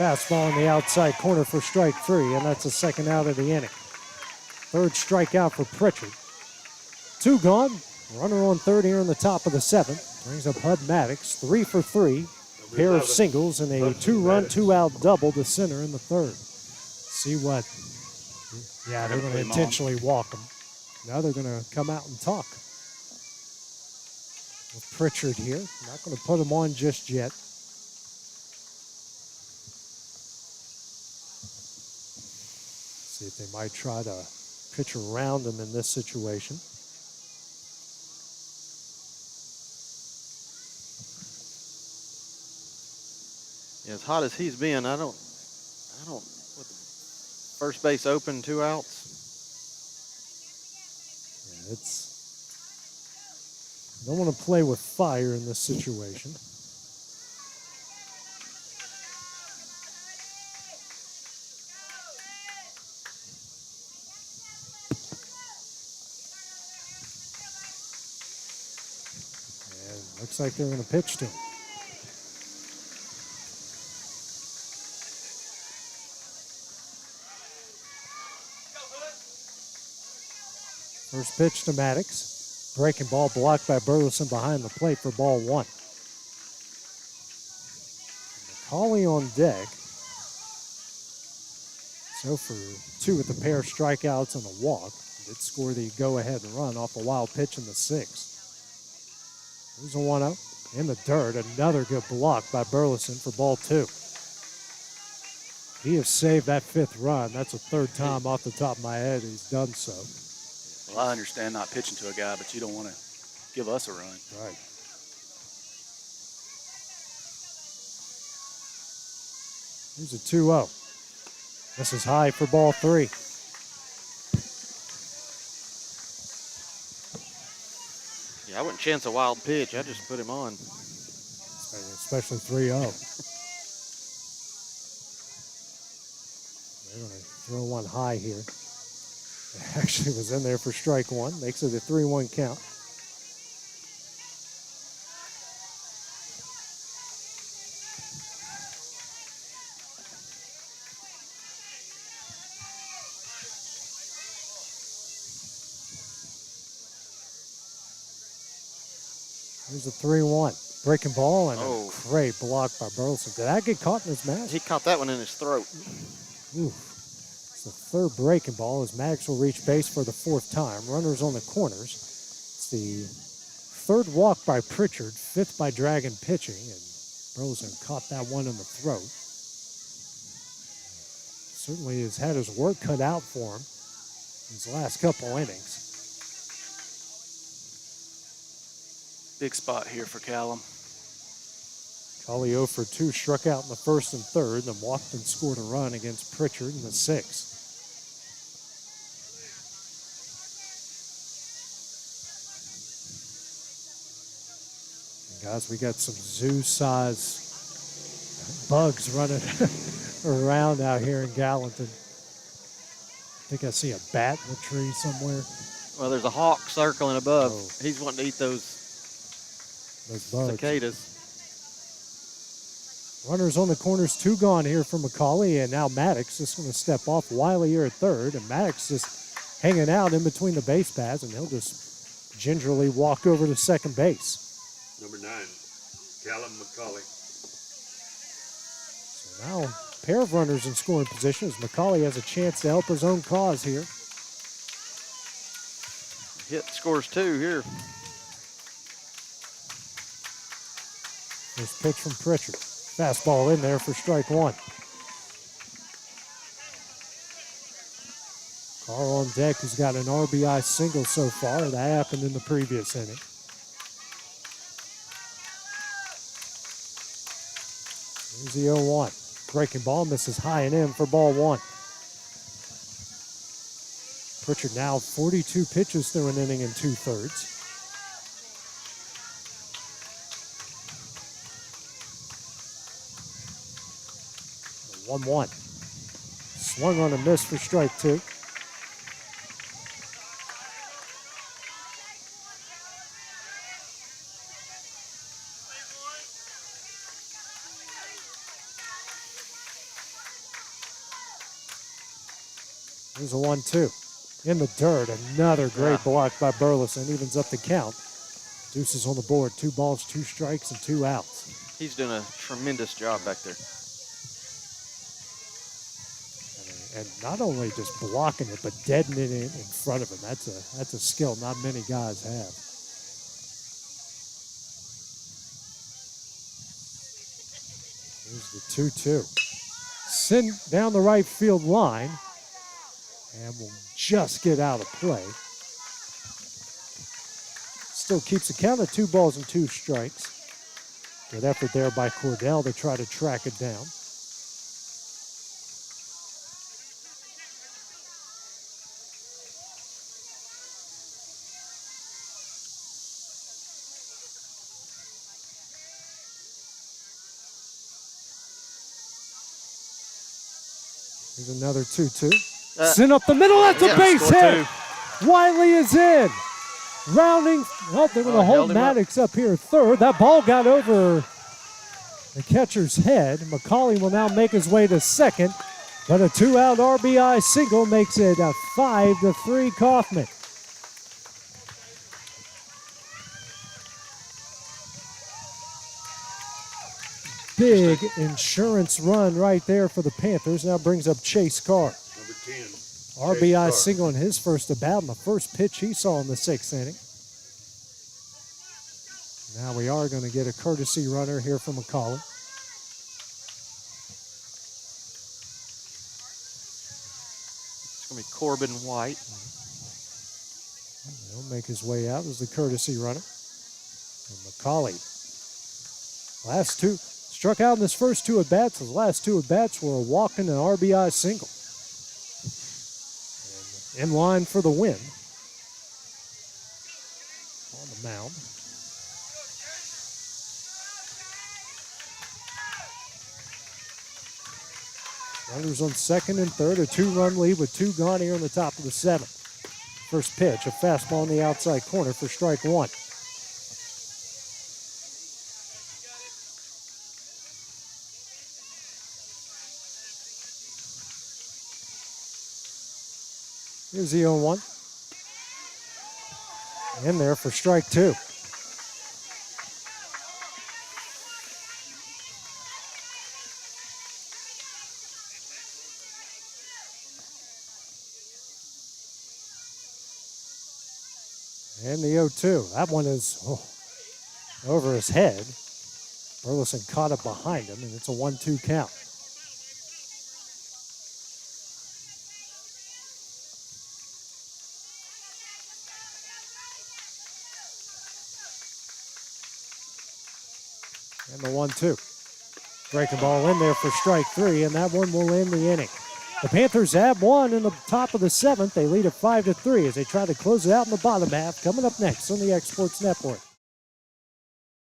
Fastball in the outside corner for strike 3, and that's the second out of the inning. Third strikeout for Pritchard. 2 gone. Runner on third here in the top of the 7th. Brings up Hud Maddox, 3 for 3. Pair of singles and a 2-run, 2-out double to center in the third. See what? Yeah, they're going to intentionally walk him. Now they're going to come out and talk with Pritchard here. Not going to put him on just yet. See if they might try to pitch around him in this situation. Yeah, as hot as he's been, I don't, with the first base open, 2 outs. Yeah, don't want to play with fire in this situation. And looks like they're going to pitch to him. First pitch to Maddox. Breaking ball blocked by Burleson behind the plate for ball 1. McCauley on deck. So for 2 with the pair of strikeouts and a walk. Did score the go-ahead run off a wild pitch in the 6th. There's a 1-0 in the dirt. Another good block by Burleson for ball 2. He has saved that 5th run. That's the 3rd time off the top of my head he's done so. Well, I understand not pitching to a guy, but you don't want to give us a run. Right. Here's a 2-0. This is high for ball 3. Yeah, I wouldn't chance a wild pitch. I just put him on. Especially 3-0. They're going to throw one high here. Actually was in there for strike 1. Makes it a 3-1 count. Here's a 3-1. Breaking ball and a great block by Burleson. Did that get caught in his mask? He caught that one in his throat. Oof. It's the 3rd breaking ball as Maddox will reach base for the 4th time. Runners on the corners. It's the 3rd walk by Pritchard, 5th by Dragon pitching, and Burleson caught that one in the throat. Certainly has had his work cut out for him in his last couple innings. Big spot here for Callum. Colley 0 for 2, struck out in the 1st and 3rd, then walked and scored a run against Pritchard in the 6th. And guys, we got some zoo-size bugs running around out here in Gallatin. I think I see a bat in the tree somewhere. Well, there's a hawk circling above. He's wanting to eat those bugs. cicadas. Runners on the corners, 2 gone here for McCauley, and now Maddox just going to step off. Wiley here at 3rd, and Maddox just hanging out in between the base paths, and he'll just gingerly walk over to second base. Number 9, Callum McCauley. So now, a pair of runners in scoring position as McCauley has a chance to help his own cause here. Hit scores 2 here. First pitch from Pritchard. Fastball in there for strike 1. Carl on deck, who's got an RBI single so far. That happened in the previous inning. Here's the 0-1. Breaking ball misses high and in for ball 1. Pritchard now 42 pitches through an inning and 2/3. 1-1. Swung on a miss for strike 2. Here's a 1-2. In the dirt, another great block by Burleson. Evens up the count. Deuces on the board. 2 balls, 2 strikes, and 2 outs. He's doing a tremendous job back there. And not only just blocking it, but deadening it in front of him. That's a skill not many guys have. Here's the 2-2. Send down the right field line, and will just get out of play. Still keeps the count at 2 balls and 2 strikes. Good effort there by Cordell to try to track it down. Here's another 2-2. Sent up the middle. That's a base hit. Wiley is in. Rounding. Oh, they're going to hold Maddox up here third. That ball got over the catcher's head. McCauley will now make his way to second. But a 2-out RBI single makes it a 5-3 Coffman. Big insurance run right there for the Panthers. Now brings up Chase Carr. Number 10. RBI single in his first at bat on the first pitch he saw in the 6th inning. Now we are going to get a courtesy runner here from McCauley. It's going to be Corbin White. He'll make his way out as the courtesy runner. And McCauley, last two, struck out in his first 2 at-bats. His last 2 at-bats were a walk and an RBI single. And in line for the win. On the mound. Runners on second and third, a 2-run lead with 2 gone here in the top of the 7th. First pitch, a fastball in the outside corner for strike 1. Here's the 0-1. In there for strike 2. And the 0-2. That one is over his head. Burleson caught it behind him, and it's a 1-2 count. And the 1-2. Breaking ball in there for strike 3, and that one will end the inning. The Panthers have won in the top of the 7th. They lead at 5-3 as they try to close it out in the bottom half. Coming up next on the Exports Network.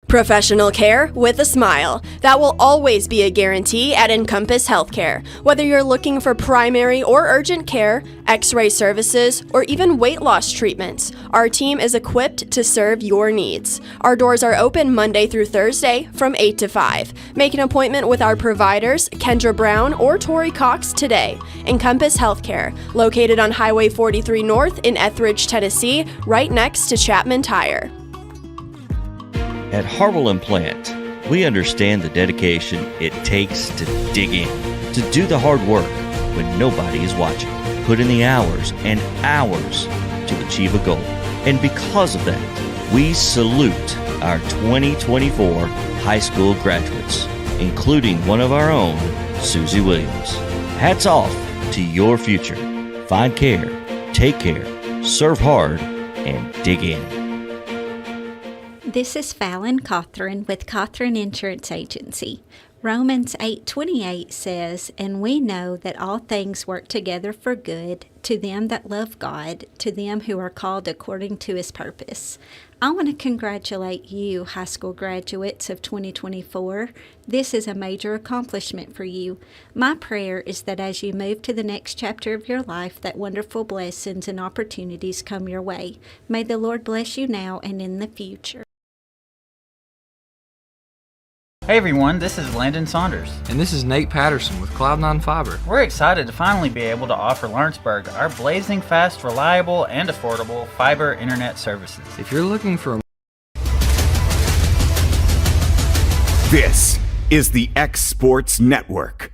Professional care with a smile. That will always be a guarantee at Encompass Healthcare. Whether you're looking for primary or urgent care, x-ray services, or even weight loss treatments, our team is equipped to serve your needs. Our doors are open Monday through Thursday from 8 to 5. Make an appointment with our providers, Kendra Brown or Tori Cox, today. Encompass Healthcare, located on Highway 43 North in Etheridge, Tennessee, right next to Chapman Tire. At Harwell Implant, we understand the dedication it takes to dig in, to do the hard work when nobody is watching, put in the hours and hours to achieve a goal. And because of that, we salute our 2024 high school graduates, including one of our own, Susie Williams. Hats off to your future. Find care, take care, serve hard, and dig in. This is Fallon Cothran with Cothran Insurance Agency. Romans 8:28 says, "And we know that all things work together for good to them that love God, to them who are called according to His purpose." I want to congratulate you, high school graduates of 2024. This is a major accomplishment for you. My prayer is that as you move to the next chapter of your life, that wonderful blessings and opportunities come your way. May the Lord bless you now and in the future. Hey everyone, this is Landon Saunders. And this is Nate Patterson with Cloud9 Fiber. We're excited to finally be able to offer Lawrenceburg our blazing fast, reliable, and affordable fiber internet services. If you're looking for a... This is the X Sports Network.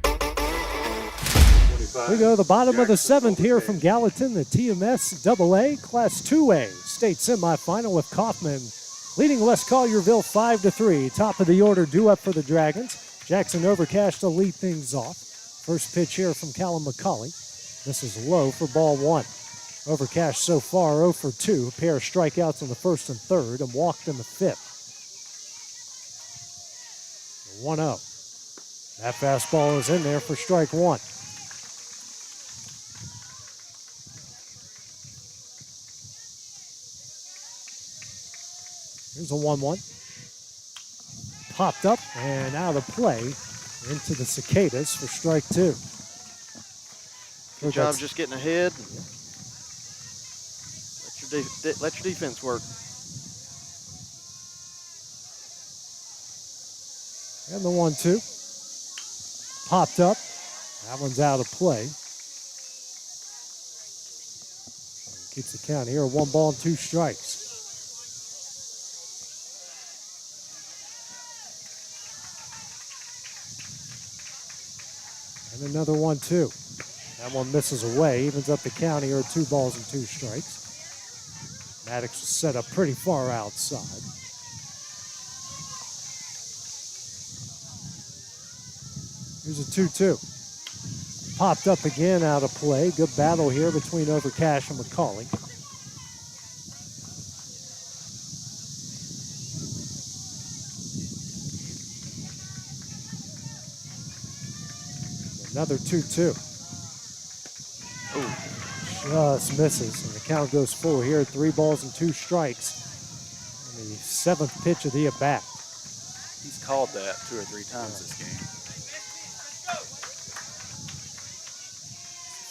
We go to the bottom of the 7th here from Gallatin, the TMSAA Class 2A state semifinal with Coffman leading West Collierville 5-3. Top of the order due up for the Dragons. Jackson Overcash to lead things off. First pitch here from Callum McCauley. This is low for ball 1. Overcash so far 0 for 2. A pair of strikeouts in the first and third and walked in the 5th. 1-0. That fastball is in there for strike 1. Here's a 1-1. Popped up and out of play into the Cicadas for strike 2. Good job just getting ahead. Let your defense work. And the 1-2. Popped up. That one's out of play. Keeps the count here. 1 ball and 2 strikes. And another 1-2. That one misses away, evens up the count here, 2 balls and 2 strikes. Maddox was set up pretty far outside. Here's a 2-2. Popped up again, out of play. Good battle here between Overcash and McCauley. Another 2-2. Just misses, and the count goes full here. 3 balls and 2 strikes. On the 7th pitch of the at-bat. He's called that 2 or 3 times this game.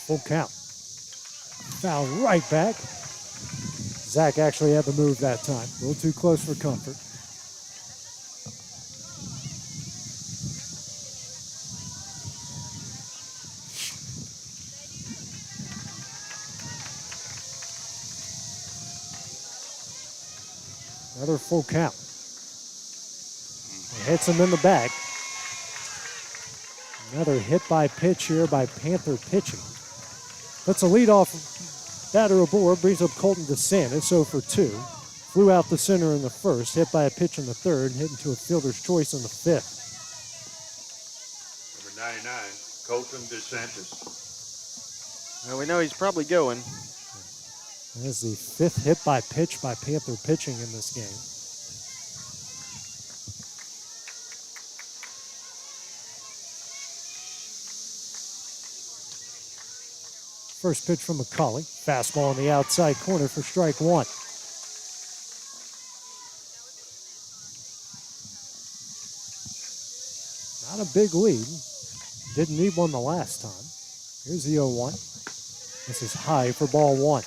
Full count. Foul right back. Zach actually had the move that time. A little too close for comfort. Another full count. It hits him in the back. Another hit by pitch here by Panther pitching. Puts a leadoff batter aboard, brings up Colton DeSantis, 0 for 2. Flew out the center in the first, hit by a pitch in the third, and hit into a fielder's choice in the 5th. Number 99, Colton DeSantis. Well, we know he's probably going. That's the 5th hit by pitch by Panther pitching in this game. First pitch from McCauley. Fastball on the outside corner for strike 1. Not a big lead. Didn't need one the last time. Here's the 0-1. This is high for ball 1.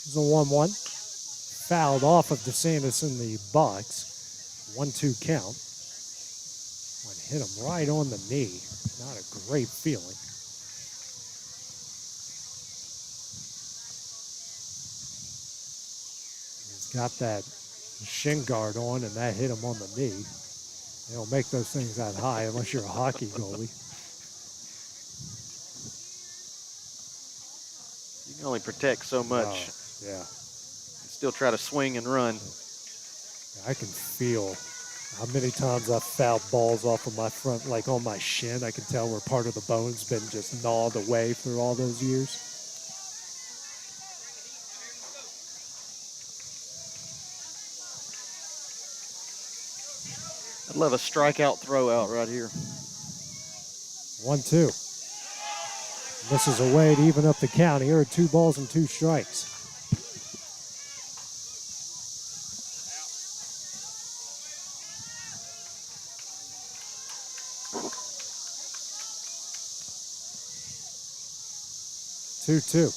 Here's a 1-1. Fouled off of DeSantis in the box. 1-2 count. One hit him right on the knee. Not a great feeling. He's got that shin guard on, and that hit him on the knee. They don't make those things that high unless you're a hockey goalie. You can only protect so much. Yeah. Still try to swing and run. I can feel how many times I've fouled balls off of my front, like on my shin. I can tell where part of the bone's been just gnawed away through all those years. I'd love a strikeout throw out right here. 1-2. Misses away to even up the count here at 2 balls and 2 strikes. 2-2.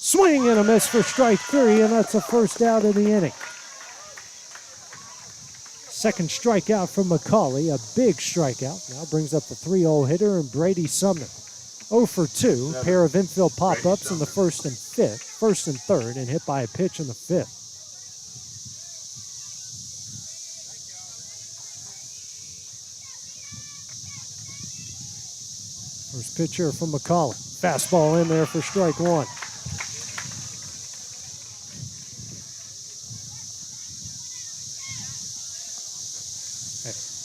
Swing and a miss for strike 3, and that's the first out of the inning. Second strikeout from McCauley, a big strikeout. Now brings up the 3-0 hitter and Brady Sumner. 0 for 2, pair of infield pop-ups in the first and third, and hit by a pitch in the 5th. First pitch here from McCauley. Fastball in there for strike 1.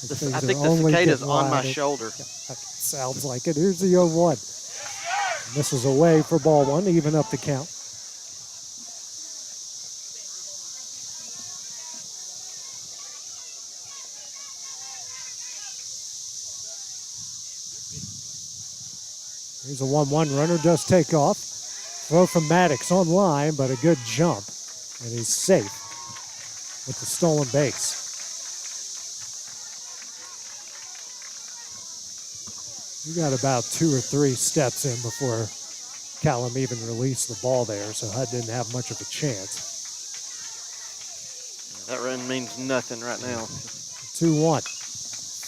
I think the cicada's on my shoulder. Sounds like it. Here's the 0-1. Misses away for ball 1 to even up the count. Here's a 1-1. Runner does take off. Throw from Maddox on line, but a good jump. And he's safe with the stolen base. You got about 2 or 3 steps in before Callum even released the ball there, so Hud didn't have much of a chance. That run means nothing right now. 2-1.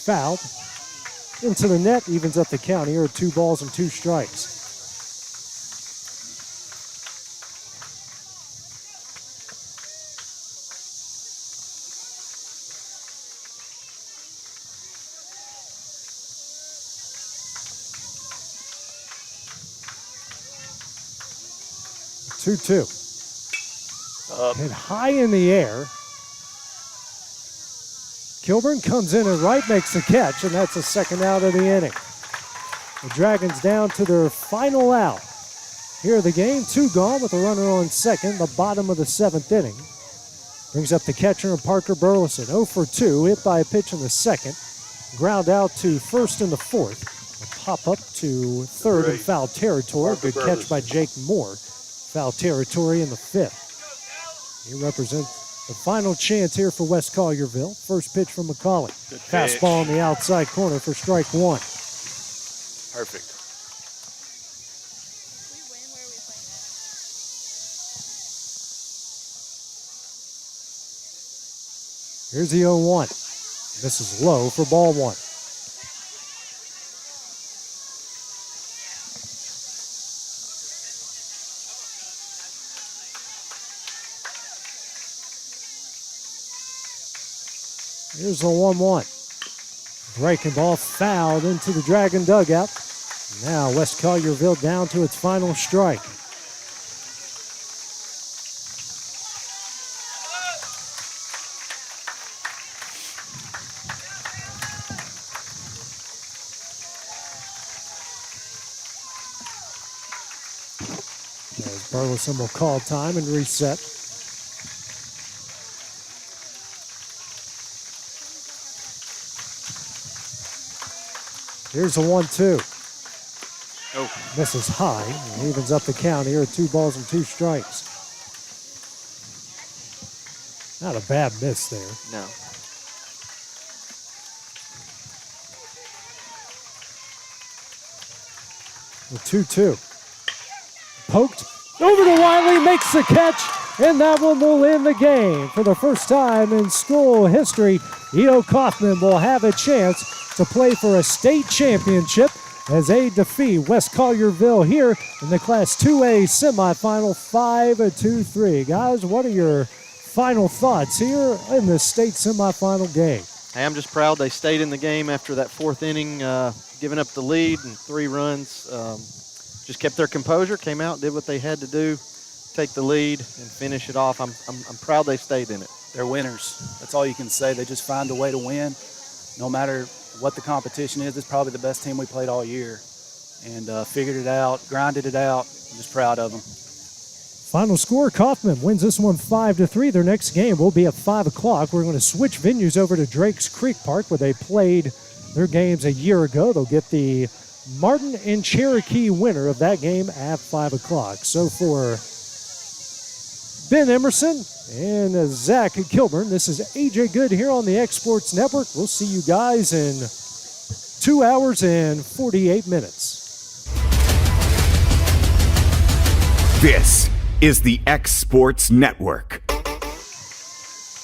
Fouled. Into the net, evens up the count here at 2 balls and 2 strikes. Two. Hit high in the air. Kilburn comes in and right makes the catch, and that's the second out of the inning. The Dragons down to their final out here of the game. 2 gone with a runner on second, the bottom of the 7th inning. Brings up the catcher and Parker Burleson. 0 for 2, hit by a pitch in the 2nd. Ground out to first in the 4th. A pop up to 3rd in foul territory. Good catch by Jake Moore. Foul territory in the 5th. He represents the final chance here for West Collierville. First pitch from McCauley. Fastball on the outside corner for strike 1. Perfect. Here's the 0-1. This is low for ball 1. Here's the 1-1. Breaking ball fouled into the Dragon dugout. Now West Collierville down to its final strike. As Burleson will call time and reset. Here's a 1-2. Oh. Misses high and evens up the count here at 2 balls and 2 strikes. Not a bad miss there. No. The 2-2. Poked over to Wiley, makes the catch, and that one will end the game. For the first time in school history, Edo Coffman will have a chance to play for a state championship as they defeat West Collierville here in the Class 2A semifinal 5-2-3. Guys, what are your final thoughts here in the state semifinal game? Hey, I'm just proud they stayed in the game after that 4th inning, giving up the lead and 3 runs. Just kept their composure, came out, did what they had to do, take the lead and finish it off. I'm proud they stayed in it. They're winners. That's all you can say. They just find a way to win. No matter what the competition is, it's probably the best team we played all year. And figured it out, grinded it out. I'm just proud of them. Final score, Coffman wins this one 5-3. Their next game will be at 5 o'clock. We're going to switch venues over to Drakes Creek Park where they played their games a year ago. They'll get the Martin and Cherokee winner of that game at 5 o'clock. So for Ben Emerson and Zach Kilburn, this is AJ Good here on the X Sports Network. We'll see you guys in 2 hours and 48 minutes. This is the X Sports Network.